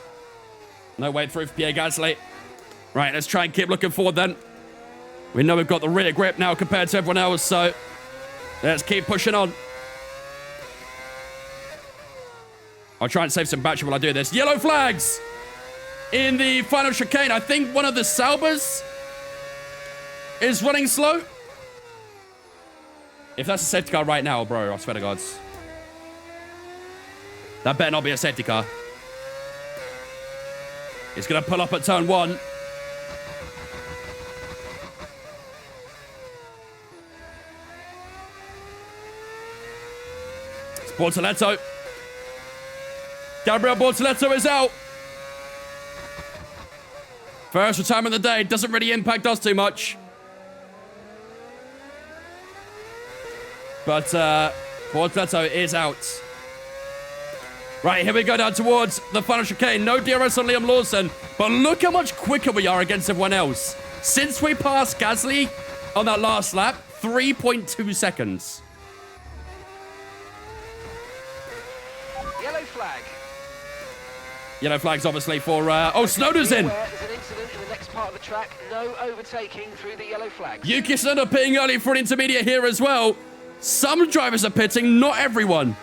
No way through for Pierre Gasly. Right, let's try and keep looking forward then. We know we've got the rear grip now compared to everyone else, so... Let's keep pushing on. I'll try and save some battery while I do this. Yellow flags in the final chicane. I think one of the Saubers is running slow. If that's a safety car right now, bro, I swear to God. That better not be a safety car. He's going to pull up at turn 1. Bortoletto. Gabriel Bortoletto is out. First retirement of the day. Doesn't really impact us too much. But Bortoletto is out. Right, here we go down towards the final chicane. No DRS on Liam Lawson. But look how much quicker we are against everyone else. Since we passed Gasly on that last lap, 3.2 seconds. Yellow flag. Yellow flag's obviously for... oh, Snowden's in. There's an incident in the next part of the track. No overtaking through the yellow flags. Yuki Tsunoda pitting early for an intermediate here as well. Some drivers are pitting, not everyone.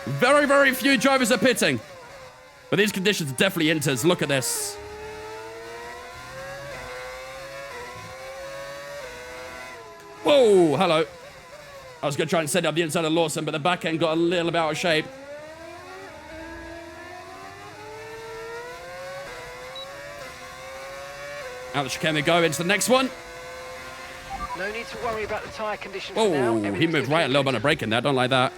Very, very few drivers are pitting. But these conditions are definitely inters. Look at this. Whoa, hello. I was going to try and set up the inside of Lawson, but the back end got a little bit out of shape. Out the chicane we go into the next one. No need to worry about the tyre conditions Oh, for now. he Everything's moved right a little bit of break in there. Don't like that.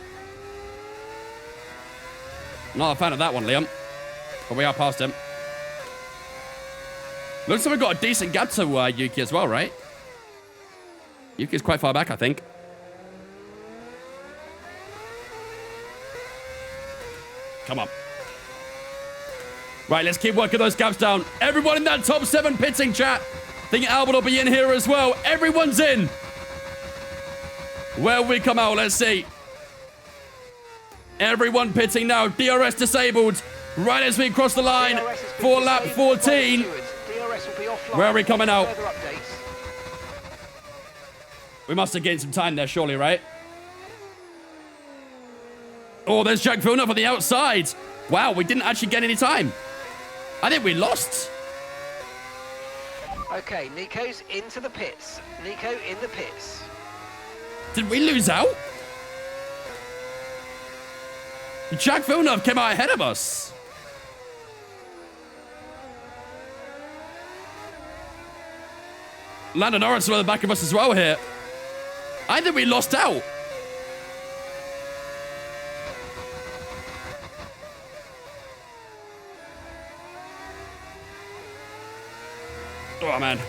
Not a fan of that one, Liam. But we are past him. Looks like we've got a decent gap to Yuki as well, right? Yuki's quite far back, I think. Come on. Right, let's keep working those gaps down. Everyone in that top 7 pitting, chat. I think Albert will be in here as well. Everyone's in. Where we come out, let's see. Everyone pitting now. DRS disabled. Right as we cross the line for lap 14. Where are we coming out? We must have gained some time there, surely, right? Oh, there's Jack Villeneuve on the outside. Wow, we didn't actually get any time. I think we lost. Okay, Nico's into the pits. Nico in the pits. Did we lose out? Jack Villeneuve came out ahead of us. Lando Norris was at the back of us as well here. I think we lost out. Oh, man.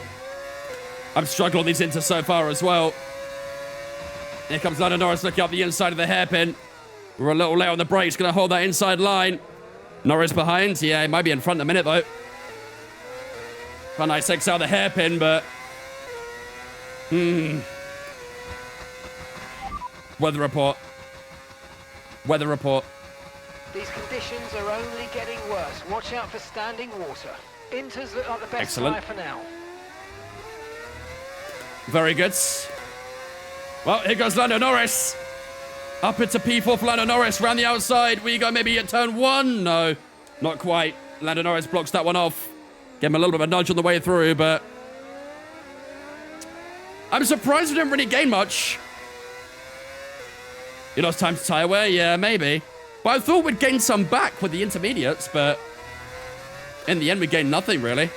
I'm struggling with these inters so far as well. Here comes Lando Norris looking up the inside of the hairpin. We're a little late on the brakes. Going to hold that inside line. Norris behind. Yeah, he might be in front in a minute, though. Quite nice takes out the hairpin, but... Weather report. Weather report. These conditions are only getting worse. Watch out for standing water. Inters look like the best tyre for now. Very good. Well, here goes Lando Norris. Up into P4 for Lando Norris. Round the outside. We go maybe at turn 1. No, not quite. Lando Norris blocks that one off. Give him a little bit of a nudge on the way through, but... I'm surprised we didn't really gain much. You lost time to tyre wear? Yeah, maybe. But I thought we'd gain some back with the intermediates, but... in the end, we gained nothing, really.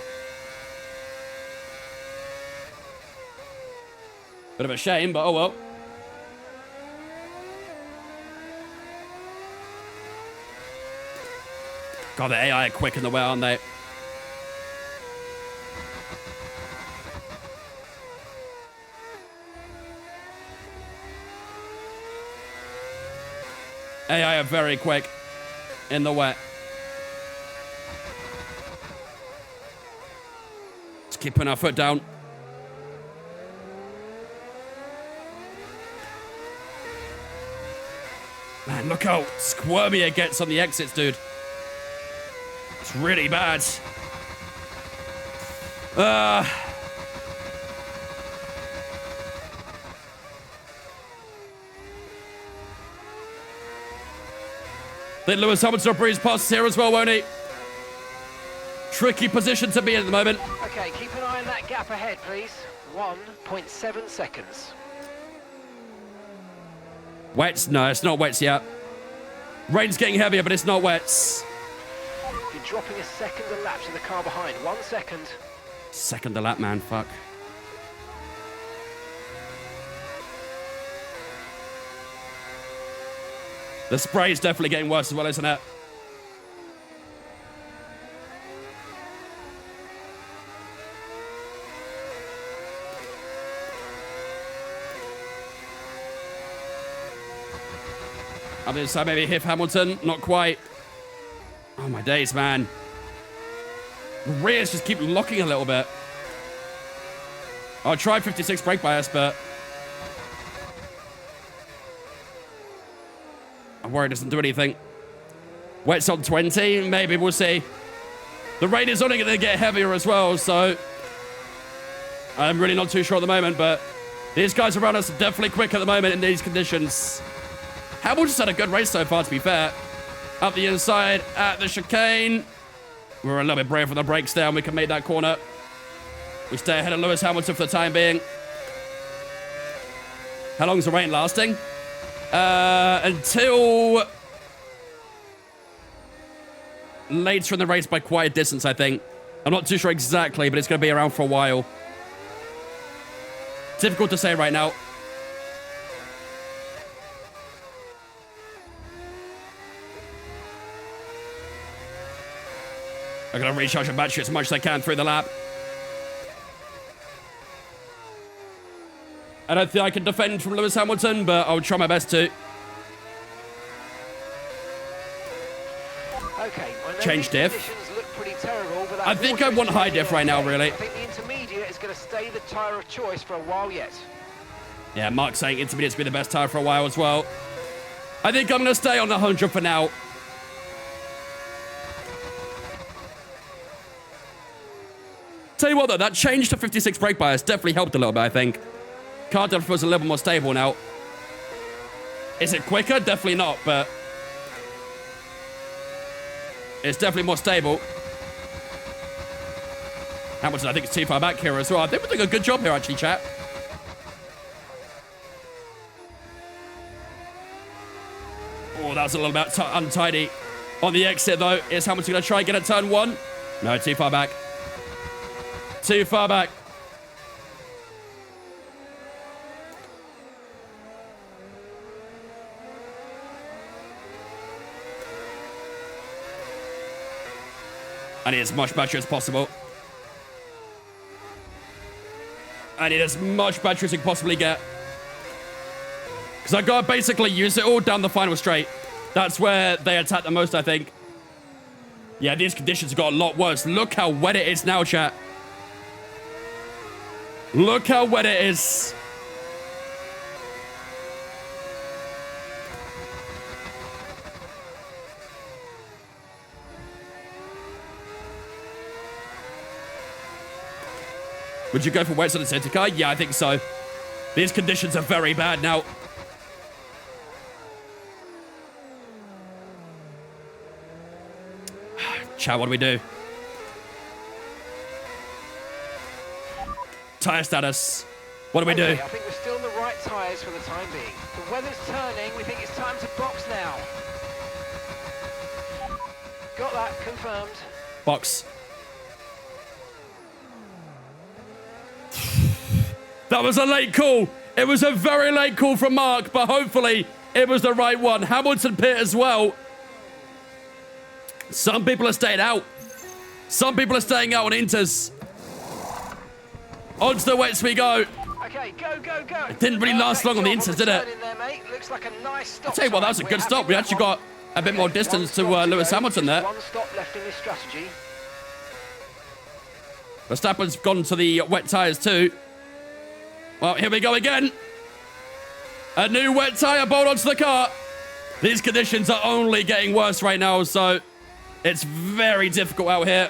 Bit of a shame, but oh well. God, the AI are quick in the way, aren't they? AI are very quick in the wet. Let's keep putting our foot down. Man, look how squirmy it gets on the exits, dude. It's really bad. Then Lewis Hamilton will breeze past us here as well, won't he? Tricky position to be in at the moment. Okay, keep an eye on that gap ahead, please. 1.7 seconds. Wets? No, it's not wets yet. Rain's getting heavier, but it's not wets. You're dropping a second a lap to the car behind. 1 second. Second a lap, man. Fuck. The spray is definitely getting worse as well, isn't it? On the inside, maybe hit Hamilton. Not quite. Oh, my days, man. The rears just keep locking a little bit. I'll try 56 brake bias, but I'm worried it doesn't do anything. Wet's on 20. Maybe we'll see. The rain is only going to get heavier as well, so I'm really not too sure at the moment, but these guys around us are definitely quick at the moment in these conditions. Hamilton's had a good race so far, to be fair. Up the inside at the chicane. We're a little bit brave with the brakes down. We can make that corner. We stay ahead of Lewis Hamilton for the time being. How long is the rain lasting? Until later in the race by quite a distance, I think. I'm not too sure exactly, but it's going to be around for a while. Difficult to say right now. I'm going to recharge the battery as much as I can through the lap. I don't think I can defend from Lewis Hamilton, but I'll try my best to. Okay, I know Change these diff. conditions look pretty terrible, but that I think water I is want high really diff right now, okay. really. I think the intermediate is going to stay the tyre of choice for a while yet. Yeah, Mark's saying intermediate's been the best tire for a while as well. I think I'm going to stay on the 100 for now. Tell you what, though, that change to 56 brake bias definitely helped a little bit, I think. Car definitely feels a little more stable now. Is it quicker? Definitely not, but it's definitely more stable. Hamilton, I think, is too far back here as well. I think we're doing a good job here, actually, chat. Oh, that was a little bit untidy. On the exit, though, is Hamilton going to try and get a turn one? No, too far back. Too far back. I need as much battery as possible. I need as much battery as I can possibly get. Because I got to basically use it all down the final straight. That's where they attack the most, I think. Yeah, these conditions have got a lot worse. Look how wet it is now, chat. Look how wet it is. Would you go for wets on the center car? Yeah, I think so. These conditions are very bad now. Chat, what do we do? Tyre status. What do we do? I think we're still in the right tyres for the time being. The weather's turning. We think it's time to box now. Got that confirmed. Box. That was a late call. It was a very late call from Mark, but hopefully it was the right one. Hamilton pit as well. Some people are staying out. Some people are staying out on Inters. Onto the wets we go. Okay, go, go, go. It didn't really last long on the Inters, did it? Looks like a nice stop. I'll tell you what, that was a good stop. We actually got a bit more distance to Lewis Hamilton there. One stop left in this strategy. Verstappen's gone to the wet tyres too. Well, here we go again. A new wet tyre bolt onto the car. These conditions are only getting worse right now, so it's very difficult out here.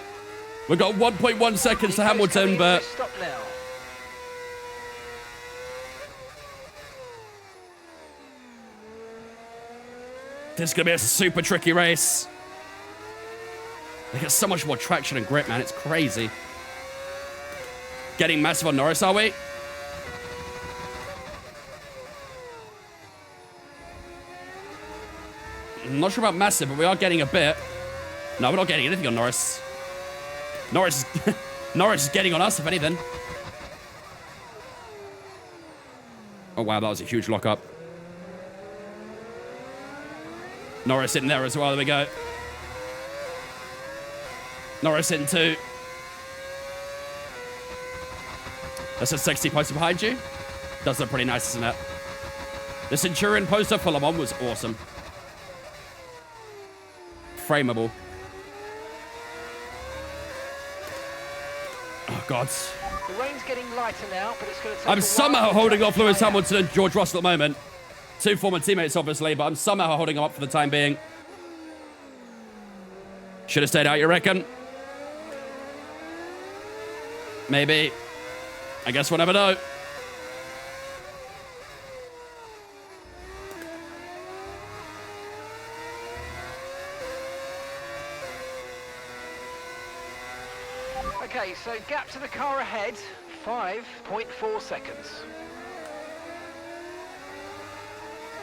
We've got 1.1 seconds to Hamilton, but Stop now. this is going to be a super tricky race. They get so much more traction and grip, man. It's crazy. Getting massive on Norris, are we? I'm not sure about massive, but we are getting a bit. No, we're not getting anything on Norris. Norris is getting on us, if anything. Oh, wow, that was a huge lockup. Norris in there as well. There we go. Norris in 2. That's a 60 poster behind you. Does look pretty nice, isn't it? The Centurion poster for Le Mans was awesome. Frameable. Oh, God. The rain's getting lighter now, but it's going to take I'm somehow holding off Lewis Hamilton and George Russell at the moment. 2 former teammates, obviously, but I'm somehow holding them up for the time being. Should have stayed out, you reckon? Maybe. I guess we'll never know. Okay, so gap to the car ahead, 5.4 seconds.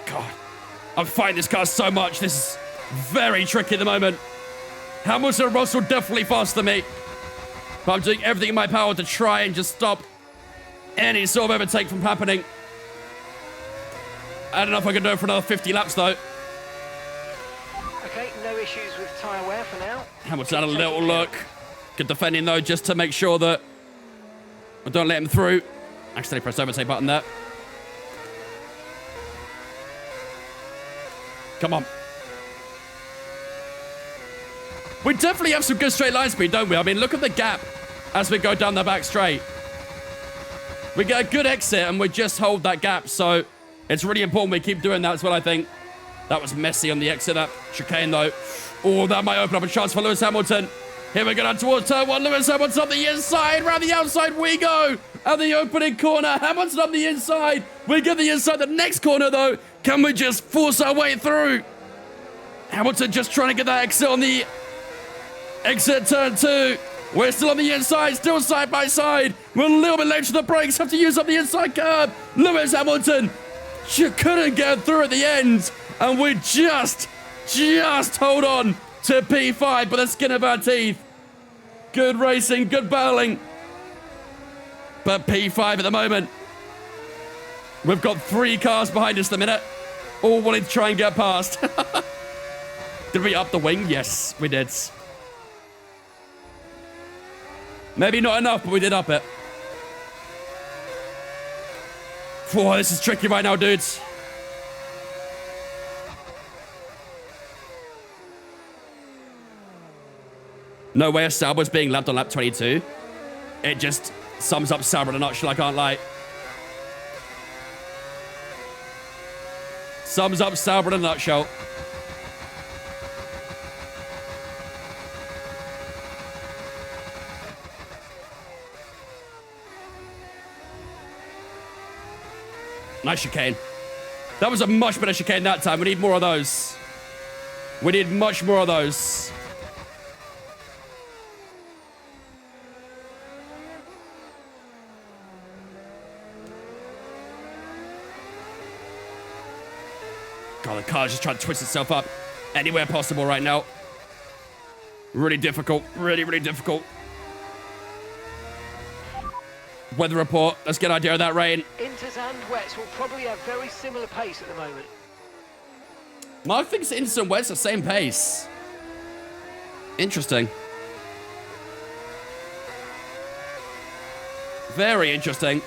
God, I'm fighting this car so much. This is very tricky at the moment. Hamilton and Russell definitely faster than me. But I'm doing everything in my power to try and just stop any sort of overtake from happening. I don't know if I can do it for another 50 laps, though. Okay, no issues with tyre wear for now. Hamilton had a little look. Good defending, though, just to make sure that I don't let him through. Accidentally pressed overtake button there. Come on. We definitely have some good straight line speed, don't we? I mean, look at the gap as we go down the back straight. We get a good exit and we just hold that gap. So it's really important we keep doing that as well, I think. That was messy on the exit, that chicane, though. Oh, that might open up a chance for Lewis Hamilton. Here we go down towards turn 1. Lewis Hamilton up the inside. Round the outside we go. At the opening corner. Hamilton up the inside. We get the inside. The next corner, though. Can we just force our way through? Hamilton just trying to get that exit on the exit turn 2. We're still on the inside. Still side by side. We're a little bit late to the brakes. Have to use up the inside curb. Lewis Hamilton couldn't get through at the end. And we just hold on to P5 by the skin of our teeth. Good racing, good battling. But P5 at the moment. We've got 3 cars behind us at the minute. All wanting to try and get past. Did we up the wing? Yes, we did. Maybe not enough, but we did up it. Whoa, this is tricky right now, dudes. No way a Sauber's being lapped on lap 22. It just sums up Sauber in a nutshell, I can't lie. Sums up Sauber in a nutshell. Nice chicane. That was a much better chicane that time. We need more of those. We need much more of those. God, the car's just trying to twist itself up anywhere possible right now. Really difficult. Really, really difficult. Weather report. Let's get an idea of that rain. Inters and wets will probably have very similar pace at the moment. Mark thinks Inters and wets the same pace. Interesting. Very interesting.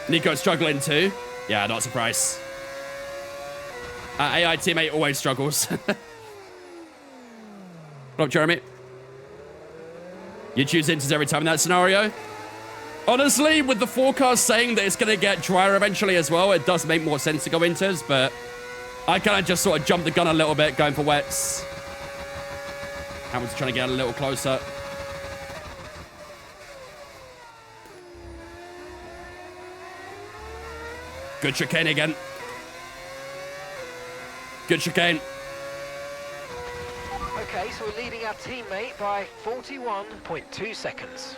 Nico's struggling too. Yeah, not a surprise. AI teammate always struggles. What up, Jeremy? You choose Inters every time in that scenario? Honestly, with the forecast saying that it's going to get drier eventually as well, it does make more sense to go Inters, but I kind of just sort of jumped the gun a little bit going for wets. Hamilton's trying to get a little closer. Good chicane again. Good chicane. Okay, so we're leading our teammate by 41.2 seconds.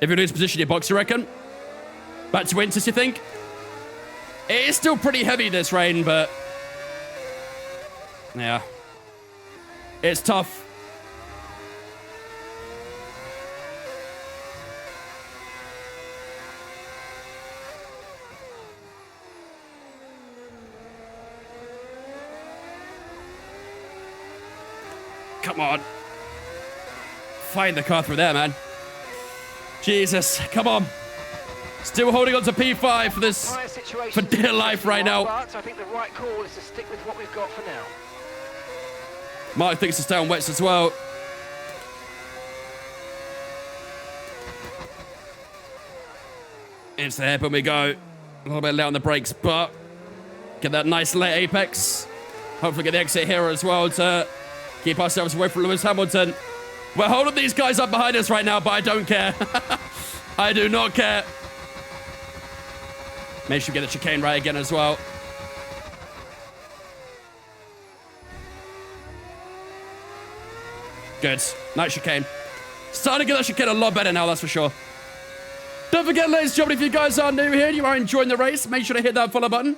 If you lose position in your box, you reckon? Back to Inters, you think? It is still pretty heavy, this rain, but... yeah. It's tough. Come on. Find the car through there, man. Jesus, come on. Still holding on to P5 for this, for dear life right now. But I think the right call is to stick with what we've got for now. Mark thinks to stay on wets as well. Into the hairpin we go. A little bit late on the brakes, but get that nice late apex. Hopefully get the exit here as well to keep ourselves away from Lewis Hamilton. We're holding these guys up behind us right now, but I don't care. I do not care. Make sure we get the chicane right again as well. Good. Nice chicane. Starting to get that chicane a lot better now, that's for sure. Don't forget, ladies and gentlemen, if you guys are new here and you are enjoying the race, make sure to hit that follow button.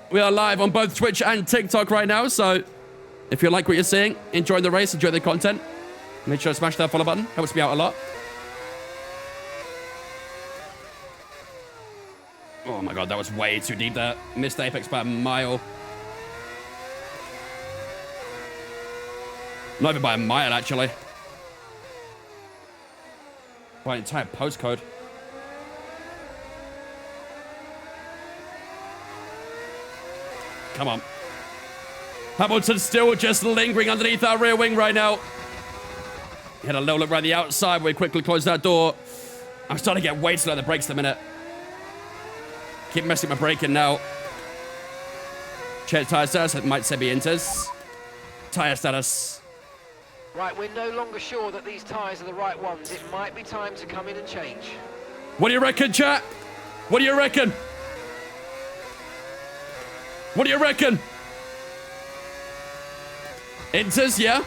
We are live on both Twitch and TikTok right now, so if you like what you're seeing, enjoying the race, enjoy the content, make sure to smash that follow button. Helps me out a lot. Oh my god, that was way too deep there. Missed the apex by a mile. Not even by a mile, actually. By an entire postcode. Come on. Hamilton still just lingering underneath our rear wing right now. He had a little look right the outside. We quickly closed that door. I'm starting to get way slow at the brakes in a minute. Keep messing my braking now. Check tire status. It might say be Inters. Tire status. Right, we're no longer sure that these tyres are the right ones. It might be time to come in and change. What do you reckon, chat? What do you reckon? What do you reckon? Inters, yeah?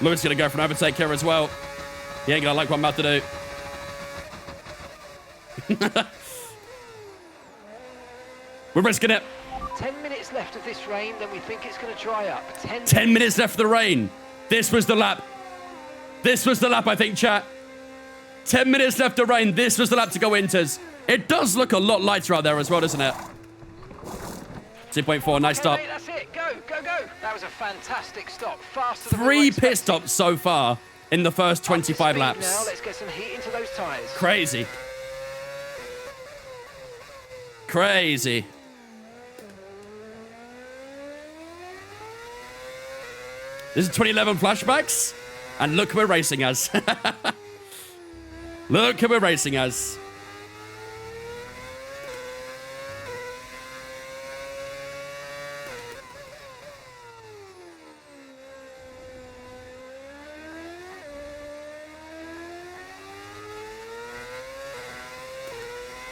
Lewis gonna go for an overtake here as well. He ain't gonna like what I'm about to do. We're risking it. 10 minutes left of this rain, then we think it's going to dry up. 10 minutes left of the rain. This was the lap. This was the lap, I think, chat. 10 minutes left of rain. This was the lap to go Inters. It does look a lot lighter out there as well, doesn't it? 2.4, nice stop. Mate, that's it. Go, go, go. That was a fantastic stop. Faster than 3 pit stops so far in the first 25 laps. Now let's get some heat into those tyres. Crazy. Crazy. This is 2011 flashbacks, and look who we're racing as. Look who we're racing as.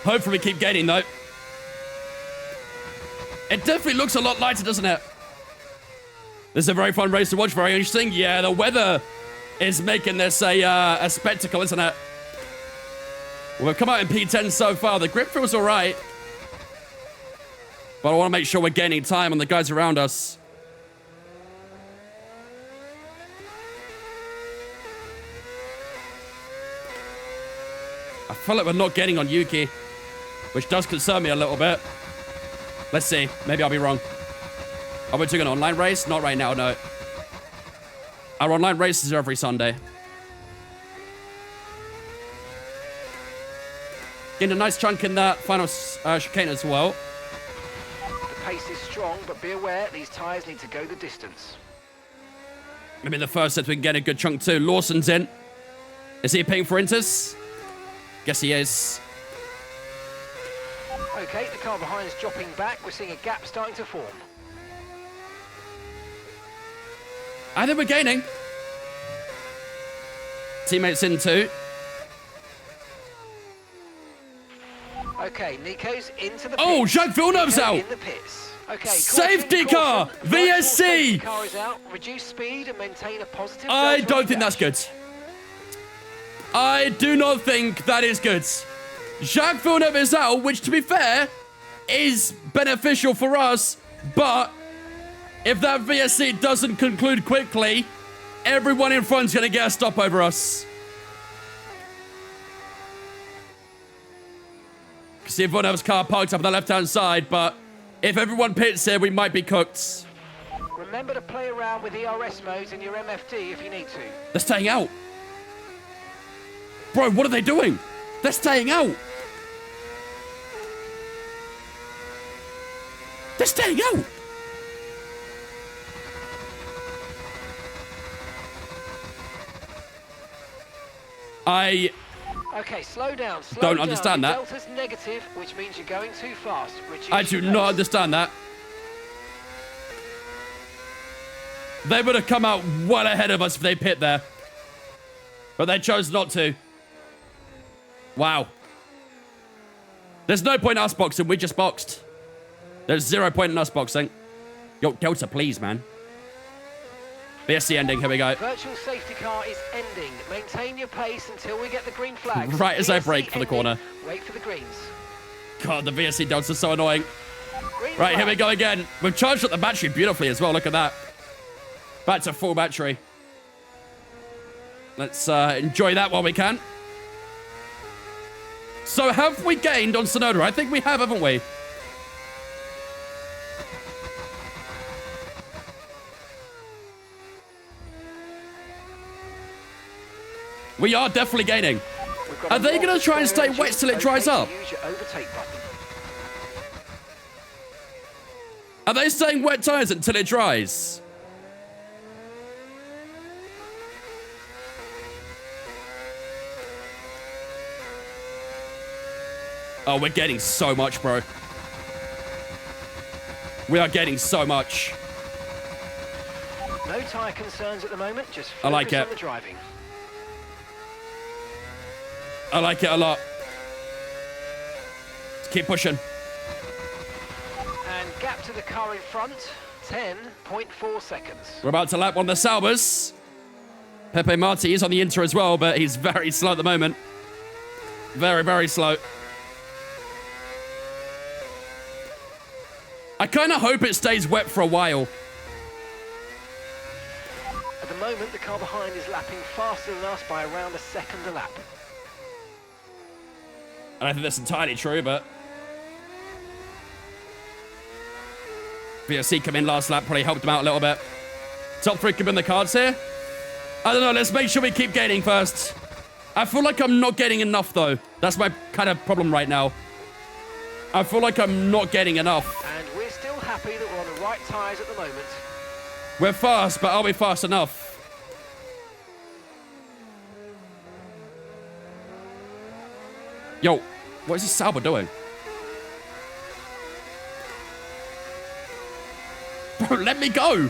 Hopefully we keep gaining, though. It definitely looks a lot lighter, doesn't it? This is a very fun race to watch, very interesting. Yeah, the weather is making this a spectacle, isn't it? Well, we've come out in P10 so far. The grip feels all right. But I want to make sure we're gaining time on the guys around us. I feel like we're not getting on Yuki, which does concern me a little bit. Let's see. Maybe I'll be wrong. Are we doing an online race? Not right now, no. Our online races are every Sunday. Getting a nice chunk in that final chicane as well. The pace is strong, but be aware, these tyres need to go the distance. Maybe in the first set we can get a good chunk too. Lawson's in. Is he paying for Inters? Guess he is. Okay, the car behind is dropping back. We're seeing a gap starting to form. I think we're gaining. Teammates in too. Okay, Nico's into the pits. Oh, Jacques Villeneuve's Nico out. in the pits. Okay, Safety caution, car. caution. VSC. The car is out. Reduce speed and maintain a positive. I delta on don't the think that's dash. good. I do not think that is good. Jacques Villeneuve is out, which, to be fair, is beneficial for us. But if that VSC doesn't conclude quickly, everyone in front's going to get a stop over us. See Villeneuve's car parked up on the left-hand side, but if everyone pits here, we might be cooked. Remember to play around with ERS modes in your MFD if you need to. They're staying out. Bro, what are they doing? They're staying out. They're staying out. Okay, slow down. Don't understand that. Delta's negative, which means you're going too fast. Reduce I do your not pace. understand that. They would have come out well ahead of us if they pit there. But they chose not to. Wow. There's no point in us boxing. We just boxed. There's 0 point in us boxing. Yo, Delta, please, man. BSC ending. Here we go. Virtual safety car is ending. Maintain your pace until we get the green flag. Right as I brake for the corner. Wait for the greens. God, the VSC Delta's so annoying. Green Right, here flag. we go again. We've charged up the battery beautifully as well. Look at that. Back to full battery. Let's enjoy that while we can. So have we gained on Sonoda? I think we have, haven't we? We are definitely gaining. We've got Are a they lot going to of try and stay spare wet till it engine. dries Okay to up? use your overtake button. Are they staying wet tires until it dries? Oh, we're getting so much, bro. We are getting so much. No tyre concerns at the moment. Just I like focus it. on the driving. I like it a lot. Let's keep pushing. And gap to the car in front, 10.4 seconds. We're about to lap one of the Saubers. Pepe Marti is on the Inter as well, but he's very slow at the moment. Very, very slow. I kind of hope it stays wet for a while. At the moment, the car behind is lapping faster than us by around a second a lap. I don't think that's entirely true, but... VSC come in last lap, probably helped him out a little bit. Top 3 come in the cards here. I don't know, let's make sure we keep gaining first. I feel like I'm not getting enough, though. That's my kind of problem right now. I feel like I'm not getting enough. And we're still happy that we're on the right tyres at the moment. We're fast, but are we fast enough? Yo, what is this Sauber doing? Bro, let me go!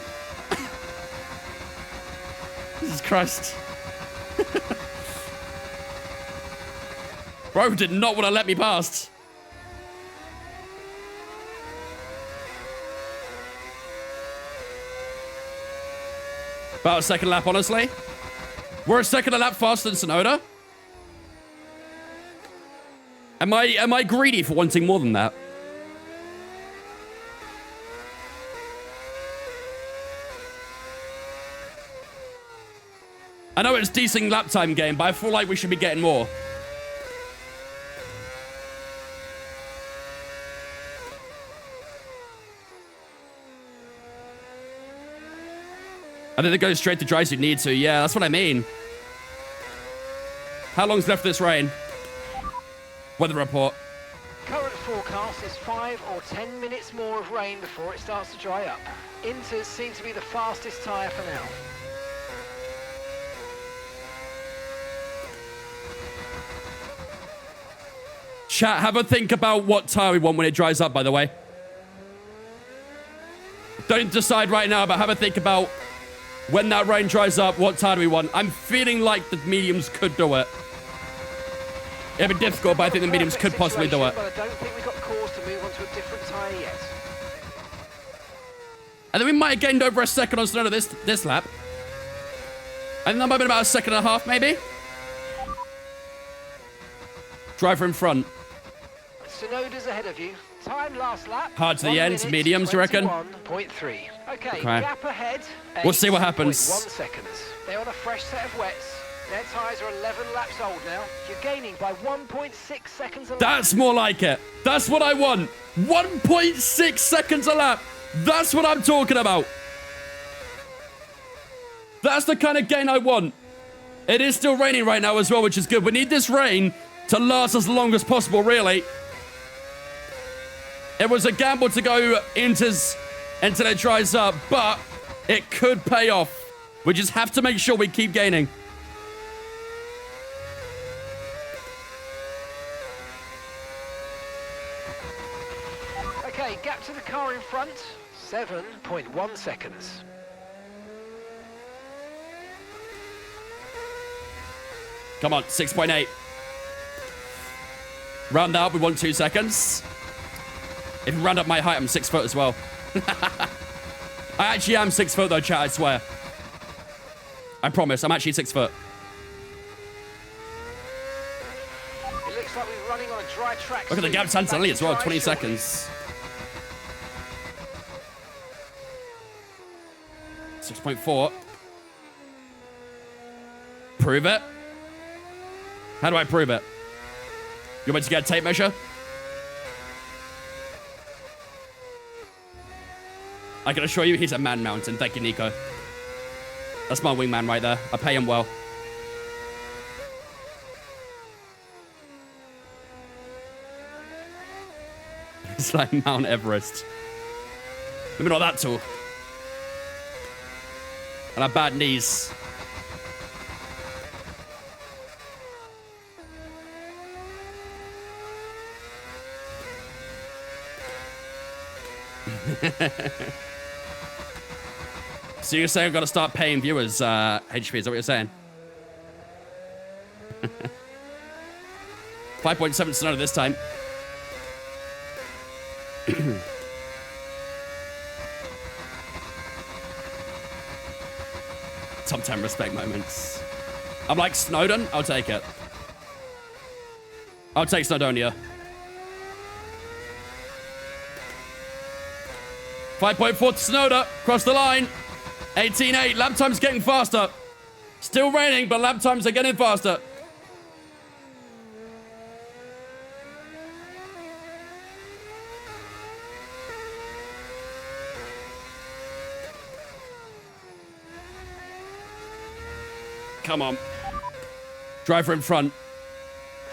Jesus Christ. Bro did not want to let me past. About a second lap, honestly. We're a second a lap faster than Sonoda. Am I greedy for wanting more than that? I know it's decent lap time game, but I feel like we should be getting more. I think it goes straight to dries you need to. Yeah, that's what I mean. How long's left of this rain? Weather report. Current forecast is 5 or 10 minutes more of rain before it starts to dry up. Inters seem to be the fastest tyre for now. Chat, have a think about what tire we want when it dries up, by the way. Don't decide right now, but have a think about when that rain dries up, what tire do we want? I'm feeling like the mediums could do it. It'd be difficult, but I think the mediums could possibly do it. But I don't think we've got cause to move on to a different tyre yet. And then we might have gained over a second on Sonoda this lap. I think that might have been about a second and a half, maybe. Driver in front. Sonoda's ahead of you. Time last lap. Hard to the end, mediums, you reckon? 21.3. Okay, Okay. gap ahead. We'll see what happens. 1 seconds. They're on a fresh set of wets. Their tyres are 11 laps old now. You're gaining by 1.6 seconds a lap. That's more like it. That's what I want. 1.6 seconds a lap. That's what I'm talking about. That's the kind of gain I want. It is still raining right now as well, which is good. We need this rain to last as long as possible, really. It was a gamble to go until it dries up, but it could pay off. We just have to make sure we keep gaining. Okay, gap to the car in front, 7.1 seconds. Come on, 6.8. Round up, we want 2 seconds. If you round up my height, I'm 6 foot as well. I actually am 6 foot though, chat, I swear. I promise, I'm actually 6 foot. It looks like we're running on a dry track. Look at the gap to Antonelli as well, 20 seconds. 6.4. Prove it. How do I prove it? You want me to get a tape measure? I can assure you he's a man mountain. Thank you, Nico. That's my wingman right there. I pay him well. It's like Mount Everest. Maybe not that tall. And I have bad knees. So you're saying I've got to start paying viewers HP, is that what you're saying? 5.7 Sonata this time. Top 10 respect moments. I'm like, Snowden? I'll take it. I'll take Snowdonia. 5.4 to Snowda. Cross the line. 18.8. Lap time's getting faster. Still raining, but lap times are getting faster. Come on. Driver in front.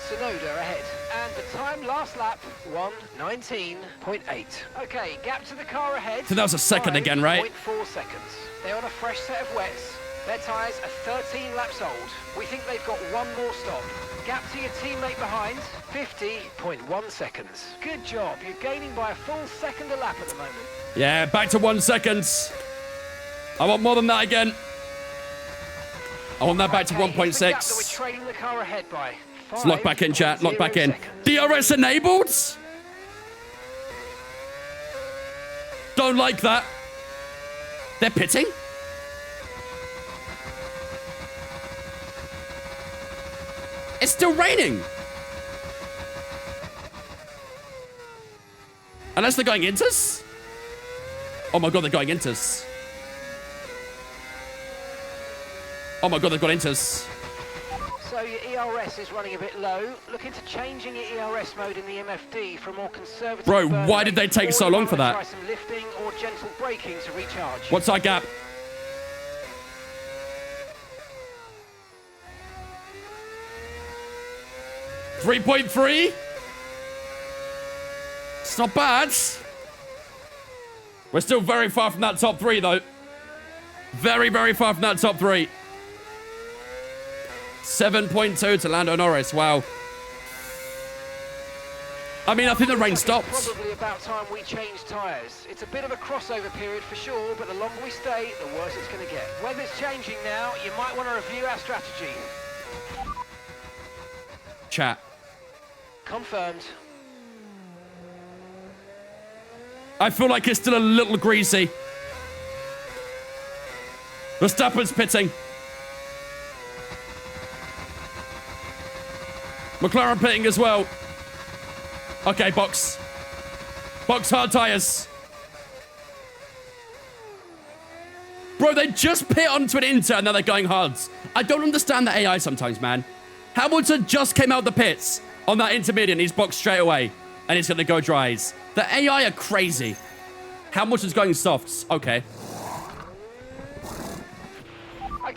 Sonoda ahead. And the time last lap, 1:19.8. Okay, gap to the car ahead. So that was a second again, right? 0.4 seconds. They're on a fresh set of wets. Their tyres are 13 laps old. We think they've got one more stop. Gap to your teammate behind, 50.1 seconds. Good job. You're gaining by a full second a lap at the moment. Yeah, back to 1 second. I want more than that again. I want that back to 1.6. We're trailing the car ahead by. Let's lock back in, chat. Lock back in. DRS enabled? Don't like that. They're pitting? It's still raining. Unless they're going into us? Oh my god, they're going into us. Oh my god, they've got into us. So your ERS is running a bit low. Look into changing your ERS mode in the MFD for a more conservative. Bro, why did they take so long for that? Try some lifting or gentle braking to recharge. What's our gap? .3. It's not bad. We're still very far from that top 3, though. Very, very far from that top 3. 7.2 to Lando Norris. Wow. I mean, I think the rain stopped. It's probably about time we change tyres. It's a bit of a crossover period for sure, but the longer we stay, the worse it's going to get. Weather's changing now. You might want to review our strategy. Chat. Confirmed. I feel like it's still a little greasy. Verstappen's pitting. McLaren pitting as well. Okay, box. Box hard tires. Bro, they just pit onto an inter and now they're going hards. I don't understand the AI sometimes, man. Hamilton just came out the pits on that intermediate and he's boxed straight away. And he's going to go dries. The AI are crazy. Hamilton's going softs. Okay.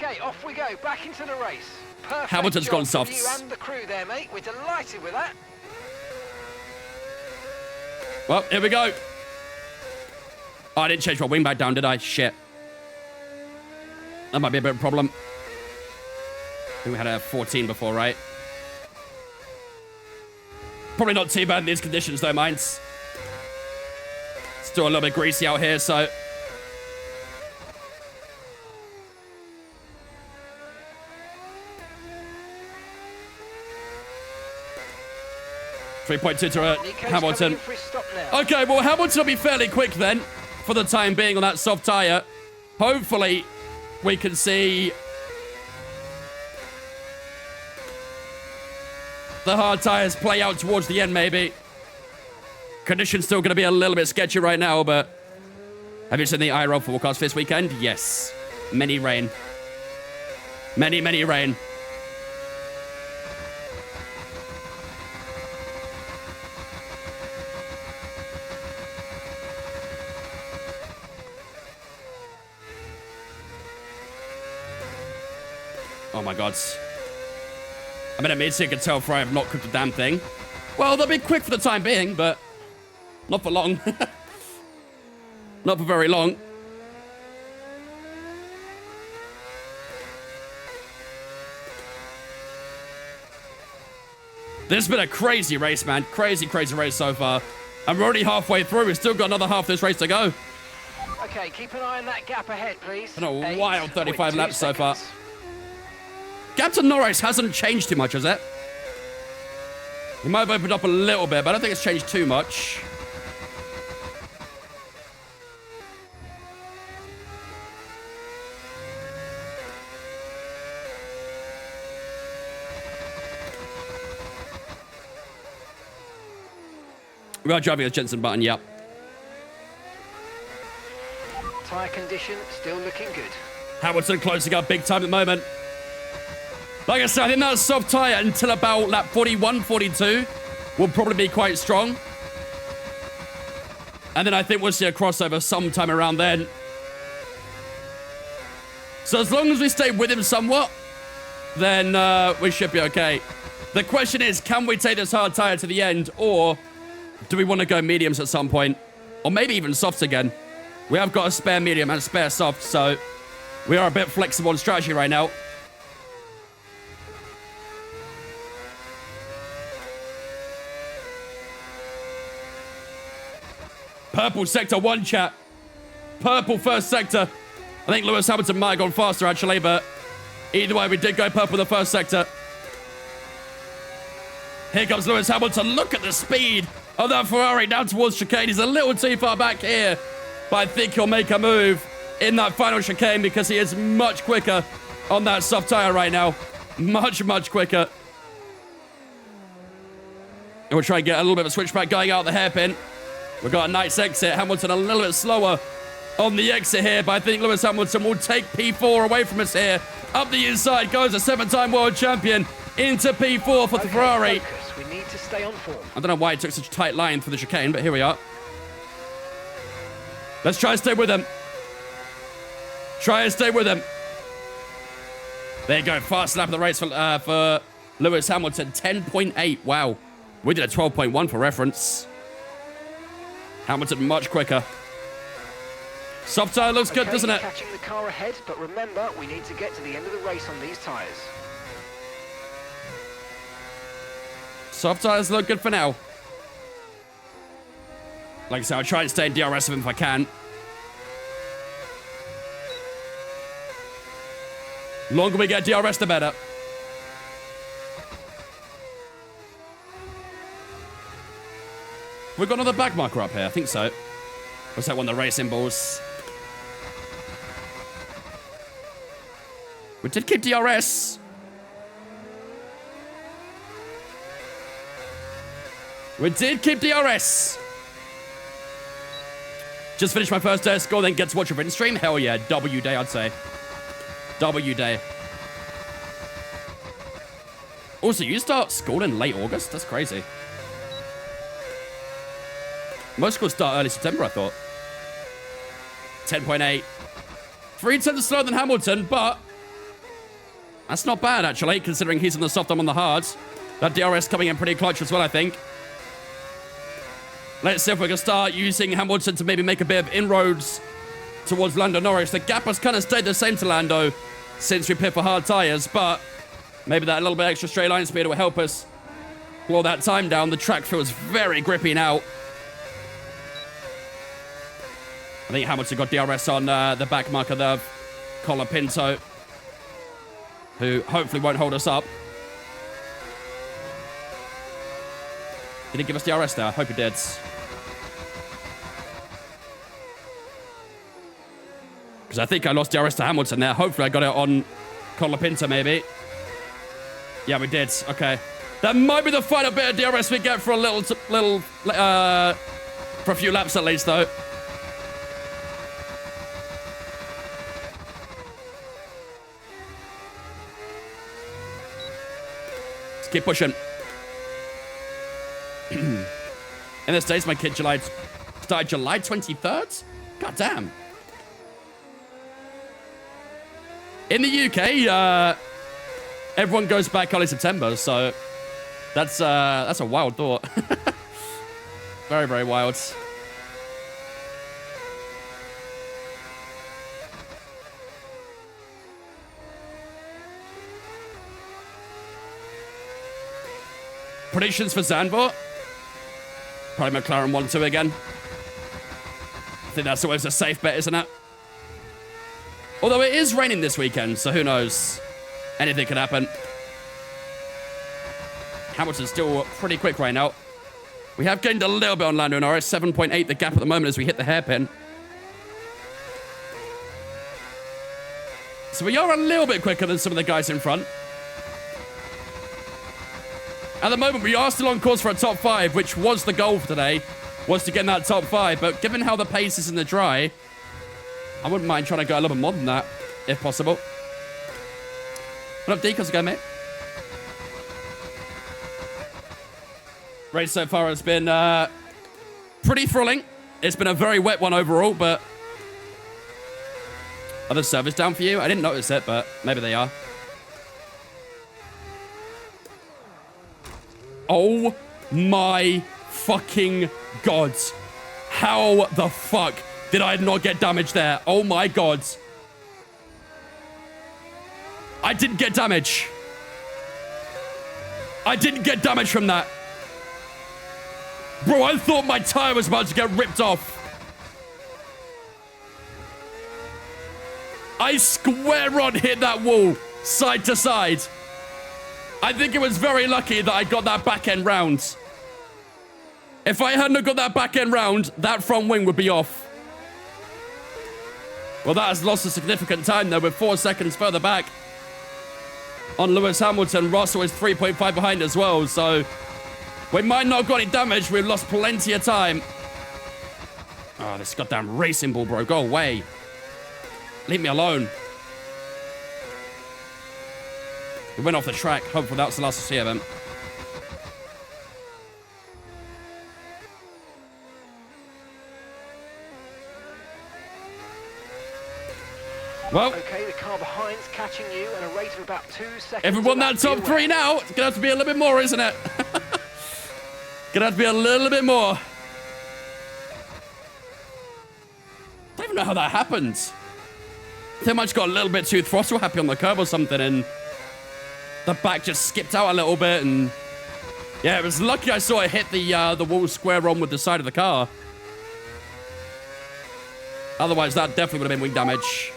Okay, off we go. Back into the race. Perfect Hamilton's job gone from softs. you and the crew there, mate. We're delighted with that. Well, here we go. Oh, I didn't change my wing back down, did I? Shit. That might be a bit of a problem. I think we had a 14 before, right? Probably not too bad in these conditions, though, mines. Still a little bit greasy out here, so... 3.2 to Nico's Hamilton. coming in for his stop now. Okay, well, Hamilton will be fairly quick then, for the time being, on that soft tyre. Hopefully, we can see the hard tyres play out towards the end, maybe. Conditions still going to be a little bit sketchy right now, but... Have you seen the IRL forecast this weekend? Yes. Many rain. Many, many rain. Oh my god. I'm in a mid-tick and tell Fry I've not cooked a damn thing. Well, they'll be quick for the time being, but not for long. Not for very long. This has been a crazy race, man. Crazy, crazy race so far. And we're already halfway through. We've still got another half of this race to go. Okay, keep an eye on that gap ahead, please. Been a wild 35 8.2 laps so far. seconds. Gap to Norris hasn't changed too much, has it? It might have opened up a little bit, but I don't think it's changed too much. We are driving the Jensen button, yep. Tyre condition still looking good. Hamilton closing up big time at the moment. Like I said, I think that soft tyre until about lap 41, 42 will probably be quite strong. And then I think we'll see a crossover sometime around then. So as long as we stay with him somewhat, then we should be okay. The question is, can we take this hard tyre to the end, or do we want to go mediums at some point? Or maybe even softs again. We have got a spare medium and a spare soft, so we are a bit flexible on strategy right now. Purple sector 1, chat. Purple first sector. I think Lewis Hamilton might have gone faster, actually, but either way, we did go purple in the first sector. Here comes Lewis Hamilton. Look at the speed of that Ferrari down towards chicane. He's a little too far back here, but I think he'll make a move in that final chicane because he is much quicker on that soft tire right now. Much, much quicker. And we'll try and get a little bit of a switchback going out the hairpin. We've got a nice exit. Hamilton a little bit slower on the exit here, but I think Lewis Hamilton will take P4 away from us here. Up the inside goes a 7-time world champion into P4 for the Ferrari. Focus. We need to stay on form. I don't know why it took such a tight line for the chicane, but here we are. Let's try and stay with him. Try and stay with him. There you go. Fast lap of the race for Lewis Hamilton. 10.8. Wow. We did a 12.1 for reference. Hamilton much quicker. Soft tire looks good, doesn't it? Catching the car ahead, but remember, we need to get to the end of the race on these tyres. Soft tires look good for now. Like I said, I'll try and stay in DRS with him if I can. Longer we get DRS, the better. We've got another back marker up here. I think so. Was that one of the race symbols? We did keep DRS. We did keep DRS. Just finished my first day of school, then get to watch a written stream. Hell yeah, W day, I'd say. W day. Also, you start school in late August? That's crazy. Most schools start early September, I thought. 10.8. 3 tenths slower than Hamilton, but That's not bad, actually, considering he's on the soft, I'm on the hard. That DRS coming in pretty clutch as well, I think. Let's see if we can start using Hamilton to maybe make a bit of inroads towards Lando Norris. The gap has kind of stayed the same to Lando since we pit for hard tyres, but maybe that little bit extra straight line speed will help us claw that time down. The track feels very grippy now. I think Hamilton got DRS on the back marker there of Colapinto, who hopefully won't hold us up. Did he give us DRS there? I hope he did. Because I think I lost DRS to Hamilton there. Hopefully I got it on Colapinto, maybe. Yeah, we did. Okay. That might be the final bit of DRS we get for a for a few laps at least, though. Let's keep pushing. In the States, my kid started July 23rd? God damn. In the UK, everyone goes back early September, so that's a wild thought. Very, very wild. Predictions for Zandvoort? Probably McLaren 1-2 again. I think that's always a safe bet, isn't it? Although it is raining this weekend, so who knows? Anything could happen. Hamilton's still pretty quick right now. We have gained a little bit on Lando Norris. 7.8 the gap at the moment as we hit the hairpin. So we are a little bit quicker than some of the guys in front. At the moment, we are still on course for a top 5, which was the goal for today, was to get in that top 5. But given how the pace is in the dry, I wouldn't mind trying to go a little bit more than that, if possible. What up, D? How's it going, mate? Race so far has been pretty thrilling. It's been a very wet one overall, but... Are the servers down for you? I didn't notice it, but maybe they are. Oh my fucking god. How the fuck did I not get damage there? Oh my god. I didn't get damage. I didn't get damage from that. Bro, I thought my tire was about to get ripped off. I square on hit that wall, side to side. I think it was very lucky that I got that back end round. If I hadn't got that back end round, that front wing would be off. Well, that has lost a significant time, though, with 4 seconds further back on Lewis Hamilton. Russell is 3.5 behind as well, so we might not have got any damage. We've lost plenty of time. Oh, this goddamn racing ball, bro. Go away. Leave me alone. He went off the track. Hopefully that's the last to see of him. Well, okay, the car behind's catching you at a rate of about 2 seconds. Everyone that top 3 now. It's gonna have to be a little bit more, isn't it? Gonna have to be a little bit more. I don't even know how that happened. I think I might have got a little bit too throttle happy on the curb or something, and the back just skipped out a little bit, and yeah, it was lucky I saw it hit the wall square on with the side of the car. Otherwise, that definitely would have been wing damage.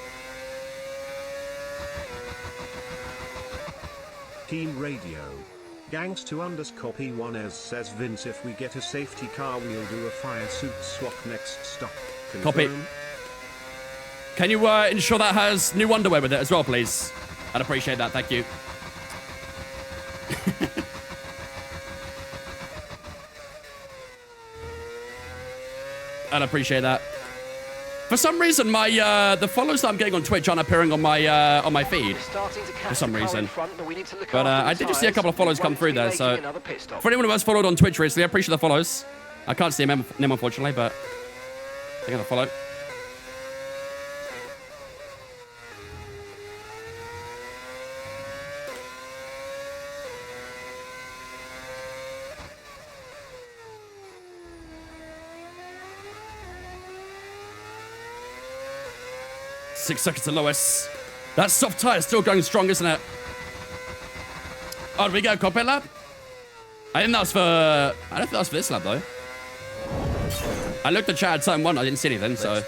Team Radio. Gangs to _ P1S says Vince, if we get a safety car, we'll do a fire suit swap next stop. Confirm? Copy. Can you ensure that has new underwear with it as well, please? I'd appreciate that. Thank you. I'd appreciate that. For some reason, my the follows that I'm getting on Twitch aren't appearing on my feed. For some reason. But I did just see a couple of follows come through there. So for anyone who has followed on Twitch recently, I appreciate the follows. I can't see him unfortunately, but I got a follow. 6 seconds to Lewis. That soft tire is still going strong, isn't it? Oh, did we go cockpit lap? I think that was for... I don't think that was for this lap, though. I looked at chat at time 1. I didn't see anything, so...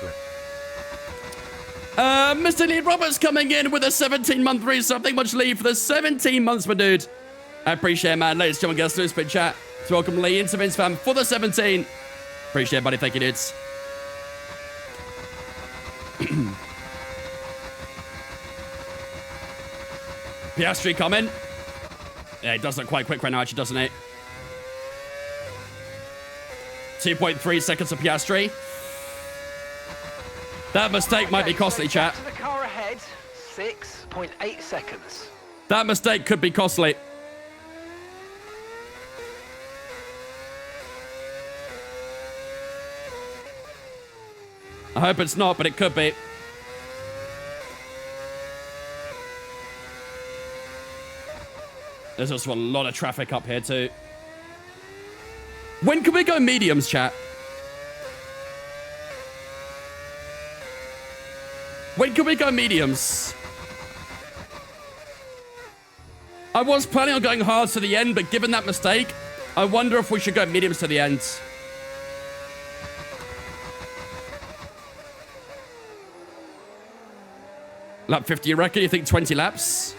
Mr. Lee Roberts coming in with a 17-month resub. Thank you much, Lee, for the 17 months, my dude. I appreciate it, man. Ladies and gentlemen, guys, through spit chat. To welcome Lee into Vince fam for the 17. Appreciate it, buddy. Thank you, dudes. Piastri coming. Yeah, it does look quite quick right now, actually, doesn't it? 2.3 seconds of Piastri. That mistake might be costly, chat. To the car ahead, 6.8 seconds. That mistake could be costly. I hope it's not, but it could be. There's also a lot of traffic up here, too. When can we go mediums, chat? When can we go mediums? I was planning on going hard to the end, but given that mistake, I wonder if we should go mediums to the end. Lap 50, you reckon? You think 20 laps?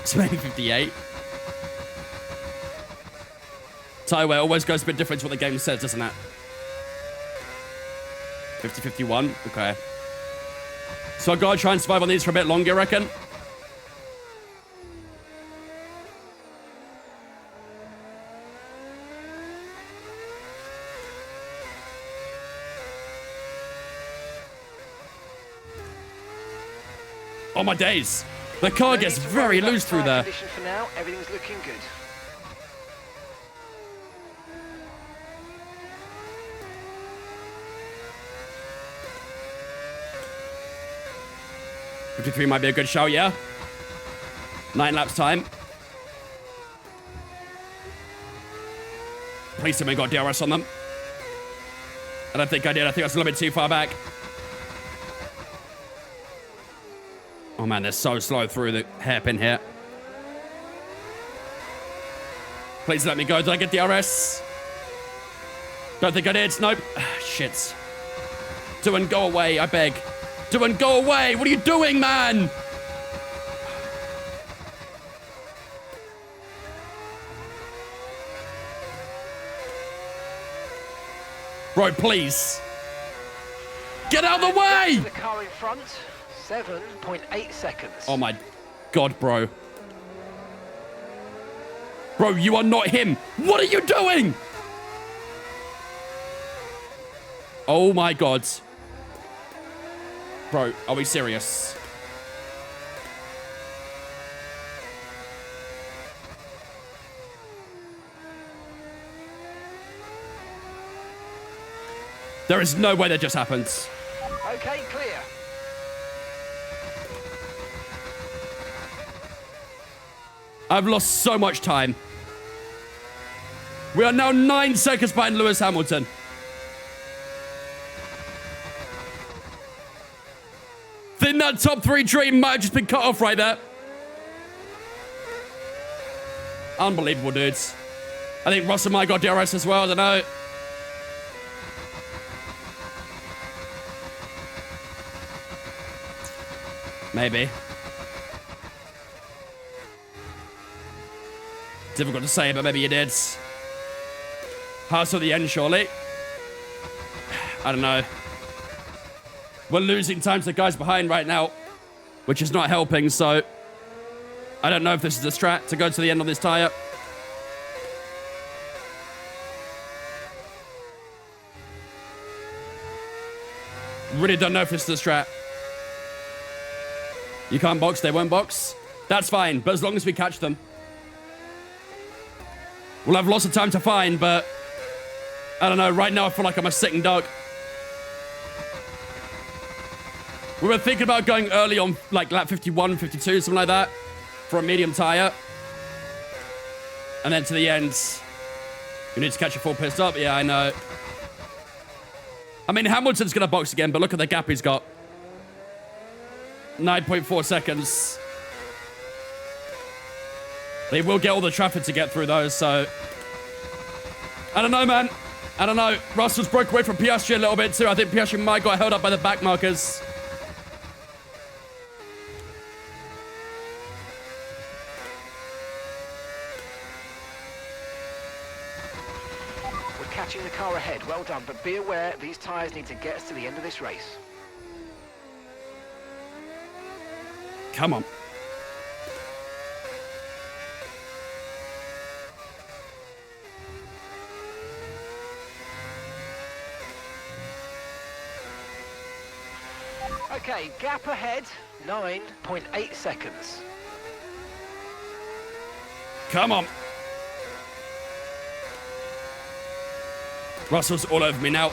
It's maybe 58. Tyway always goes a bit different to what the game says, doesn't it? 50-51. Okay. So I've got to try and survive on these for a bit longer, I reckon. Oh my days. The car gets very loose through there. For now, everything's looking good. $53 might be a good show, yeah? 9 laps time. Please tell me I got DRS on them. I don't think I did. I think I was a little bit too far back. Oh man, they're so slow through the hairpin here. Please let me go. Did I get DRS? Don't think I did. Nope. Shit. Do and go away, I beg. Do and go away. What are you doing, man? Bro, please. Get out of the way! The car in front, 7.8 seconds. Oh my God, bro. Bro, you are not him. What are you doing? Oh my God. Bro, are we serious? There is no way that just happened. Okay, clear. I've lost so much time. We are now 9 seconds behind Lewis Hamilton. Think that top 3 dream might have just been cut off right there. Unbelievable, dudes. I think Russell might got DRS as well. I don't know. Maybe. Difficult to say, but maybe you did. Pass to the end, surely. I don't know. We're losing time to the guys behind right now, which is not helping, so I don't know if this is a strat to go to the end on this tyre. Really don't know if this is a strat. You can't box, they won't box. That's fine, but as long as we catch them. We'll have lots of time to find, but I don't know. Right now, I feel like I'm a sitting duck. We were thinking about going early on, like lap 51, 52, something like that, for a medium tire. And then to the end. You need to catch a full pit stop. Yeah, I know. I mean, Hamilton's going to box again, but look at the gap he's got. 9.4 seconds. They will get all the traffic to get through those, so... I don't know, man. I don't know. Russell's broke away from Piastri a little bit, too. I think Piastri might got held up by the back markers. We're catching the car ahead. Well done, but be aware these tyres need to get us to the end of this race. Come on. Okay, gap ahead, 9.8 seconds. Come on. Russell's all over me now.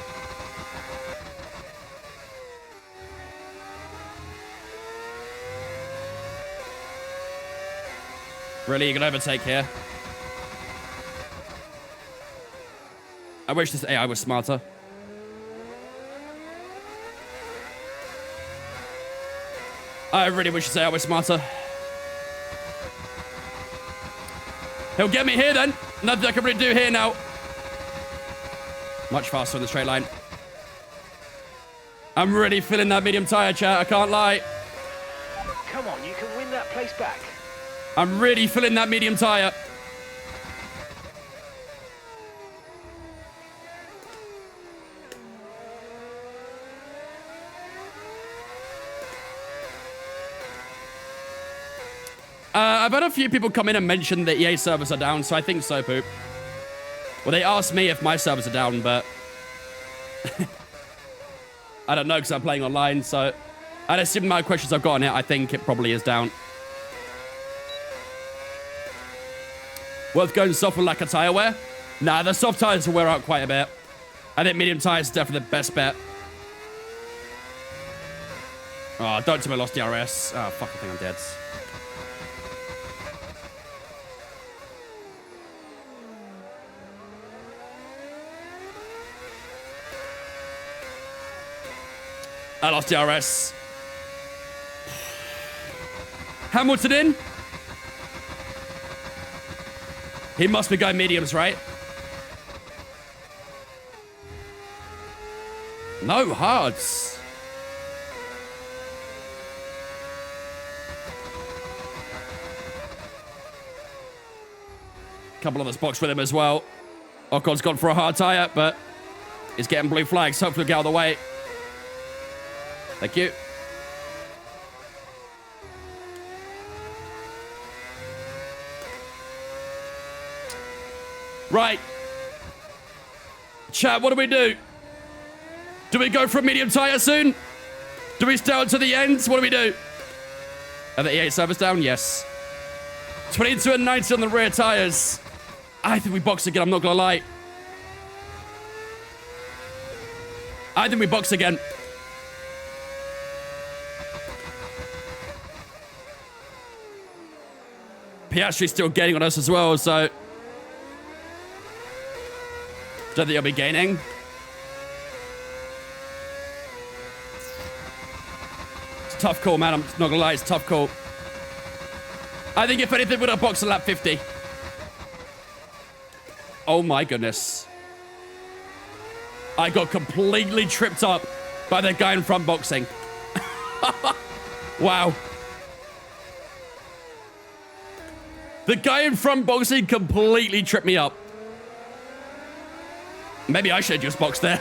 Really, you can overtake here. I wish this AI was smarter. I really wish this AI was smarter. He'll get me here then. Nothing I can really do here now. Much faster on the straight line. I'm really feeling that medium tire, chat. I can't lie. Come on, you can win that place back. I'm really feeling that medium tire. I've had a few people come in and mention that EA servers are down, so I think so, Poop. Well, they asked me if my servers are down, but... I don't know, because I'm playing online, so... I'd assume my questions I've got on it, I think it probably is down. Worth going soft with like a tire wear? Nah, the soft tires will wear out quite a bit. I think medium tires is definitely the best bet. Oh, don't tell me I lost DRS. Oh, fuck, I think I'm dead. I lost DRS. Hamilton in. He must be going mediums, right? No hards. Couple others boxed with him as well. Ocon's gone for a hard tire, but he's getting blue flags. Hopefully he'll get out of the way. Thank you. Right. Chat, what do we do? Do we go for a medium tire soon? Do we stay on to the end? What do we do? Are the E8 servers down? Yes. 22 and 90 on the rear tires. I think we box again, I'm not gonna lie. I think we box again. Piastri's still gaining on us as well, so... Don't think he'll be gaining. It's a tough call, man. I'm not gonna lie, it's a tough call. I think if anything, we're gonna box a lap 50. Oh my goodness. I got completely tripped up by the guy in front boxing. Wow. The guy in front boxing completely tripped me up. Maybe I should have just boxed there.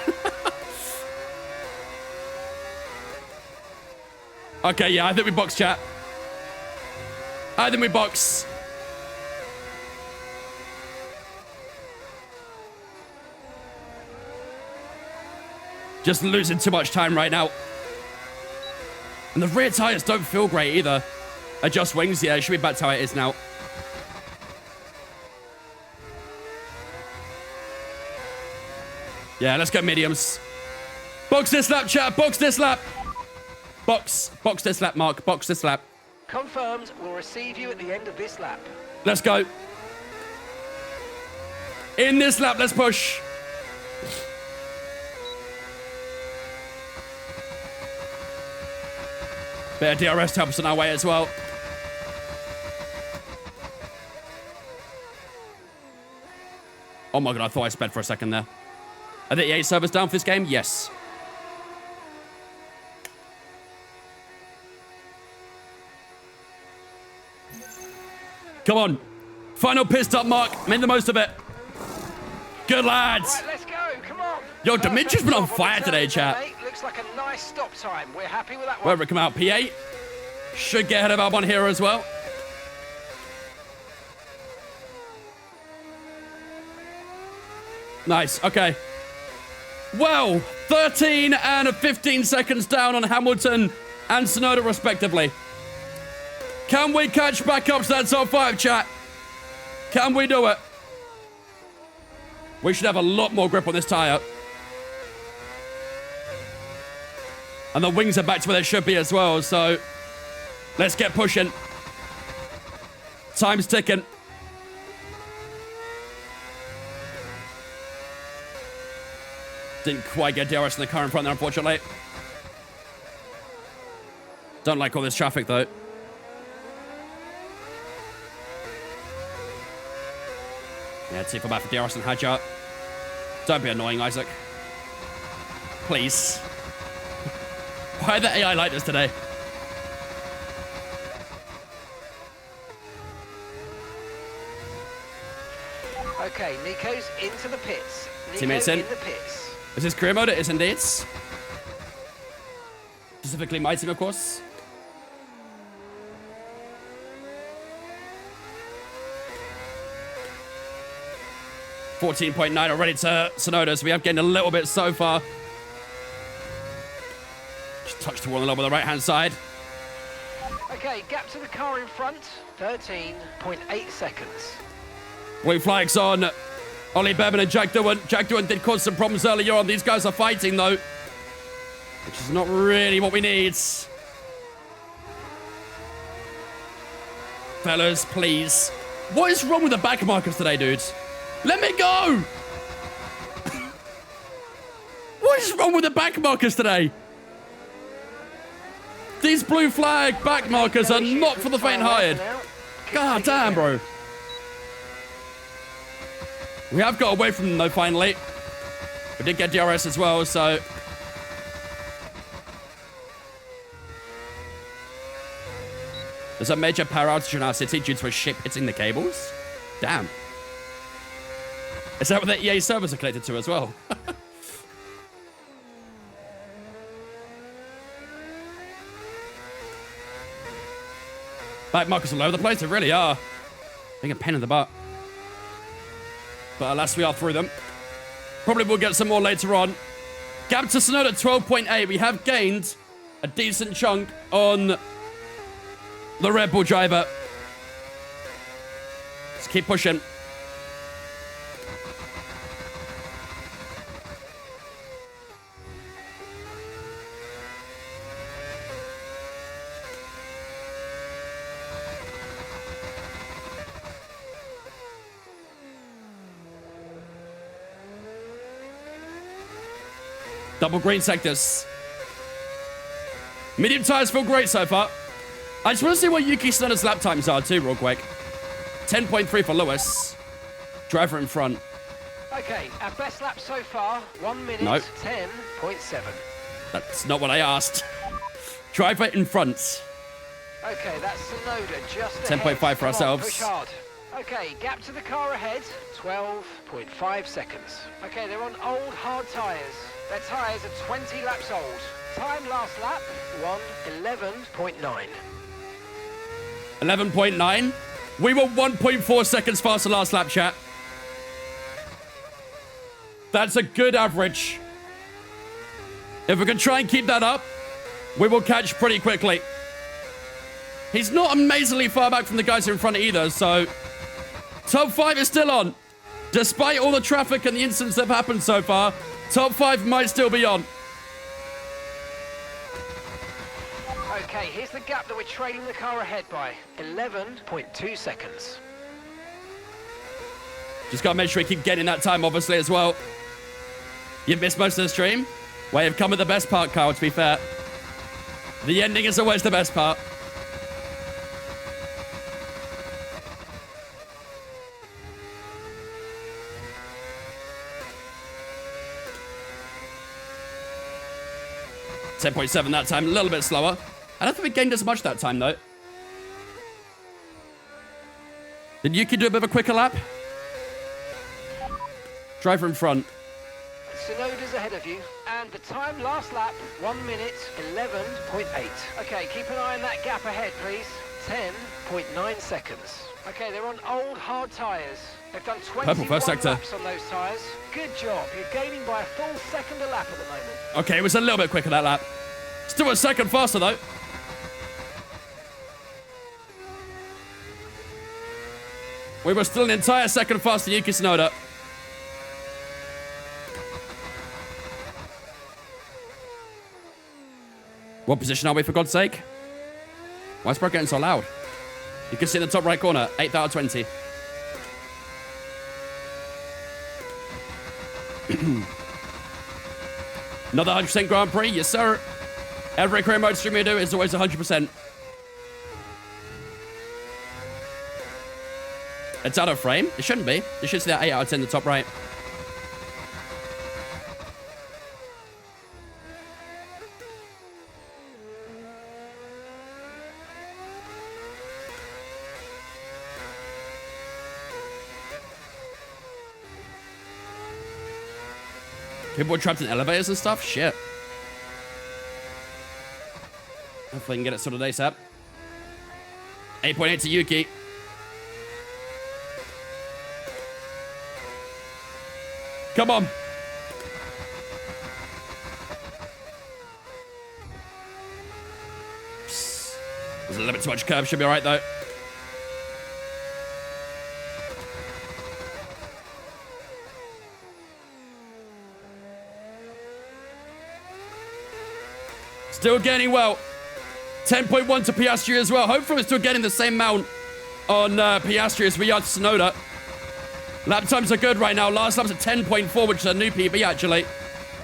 Okay, yeah, I think we box, chat. I think we box. Just losing too much time right now. And the rear tires don't feel great either. Adjust wings, yeah, it should be back to how it is now. Yeah, let's go mediums. Box this lap, chat. Box this lap. Box this lap, Mark. Box this lap. Confirmed, we'll receive you at the end of this lap. Let's go. In this lap, let's push. Bit of DRS helps on our way as well. Oh my god, I thought I sped for a second there. Are the EA servers down for this game? Yes. Come on. Final pit stop, Mark. Make the most of it. Good lads. Right, let's go. Come on. Yo, Dimitri's been on fire today, chat. Mate. Looks like a nice stop time. We're happy with that one. Wherever it come out, P8. Should get ahead of Albon here as well. Nice, okay. Well, 13 and 15 seconds down on Hamilton and Tsunoda respectively. Can we catch back up to that top 5, chat? Can we do it? We should have a lot more grip on this tyre. And the wings are back to where they should be as well, so let's get pushing. Time's ticking. Didn't quite get DRS in the car in front there, unfortunately. Don't like all this traffic, though. Yeah, tip back for DRS and Hadjar. Don't be annoying, Isaac. Please. Why are the AI like this today? Okay, Nico's into the pits. Nico Teammates in. the pits. Is this career mode? It is indeed. Specifically my team, of course. .9 already to Tsunoda, so we have gained a little bit so far. Just touched the wall a little bit on the right-hand side. Okay, gap to the car in front, 13.8 seconds. Blue flags on Ollie Bevan and Jack Doohan. Jack Doohan did cause some problems earlier on. These guys are fighting, though, which is not really what we need. Fellas, please. What is wrong with the back markers today, dudes? Let me go! What is wrong with the back markers today? These blue flag back markers are not for the faint-hearted. God damn, bro. We have got away from them, though, finally. We did get DRS as well, so... There's a major power outage in our city due to a ship hitting the cables. Damn. Is that what the EA servers are connected to as well? Back markers all over the place, they really are. Being a pain in the butt. But alas, we are through them. Probably will get some more later on. Gap to Tsunoda 12.8. We have gained a decent chunk on the Red Bull driver. Let's keep pushing. Double green sectors. Medium tires feel great so far. I just want to see what Yuki Tsunoda's lap times are too, real quick. 10.3 for Lewis. Driver in front. Okay, our best lap so far, 1 minute, Nope. 10.7. That's not what I asked. Driver in front. Okay, that's Tsunoda just 10.5 ahead. for Come on, ourselves. push hard. Okay, gap to the car ahead, 12.5 seconds. Okay, they're on old hard tyres. Their tyres are 20 laps old. Time last lap, 1:11.9. 11.9. We were 1.4 seconds faster last lap, chat. That's a good average. If we can try and keep that up, we will catch pretty quickly. He's not amazingly far back from the guys in front either, so top 5 is still on. Despite all the traffic and the incidents that have happened so far, top 5 might still be on. Okay, here's the gap that we're trailing the car ahead by, 11.2 seconds. Just got to make sure we keep getting that time, obviously, as well. You've missed most of the stream. Well, you've come at the best part, Kyle, to be fair. The ending is always the best part. .7 that time, a little bit slower. I don't think we gained as much that time, though. Did Yuki do a bit of a quicker lap? Driver in front. Sonoda's ahead of you, and the time last lap, 1 minute 11.8. Okay, keep an eye on that gap ahead, please. 10.9 seconds. Okay, they're on old hard tyres. They've done 21 first sector. laps on those tyres. Good job. You're gaining by a full second a lap at the moment. Okay, it was a little bit quicker that lap. Still a second faster, though. We were still an entire second faster than Yuki Tsunoda. What position are we, for God's sake? Why is Brock getting so loud? You can see in the top right corner, 8th out of 20. Another 100% Grand Prix, yes sir. Every career mode stream you do is always 100%. It's out of frame? It shouldn't be. You should see that 8 out of 10 in the top right. People are trapped in elevators and stuff? Shit. Hopefully I can get it sorted ASAP. 8.8 to Yuki. Come on. Psst. There's a little bit too much curve. Should be alright though. Still gaining well. 10.1 to Piastri as well. Hopefully we're still getting the same amount on Piastri as we are to Tsunoda. Lap times are good right now. Last lap's at 10.4, which is a new PB, actually.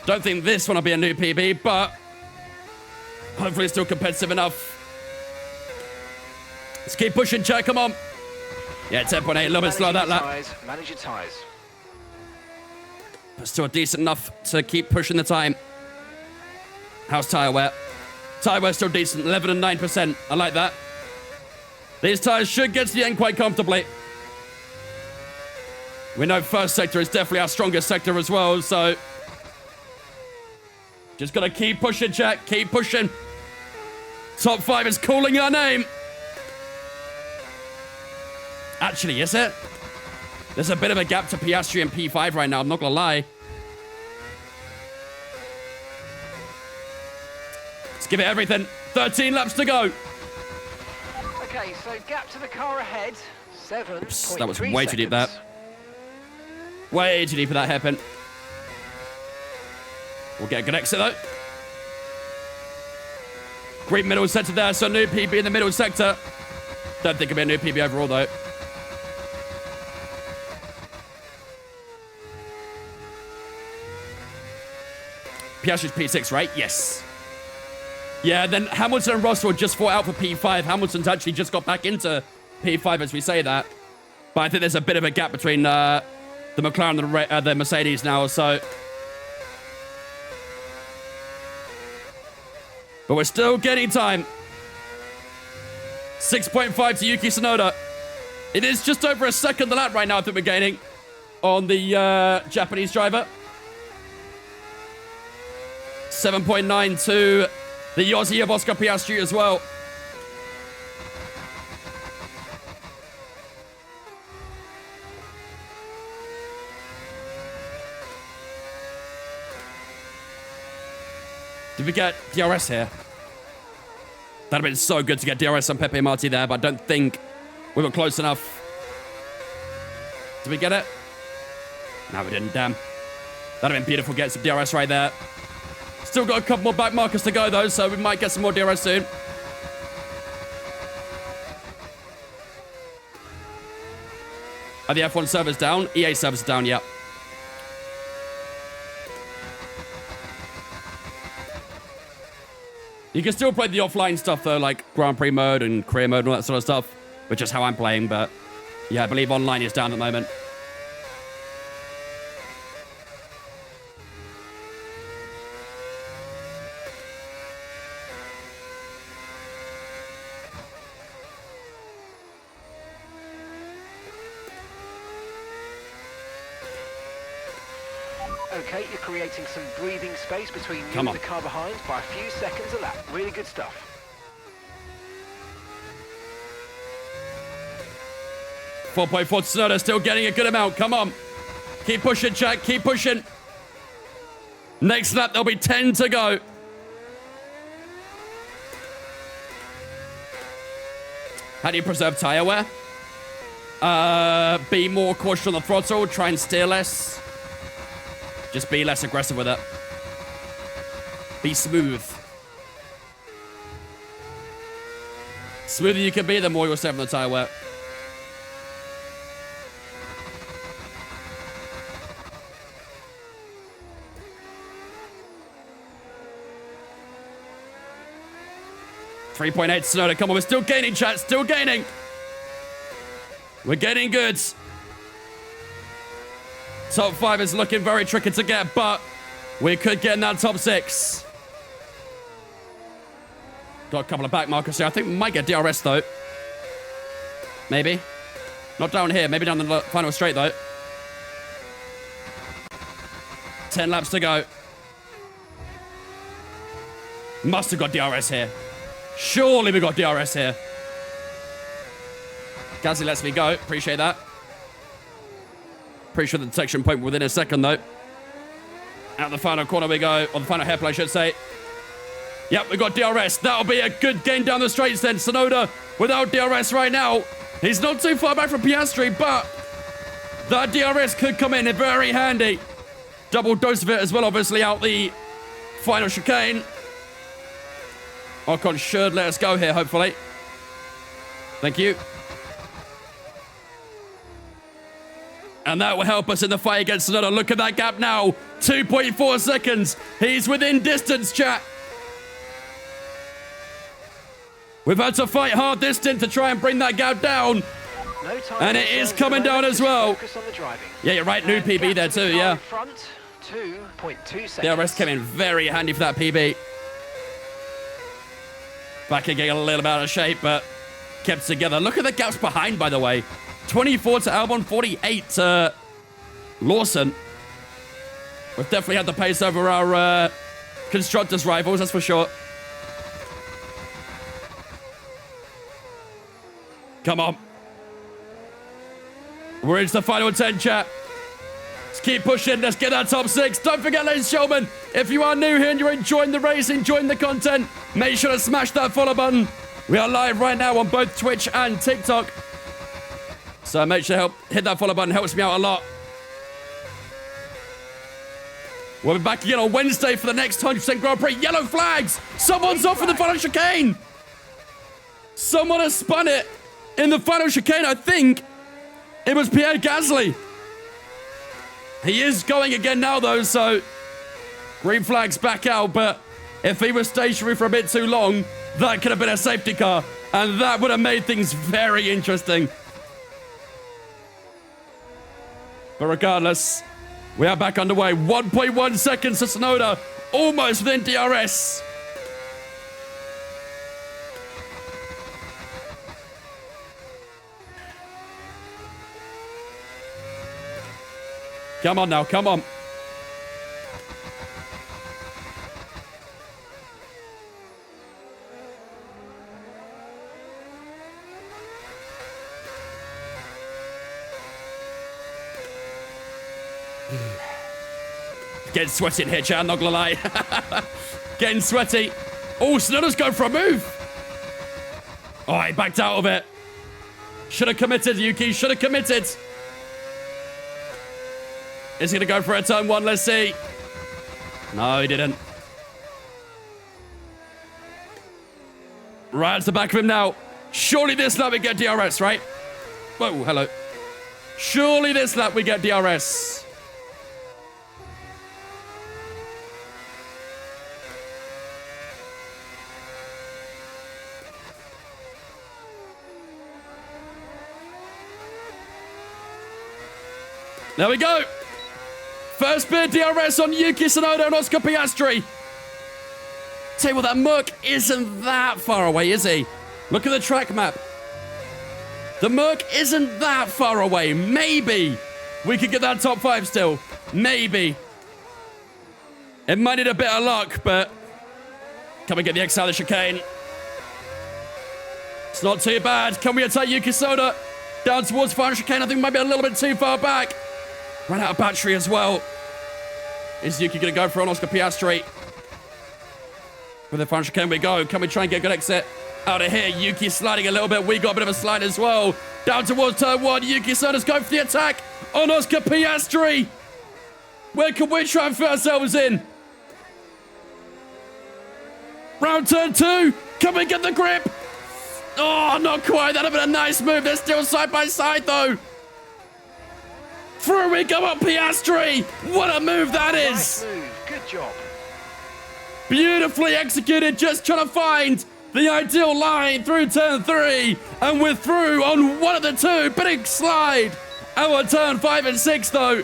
Don't think this one will be a new PB, but hopefully it's still competitive enough. Let's keep pushing, Jack. Come on. Yeah, 10.8. A little bit slow that lap. Manage your tyres. But still decent enough to keep pushing the time. How's tyre wear? Tyre wear still decent. 11 and 9%. I like that. These tyres should get to the end quite comfortably. We know first sector is definitely our strongest sector as well, so just gotta keep pushing, Jack. Keep pushing. Top 5 is calling our name. Actually, is it? There's a bit of a gap to Piastri and P5 right now, I'm not gonna lie. Let's give it everything. 13 laps to go. Okay, so gap to the car ahead, 7.3 Oops, that was way too deep, that. seconds. Way too deep for that hairpin. We'll get a good exit, though. Great middle sector there, so new PB in the middle sector. Don't think it'll be a new PB overall, though. Piastri's P6, right? Yes. Yeah, then Hamilton and Russell just fought out for P5. Hamilton's actually just got back into P5 as we say that. But I think there's a bit of a gap between the McLaren and the Mercedes now, so. But we're still getting time. 6.5 to Yuki Tsunoda. It is just over a second the lap right now I think we're gaining on the Japanese driver. 7.9 to the Aussie of Oscar Piastri as well. Did we get DRS here? That'd have been so good to get DRS on Pepe Marti there, but I don't think we were close enough. Did we get it? No, we didn't, damn. That'd have been beautiful, get some DRS right there. Still got a couple more back markers to go, though, so we might get some more DRS soon. Are the F1 servers down? EA servers down, yep. You can still play the offline stuff, though, like Grand Prix mode and career mode and all that sort of stuff, which is how I'm playing, but yeah, I believe online is down at the moment. Okay, you're creating some breathing space between you Come and on. the car behind by a few seconds a lap. Really good stuff. .4 Tsunoda still getting a good amount. Come on. Keep pushing, Jack. Keep pushing. Next lap, there'll be 10 to go. How do you preserve tire wear? Be more cautious on the throttle. Try and steer less. Just be less aggressive with it. Be smooth. Smoother you can be, the more you'll save on the tire wear. .3.8 Tsunoda, come on, we're still gaining, chat, still gaining. We're getting good. Top 5 is looking very tricky to get, but we could get in that top 6. Got a couple of back markers here. I think we might get DRS, though. Maybe. Not down here. Maybe down the final straight, though. 10 laps to go. Must have got DRS here. Surely we got DRS here. Gasly lets me go. Appreciate that. Pretty sure the detection point within a second, though. Out the final corner we go. Or the final hairplay, I should say. Yep, we got DRS. That'll be a good gain down the straights then. Tsunoda without DRS right now. He's not too far back from Piastri, but that DRS could come in very handy. Double dose of it as well, obviously, out the final chicane. Ocon should let us go here, hopefully. Thank you. And that will help us in the fight against Tsunoda. Look at that gap now. 2.4 seconds. He's within distance, chat. We've had to fight hard this stint to try and bring that gap down. No time And it is coming down as well. Focus on the driving. Yeah, you're right. New And PB there gap to the too, car yeah. in front, 2.2 seconds. DRS came in very handy for that PB. Back again a little bit out of shape, but kept together. Look at the gaps behind, by the way. 24 to Albon, 48 to Lawson. We've definitely had the pace over our constructors' rivals, that's for sure. Come on. We're into the final 10, chat. Let's keep pushing. Let's get that top 6. Don't forget, ladies and gentlemen, if you are new here and you're enjoying the race, enjoying the content, make sure to smash that follow button. We are live right now on both Twitch and TikTok. So make sure to hit that follow button. Helps me out a lot. We'll be back again on Wednesday for the next 100% Grand Prix. Yellow flags! Someone's off in the final chicane! Someone has spun it in the final chicane. I think it was Pierre Gasly. He is going again now, though, so green flag's back out. But if he was stationary for a bit too long, that could have been a safety car, and that would have made things very interesting. But regardless, we are back underway. 1.1 seconds to Tsunoda, almost within DRS. Come on now, come on. Getting sweaty in here, chat, I'm not gonna lie. Getting sweaty. Oh, Tsunoda's going for a move. Oh, he backed out of it. Should have committed, Yuki, should have committed. Is he gonna go for a turn 1? Let's see. No, he didn't. Right at the back of him now. Surely this lap we get DRS, right? Whoa, hello. Surely this lap we get DRS. There we go. First bit DRS on Yuki Tsunoda and Oscar Piastri. Tell you what, that Merc isn't that far away, is he? Look at the track map. The Merc isn't that far away. Maybe we could get that top 5 still. Maybe. It might need a bit of luck, but can we get the X out of the chicane? It's not too bad. Can we attack Yuki Tsunoda down towards final chicane? I think we might be a little bit too far back. Ran out of battery as well. Is Yuki going to go for an Oscar Piastri? With the final chicane we go. Can we try and get a good exit out of here? Yuki sliding a little bit. We got a bit of a slide as well. Down towards turn 1. Yuki Tsunoda's going for the attack on Oscar Piastri. Where can we try and fit ourselves in? Round turn 2. Can we get the grip? Oh, not quite. That'd have been a nice move. They're still side by side though. Through we go up Piastri. What a move that is. Nice move. Good job. Beautifully executed. Just trying to find the ideal line through turn 3. And we're through on one of the two. Big slide. Our turn 5 and 6 though.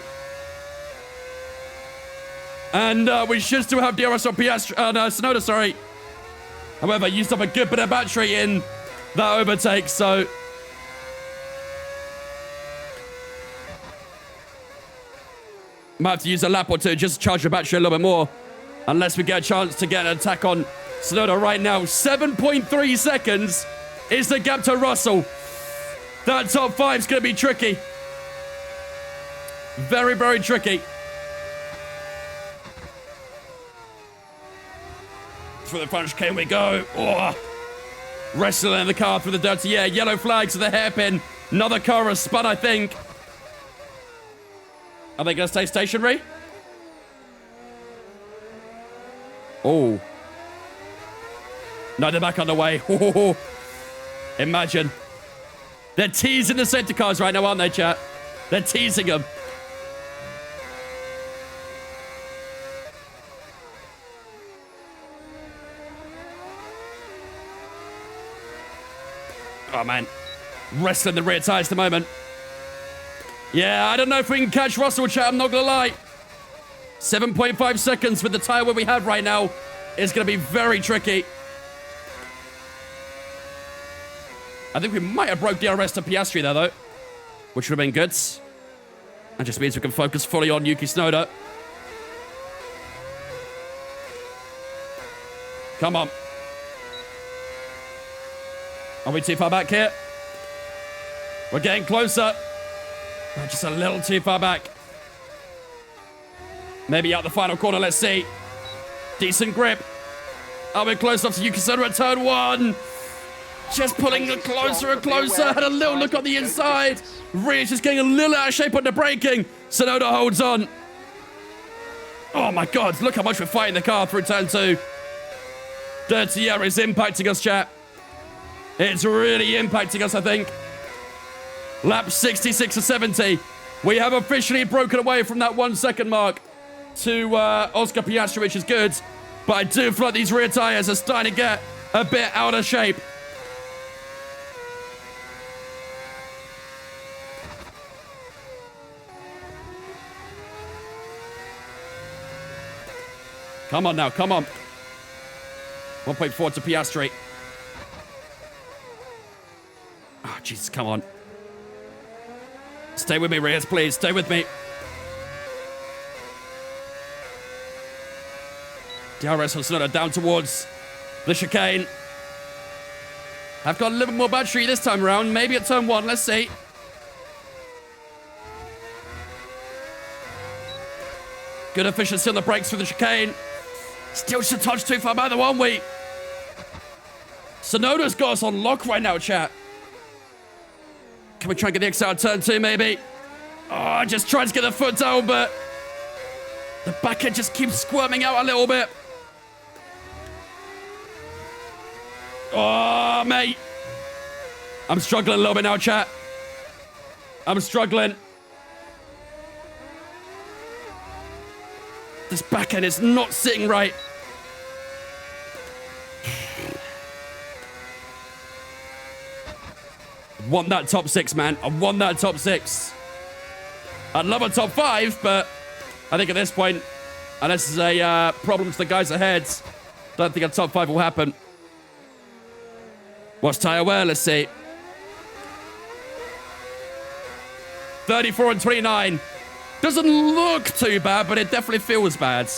And we should still have DRS on Piastri. No, Tsunoda, sorry. However, used up a good bit of battery in that overtake, so might have to use a lap or two just to charge the battery a little bit more. Unless we get a chance to get an attack on Tsunoda right now. 7.3 seconds is the gap to Russell. That top 5 is going to be tricky. Very, very tricky. For the front chicane we go. Oh. Wrestling the car through the dirty air. Yellow flag to the hairpin. Another car has spun, I think. Are they going to stay stationary? Oh. No, they're back on the way. Oh. Imagine. They're teasing the center cars right now, aren't they, chat? They're teasing them. Oh, man. Wrestling the rear tires at the moment. Yeah, I don't know if we can catch Russell, chat. I'm not going to lie. 7.5 seconds with the tire where we have right now is going to be very tricky. I think we might have broke DRS to Piastri there, though. Which would have been good. That just means we can focus fully on Yuki Tsunoda. Come on. Are we too far back here? We're getting closer. Oh, just a little too far back. Maybe out the final corner, let's see. Decent grip. Are we close enough to Yuki Tsunoda at turn 1? Just pulling it closer and closer. Had a little look on the inside. Rear's just getting a little out of shape on the braking. Tsunoda holds on. Oh my God, look how much we're fighting the car through turn 2. Dirty air is impacting us, chat. It's really impacting us, I think. Lap 66 or 70. We have officially broken away from that 1 second mark to Oscar Piastri, which is good. But I do feel like these rear tires are starting to get a bit out of shape. Come on now, come on. 1.4 to Piastri. Oh, Jesus, come on. Stay with me, Reyes, please. Stay with me. DRS on Tsunoda down towards the chicane. I've got a little bit more battery this time around. Maybe at turn 1. Let's see. Good efficiency on the brakes for the chicane. Still just a touch too far back, though, aren't we? Tsunoda's got us on lock right now, chat. Can we try and get the X out of turn 2, maybe? Oh, just trying to get the foot down, but the back end just keeps squirming out a little bit. Oh, mate. I'm struggling a little bit now, chat. I'm struggling. This back end is not sitting right. I want that top 6, man. I want that top 6. I'd love a top 5, but I think at this point, unless there's a problem to the guys ahead, don't think a top 5 will happen. What's tyre wear? Let's see. 34 and 29. Doesn't look too bad, but it definitely feels bad.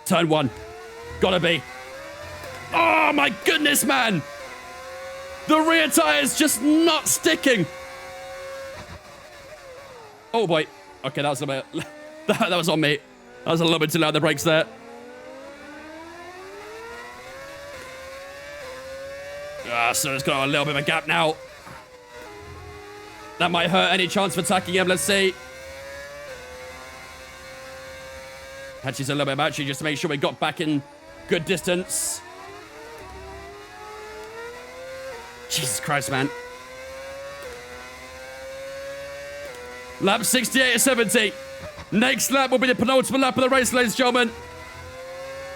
Turn 1. Gotta be. Oh my goodness, man! The rear tire's just not sticking. Oh boy. Okay, that was a bit... that was on me. That was a little bit too loud, the brakes there. So it's got a little bit of a gap now. That might hurt any chance of attacking him. Let's see. Hatches a little bit of battery just to make sure we got back in good distance. Jesus Christ, man. Lap 68 or 70. Next lap will be the penultimate lap of the race, ladies and gentlemen.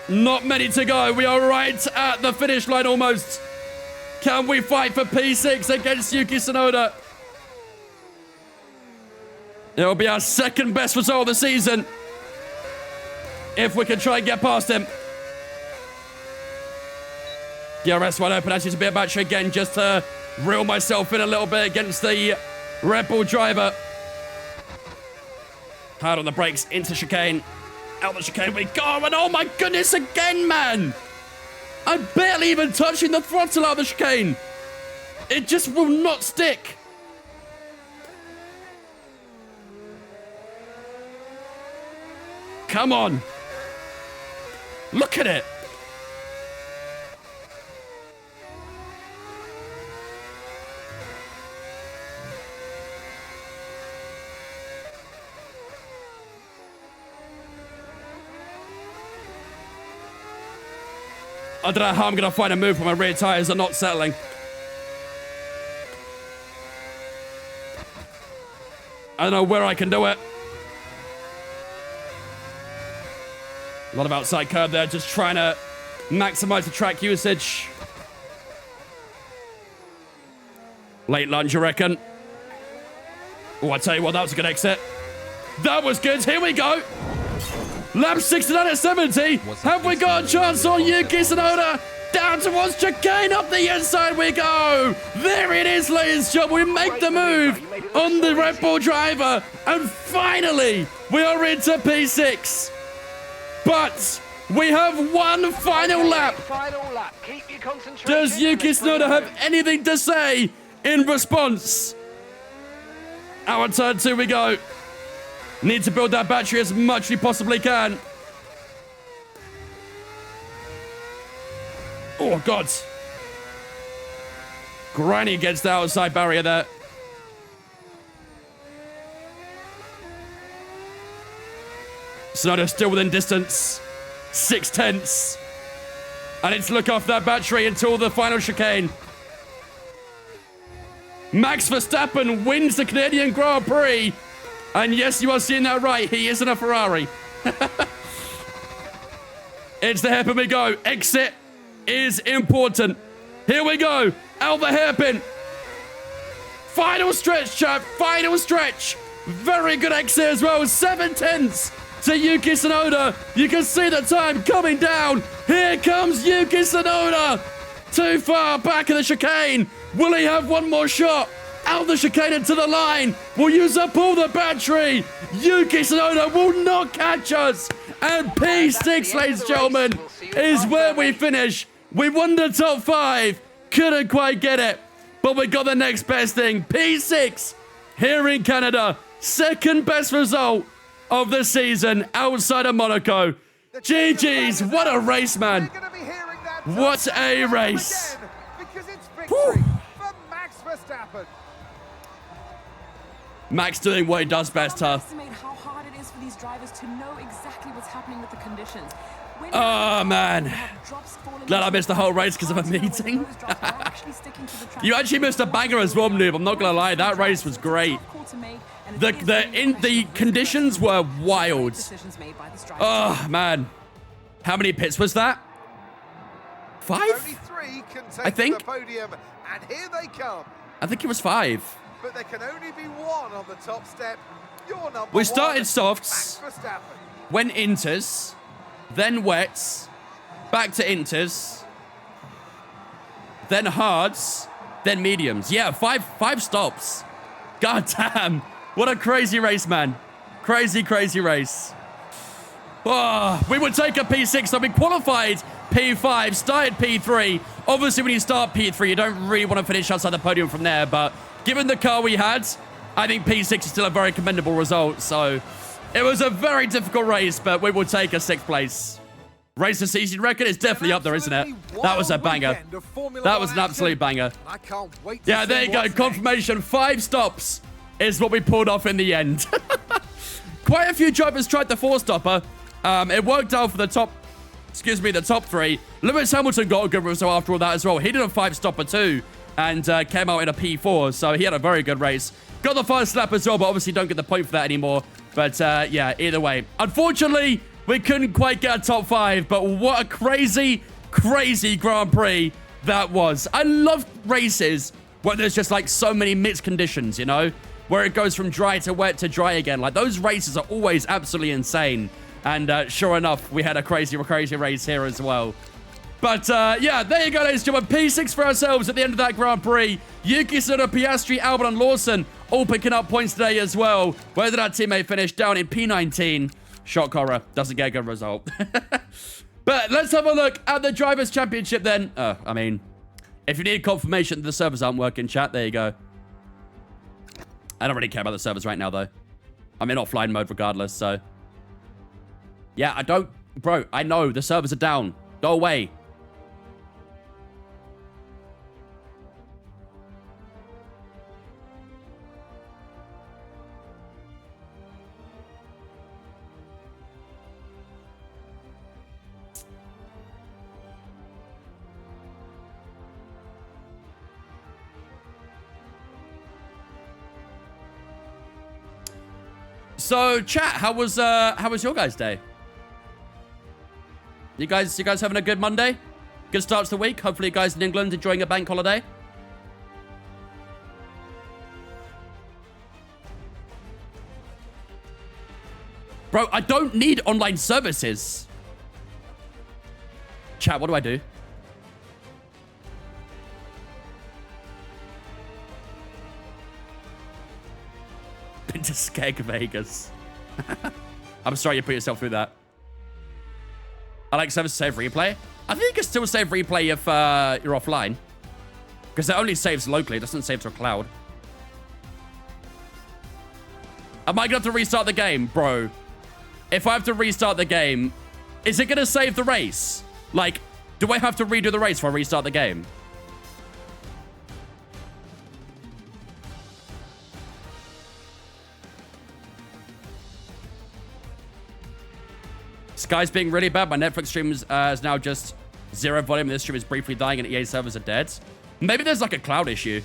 Not many to go. We are right at the finish line almost. Can we fight for P6 against Yuki Tsunoda? It'll be our second best result of the season. If we can try and get past him. DRS wide open. Actually, it's a bit of battery again just to reel myself in a little bit against the Red Bull driver. Hard on the brakes into chicane. Out the chicane we go. And oh my goodness, again, man. I'm barely even touching the throttle out of the chicane. It just will not stick. Come on. Look at it. I don't know how I'm going to find a move when my rear tyres are not settling. I don't know where I can do it. A lot of outside curb there, just trying to maximize the track usage. Late lunge, you reckon? Oh, I tell you what, that was a good exit. That was good. Here we go. Lap 69 at 70. Have we got a chance on Yuki Tsunoda? Down towards chicane, up the inside we go. There it is, ladies and gentlemen. We make the move on the Red Bull driver. And finally, we are into P6. But we have one final lap. Keep your concentration. Does Yuki Tsunoda have anything to say in response? Out of turn 2 we go. Need to build that battery as much as we possibly can. Oh, God. Grinding against the outside barrier there. Tsunoda still within distance. 6/10. I need to look off that battery until the final chicane. Max Verstappen wins the Canadian Grand Prix. And yes, you are seeing that right. He isn't a Ferrari. It's the hairpin we go. Exit is important. Here we go. Out the hairpin. Final stretch, chap. Final stretch. Very good exit as well. 7/10 to Yuki Tsunoda. You can see the time coming down. Here comes Yuki Tsunoda. Too far back in the chicane. Will he have one more shot? Out the chicane into the line. We'll use up all the battery. Yuki Tsunoda will not catch us. And P6, ladies and gentlemen, is where we finish. We won the top 5. Couldn't quite get it. But we got the next best thing. P6 here in Canada. Second best result of the season outside of Monaco. GG's. What a race, man. What a race. Because it's victory for Max Verstappen. Max doing what he does best, huh? Estimate how hard it is for these drivers to know exactly what's happening with the conditions. Oh, man. Glad I missed the whole race because of a meeting. You actually missed a banger as well, Noob. I'm not going to lie. That race was great. The conditions were wild. Oh, man. How many pits was that? 5? Only 3 can take I think. the podium, and here they come. I think it was 5. But there can only be one on the top step. Your number We started one, softs, Max Verstappen. went inters, then wets, back to inters, then hards, then mediums. Yeah, five stops. God damn. What a crazy race, man. Crazy, crazy race. Oh, we would take a P6, so we qualified P5, started P3. Obviously, when you start P3, you don't really want to finish outside the podium from there, but given the car we had, I think P6 is still a very commendable result. So it was a very difficult race, but we will take a 6th place. Race the season record is definitely up there, isn't it? That was a banger. That was an absolute banger. I can't wait. Yeah, there you go. Confirmation. 5 stops is what we pulled off in the end. Quite a few drivers tried the 4-stopper. It worked out for the top 3. Lewis Hamilton got a good result after all that as well. He did a 5-stopper too and came out in a P4, so he had a very good race. Got the first lap as well, but obviously don't get the point for that anymore. But yeah, either way. Unfortunately, we couldn't quite get a top 5, but what a crazy, crazy Grand Prix that was. I love races where there's just like so many mixed conditions, you know? Where it goes from dry to wet to dry again. Like those races are always absolutely insane. And sure enough, we had a crazy, crazy race here as well. But yeah, there you go, ladies and gentlemen. P6 for ourselves at the end of that Grand Prix. Yuki Tsunoda, Piastri, Albon, and Lawson all picking up points today as well. Where did our teammate finish? Down in P19. Shock horror. Doesn't get a good result. But let's have a look at the Drivers' Championship then. I mean, if you need confirmation that the servers aren't working, chat, there you go. I don't really care about the servers right now, though. I'm in offline mode regardless, so... Yeah, I don't... Bro, I know. The servers are down. Go away. So, chat, how was your guys' day? You guys having a good Monday? Good start to the week. Hopefully you guys in England enjoying a bank holiday. Bro, I don't need online services. Chat, what do I do? Been to Skeg Vegas. I'm sorry you put yourself through that. I like service to save replay. I think you can still save replay if you're offline. Because it only saves locally. It doesn't save to a cloud. Am I going to have to restart the game? Bro, if I have to restart the game, is it going to save the race? Like, do I have to redo the race before I restart the game? Sky's being really bad. My Netflix stream is now just 0 volume. This stream is briefly dying and EA servers are dead. Maybe there's like a cloud issue.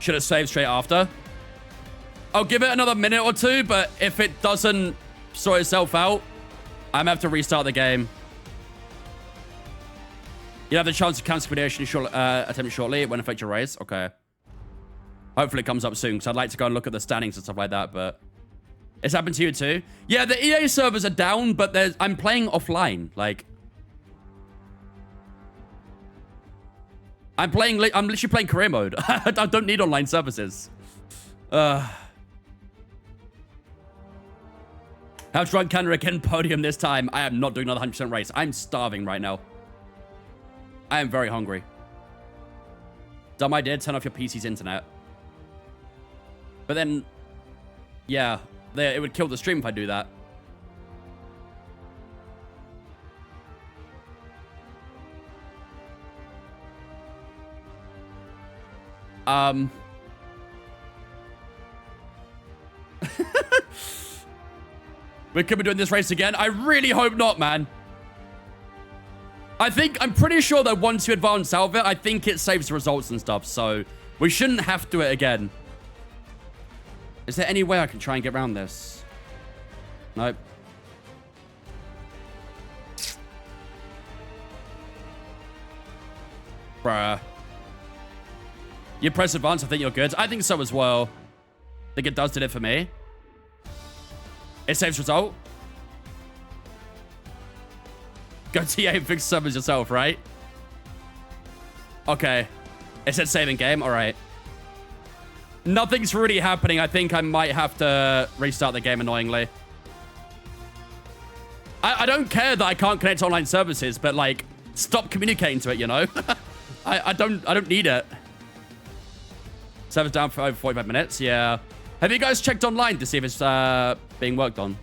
Should have saved straight after. I'll give it another minute or 2, but if it doesn't sort itself out, I'm going to have to restart the game. You have the chance to cancel creation attempt shortly. It won't affect your race. Okay. Hopefully it comes up soon, because I'd like to go and look at the standings and stuff like that, but... It's happened to you too? Yeah, the EA servers are down, but I'm playing offline. Like... I'm literally playing career mode. I don't need online services. How to run Canada again podium this time? I am not doing another 100% race. I'm starving right now. I am very hungry. Dumb idea, turn off your PC's internet. But then, yeah, it would kill the stream if I do that. We could be doing this race again. I really hope not, man. I'm pretty sure that once you advance out of it, I think it saves the results and stuff. So we shouldn't have to do it again. Is there any way I can try and get around this? Nope. Bruh. You press advance, I think you're good. I think so as well. I think it did it for me. It saves result. Go TA and fix summons yourself, right? Okay. It said saving game. All right. Nothing's really happening. I think I might have to restart the game annoyingly. I don't care that I can't connect to online services, but like, stop communicating to it, you know? I don't need it. Server's down for over 45 minutes. Yeah. Have you guys checked online to see if it's being worked on?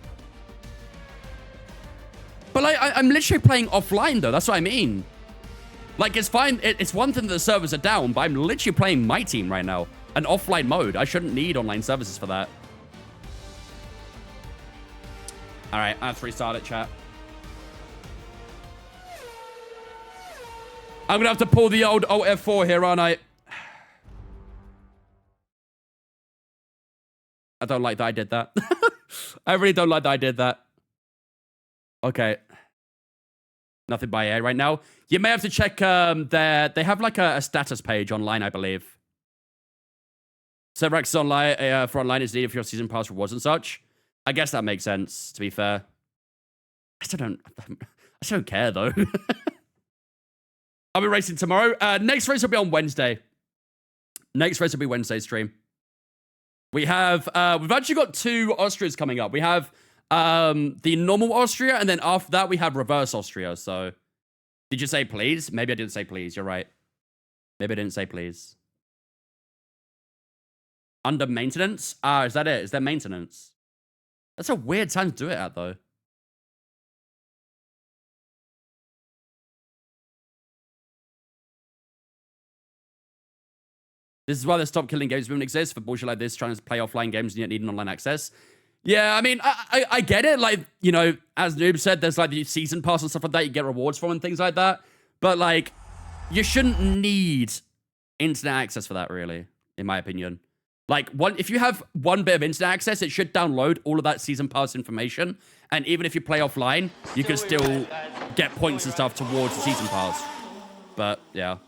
But like, I'm literally playing offline though. That's what I mean. Like, it's fine. It's one thing that the servers are down, but I'm literally playing my team right now. An offline mode. I shouldn't need online services for that. All right, I have to restart it, chat. I'm going to have to pull the old Alt F4 here, aren't I? I don't like that I did that. I really don't like that I did that. Okay. Nothing by A right now. You may have to check they have like a status page online, I believe. Server access online for online is needed for your season pass rewards and such. I guess that makes sense, to be fair. I still don't care, though. I'll be racing tomorrow. Next race will be on Wednesday. Next race will be Wednesday stream. We have, we've actually got 2 Austrias coming up. We have the normal Austria, and then after that, we have reverse Austria. So, did you say please? Maybe I didn't say please. You're right. Maybe I didn't say please. Under maintenance? Ah, is that it? Is there maintenance? That's a weird time to do it at, though. This is why the Stop Killing Games movement exists, for bullshit like this, trying to play offline games and yet need an online access. Yeah, I mean, I get it. Like, you know, as Noob said, there's like the season pass and stuff like that you get rewards from and things like that. But like, you shouldn't need internet access for that, really, in my opinion. Like, if you have one bit of internet access, it should download all of that season pass information. And even if you play offline, you can still get points and stuff towards the season pass. But, yeah.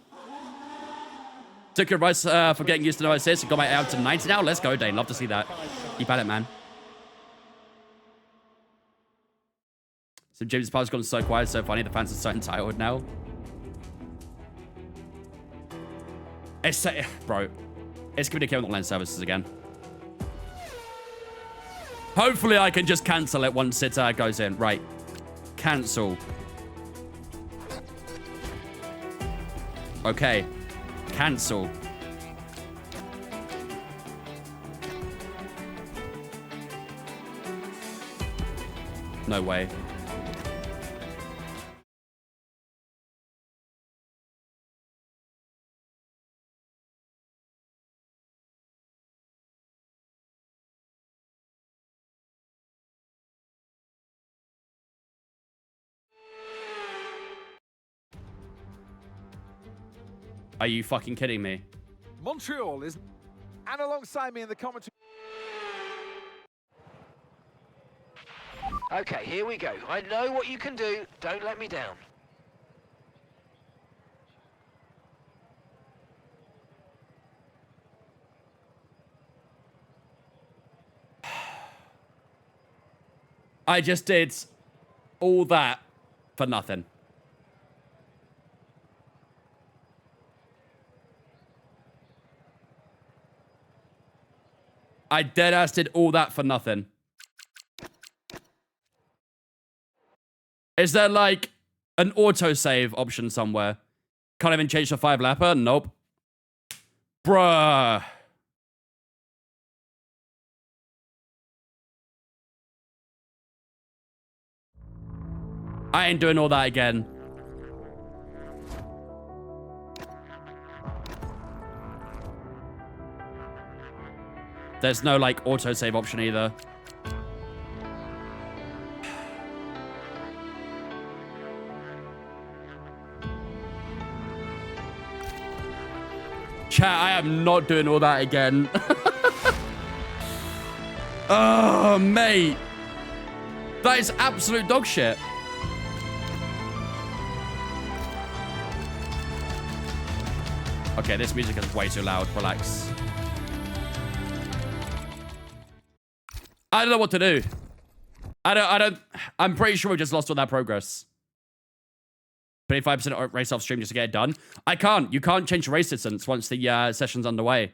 Took your advice for getting used to no assist and got my out to 90 now. Let's go, Dane. Love to see that. Keep at it, man. So James' pass has gone so quiet, so funny. The fans are so entitled now. Bro. It's communicating with online services again. Hopefully I can just cancel it once it goes in. Right. Cancel. Okay. Cancel. No way. Are you fucking kidding me? Montreal is... And alongside me in the commentary... Okay, here we go. I know what you can do. Don't let me down. I just did all that for nothing. I deadass did all that for nothing. Is there like an autosave option somewhere? Can't even change to 5-lapper? Nope. Bruh. I ain't doing all that again. There's no like autosave option either. Chat, I am not doing all that again. Oh, mate. That is absolute dog shit. Okay, this music is way too loud. Relax. I don't know what to do. I'm pretty sure we just lost all that progress. 25% race off stream just to get it done. I can't. You can't change race distance once the session's underway.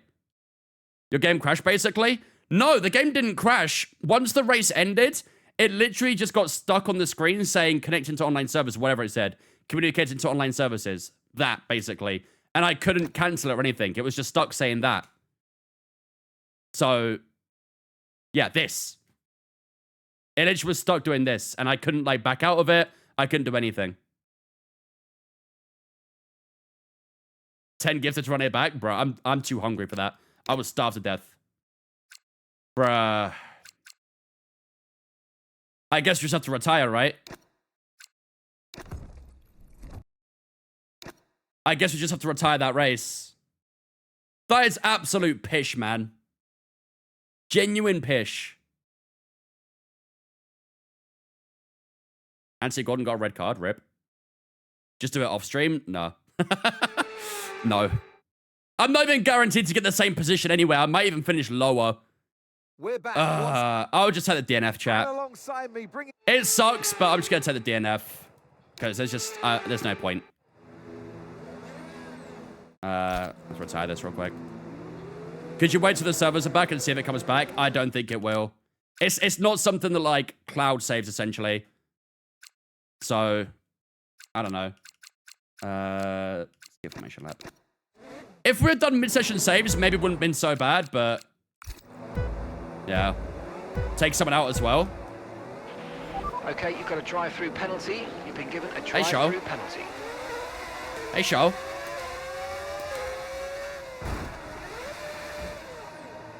Your game crashed, basically? No, the game didn't crash. Once the race ended, it literally just got stuck on the screen saying connecting to online service, whatever it said. Communicating to online services. That, basically. And I couldn't cancel it or anything. It was just stuck saying that. So, yeah, this. It literally was stuck doing this. And I couldn't, like, back out of it. I couldn't do anything. 10 gifted to run it back? Bruh, I'm too hungry for that. I was starved to death. Bruh. I guess you just have to retire, right? I guess we just have to retire that race. That is absolute pish, man. Genuine pish. Anthony Gordon got a red card, rip. Just do it off stream? No. No. I'm not even guaranteed to get the same position anyway. I might even finish lower. We're back. I'll just take the DNF, chat. Alongside me, bring It sucks, but I'm just going to take the DNF. Because there's just, there's no point. Let's retire this real quick. Could you wait till the servers are back and see if it comes back? I don't think it will. It's not something that, like, cloud saves, essentially. So, I don't know. Skip formation lap. If we had done mid-session saves, maybe it wouldn't have been so bad, but... yeah. Take someone out as well. Okay, you've got a drive-through penalty. You've been given a drive-through penalty. Hey, Show.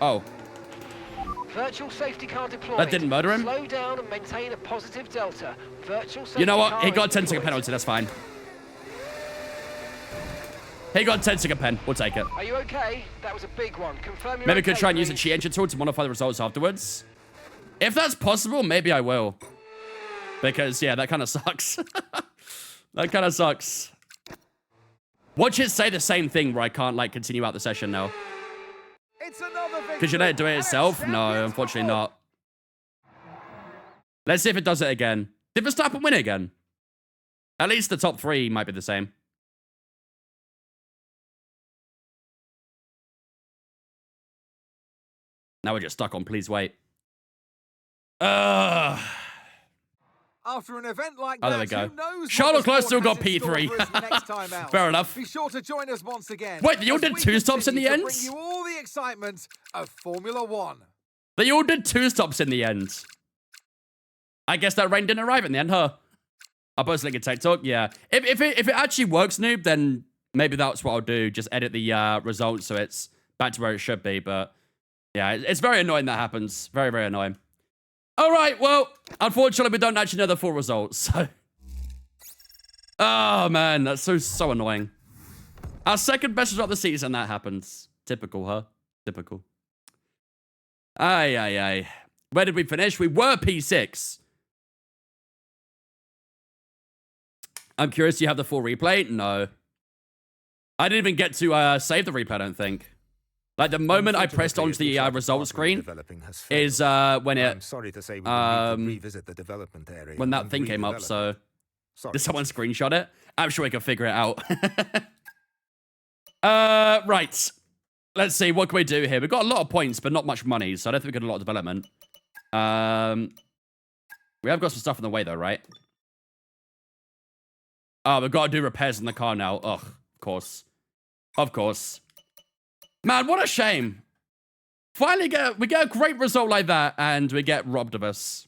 Oh. Virtual safety car deployed. That didn't murder him? Slow down and maintain a positive delta. Virtual safety You know what? car He got a is 10-second deployed. penalty. That's fine. He got a 10-second pen. We'll take it. Are you okay? That was a big one. Confirm you're Maybe we okay, could try and use a please. cheat engine tool to modify the results afterwards. If that's possible, maybe I will. Because, yeah, that kind of sucks. That kind of sucks. Watch it say the same thing where I can't, like, continue out the session now. It's another victory. Could you let it do it itself? No, unfortunately not. Let's see if it does it again. Did Verstappen win it again? At least the top 3 might be the same. Now we're just stuck on please wait. After an event like that, there we go. who knows Charles what the Leclerc still sport got has in store P3. for us next time out. Fair enough. Be sure to join us once again. Wait, they all as did we 2 stops in the continue end? to bring you all the excitement of Formula One. They all did 2 stops in the end. I guess that rain didn't arrive in the end, huh? I'll post a link in TikTok, yeah. If it actually works, noob, then maybe that's what I'll do. Just edit the results so it's back to where it should be. But yeah, it's very annoying that happens. Very, very annoying. All right, well, unfortunately, we don't actually know the full results, so... oh, man, that's so annoying. Our second best result of the season, that happens. Typical, huh? Typical. Aye. Where did we finish? We were P6. I'm curious, do you have the full replay? No. I didn't even get to save the replay, I don't think. Like, the moment I pressed onto the results screen is when it... I'm sorry to say we will need to revisit the development area when that and thing came up, redevelop so... it. Sorry. Did someone screenshot it? I'm sure we can figure it out. Right. Let's see, what can we do here? We've got a lot of points, but not much money, so I don't think we've got a lot of development. We have got some stuff in the way, though, right? Oh, we've got to do repairs on the car now. Ugh, of course. Of course. Man, what a shame. Finally, we get a great result like that, and we get robbed of us.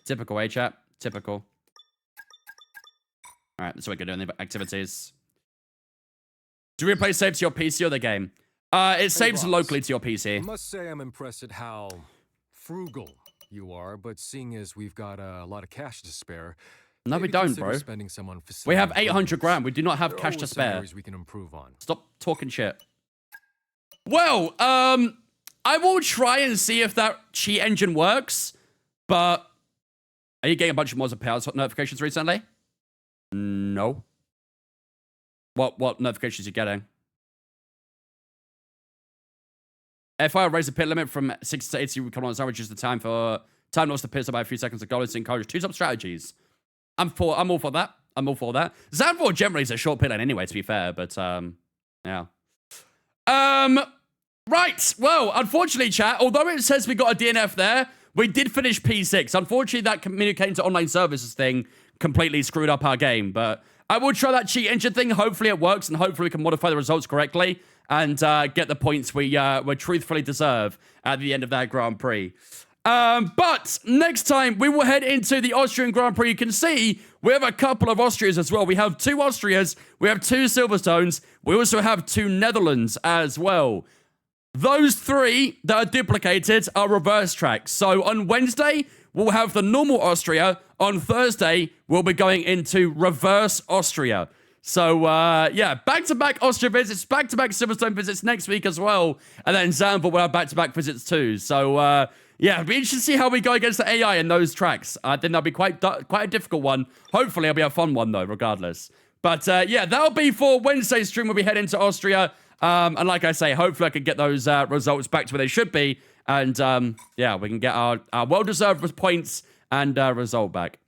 Typical, eh, chat? Typical. All right, so we can do the activities. Do we replay save to your PC or the game? It saves locally to your PC. I must say I'm impressed at how frugal you are, but seeing as we've got a lot of cash to spare, No, we maybe don't, consider bro. spending some on We have facility 800 improvements. grand. We do not have There are cash to always some spare. areas we can improve on. Stop talking shit. Well, I will try and see if that cheat engine works, but are you getting a bunch of mods and payouts notifications recently? No. What notifications are you getting? If I raise the pit limit from 60 to 80, we come on average is the time lost to piss by a few seconds ago. It's encourage two top strategies. I'm all for that. I'm all for that. Zanvor generally is a short pit lane anyway, to be fair, but yeah. Right. Well, unfortunately, chat, although it says we got a DNF there, we did finish P6. Unfortunately, that communicating to online services thing completely screwed up our game, but I will try that cheat engine thing. Hopefully it works, and hopefully we can modify the results correctly and get the points we truthfully deserve at the end of that Grand Prix. But next time, we will head into the Austrian Grand Prix. You can see we have a couple of Austrias as well. We have 2 Austrias. We have 2 Silverstones. We also have 2 Netherlands as well. Those 3 that are duplicated are reverse tracks. So on Wednesday, we'll have the normal Austria. On Thursday, we'll be going into reverse Austria. So, yeah, back-to-back Austria visits, back-to-back Silverstone visits next week as well. And then Zandvoort will have back-to-back visits too. So, yeah, it'll be interesting to see how we go against the AI in those tracks. I think that'll be quite a difficult one. Hopefully, it'll be a fun one, though, regardless. But, yeah, that'll be for Wednesday's stream where we head into Austria. And like I say, hopefully I can get those results back to where they should be. And, yeah, we can get our well-deserved points and result back.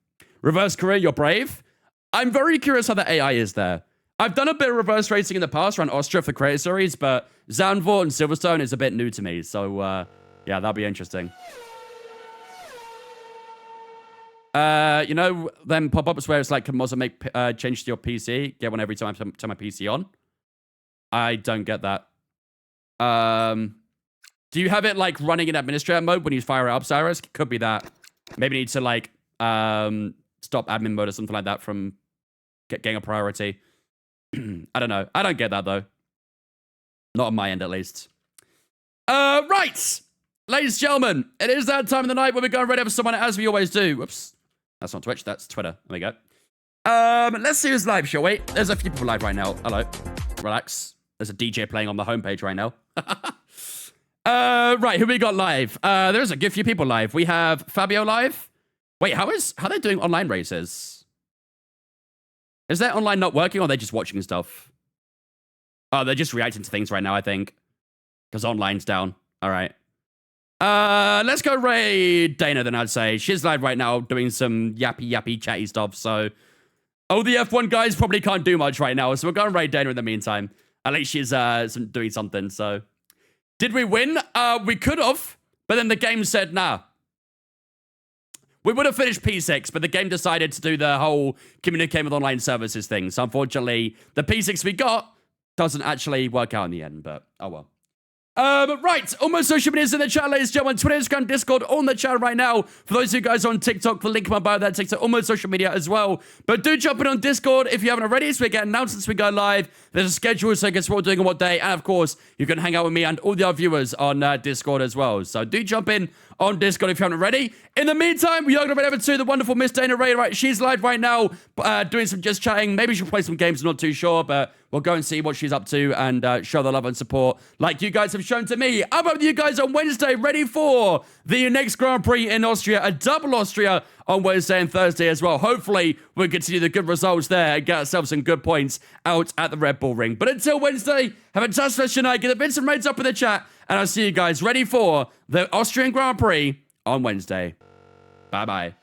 Reverse career, you're brave. I'm very curious how the AI is there. I've done a bit of reverse racing in the past around Austria for the Creator Series, but Zandvoort and Silverstone is a bit new to me. So, yeah, that'll be interesting. You know, them pop-ups where it's like, can Mozza make changes to your PC? Get one every time I turn my PC on? I don't get that. Do you have it, like, running in administrator mode when you fire it up, Cyrus? Could be that. Maybe need to, like, stop admin mode or something like that from getting a priority. I don't know. I don't get that, though. Not on my end, at least. Right. Ladies and gentlemen, it is that time of the night where we're going ready for someone, as we always do. Whoops. That's not Twitch. That's Twitter. There we go. Let's see who's live, shall we? There's a few people live right now. Hello. Relax. There's a DJ playing on the homepage right now. Right, who we got live? There's a good few people live. We have Fabio live. Wait, how are they doing online races? Is their online not working, or are they just watching stuff? Oh, they're just reacting to things right now, I think. Because online's down. All right. Let's go raid Dana, then I'd say. She's live right now doing some yappy, chatty stuff, so... Oh, the F1 guys probably can't do much right now, so we're going to raid Dana in the meantime. At least she's doing something, so... Did we win? We could have, but then the game said nah. We would have finished P6, but the game decided to do the whole communicate with online services thing. So unfortunately, the P6 we got doesn't actually work out in the end, but oh well. Right, almost social media's in the chat, ladies and gentlemen. Twitter, Instagram, Discord, on the chat right now. For those of you guys on TikTok, the link in my bio there, TikTok, almost social media as well. But do jump in on Discord if you haven't already, so we get announcements we go live. There's a schedule, so guess what we're doing on what day. And of course, you can hang out with me and all the other viewers on Discord as well. So do jump in on Discord if you haven't already. In the meantime, we are going to head over to the wonderful Miss Dana Ray. Right, she's live right now, doing some just chatting. Maybe she'll play some games, I'm not too sure, but we'll go and see what she's up to and show the love and support like you guys have shown to me. I'm up with you guys on Wednesday, ready for the next Grand Prix in Austria, a double Austria on Wednesday and Thursday as well. Hopefully, we'll continue the good results there and get ourselves some good points out at the Red Bull Ring. But until Wednesday, have a fantastic rest of your night. Get the bits and raids up in the chat, and I'll see you guys ready for the Austrian Grand Prix on Wednesday. Bye-bye.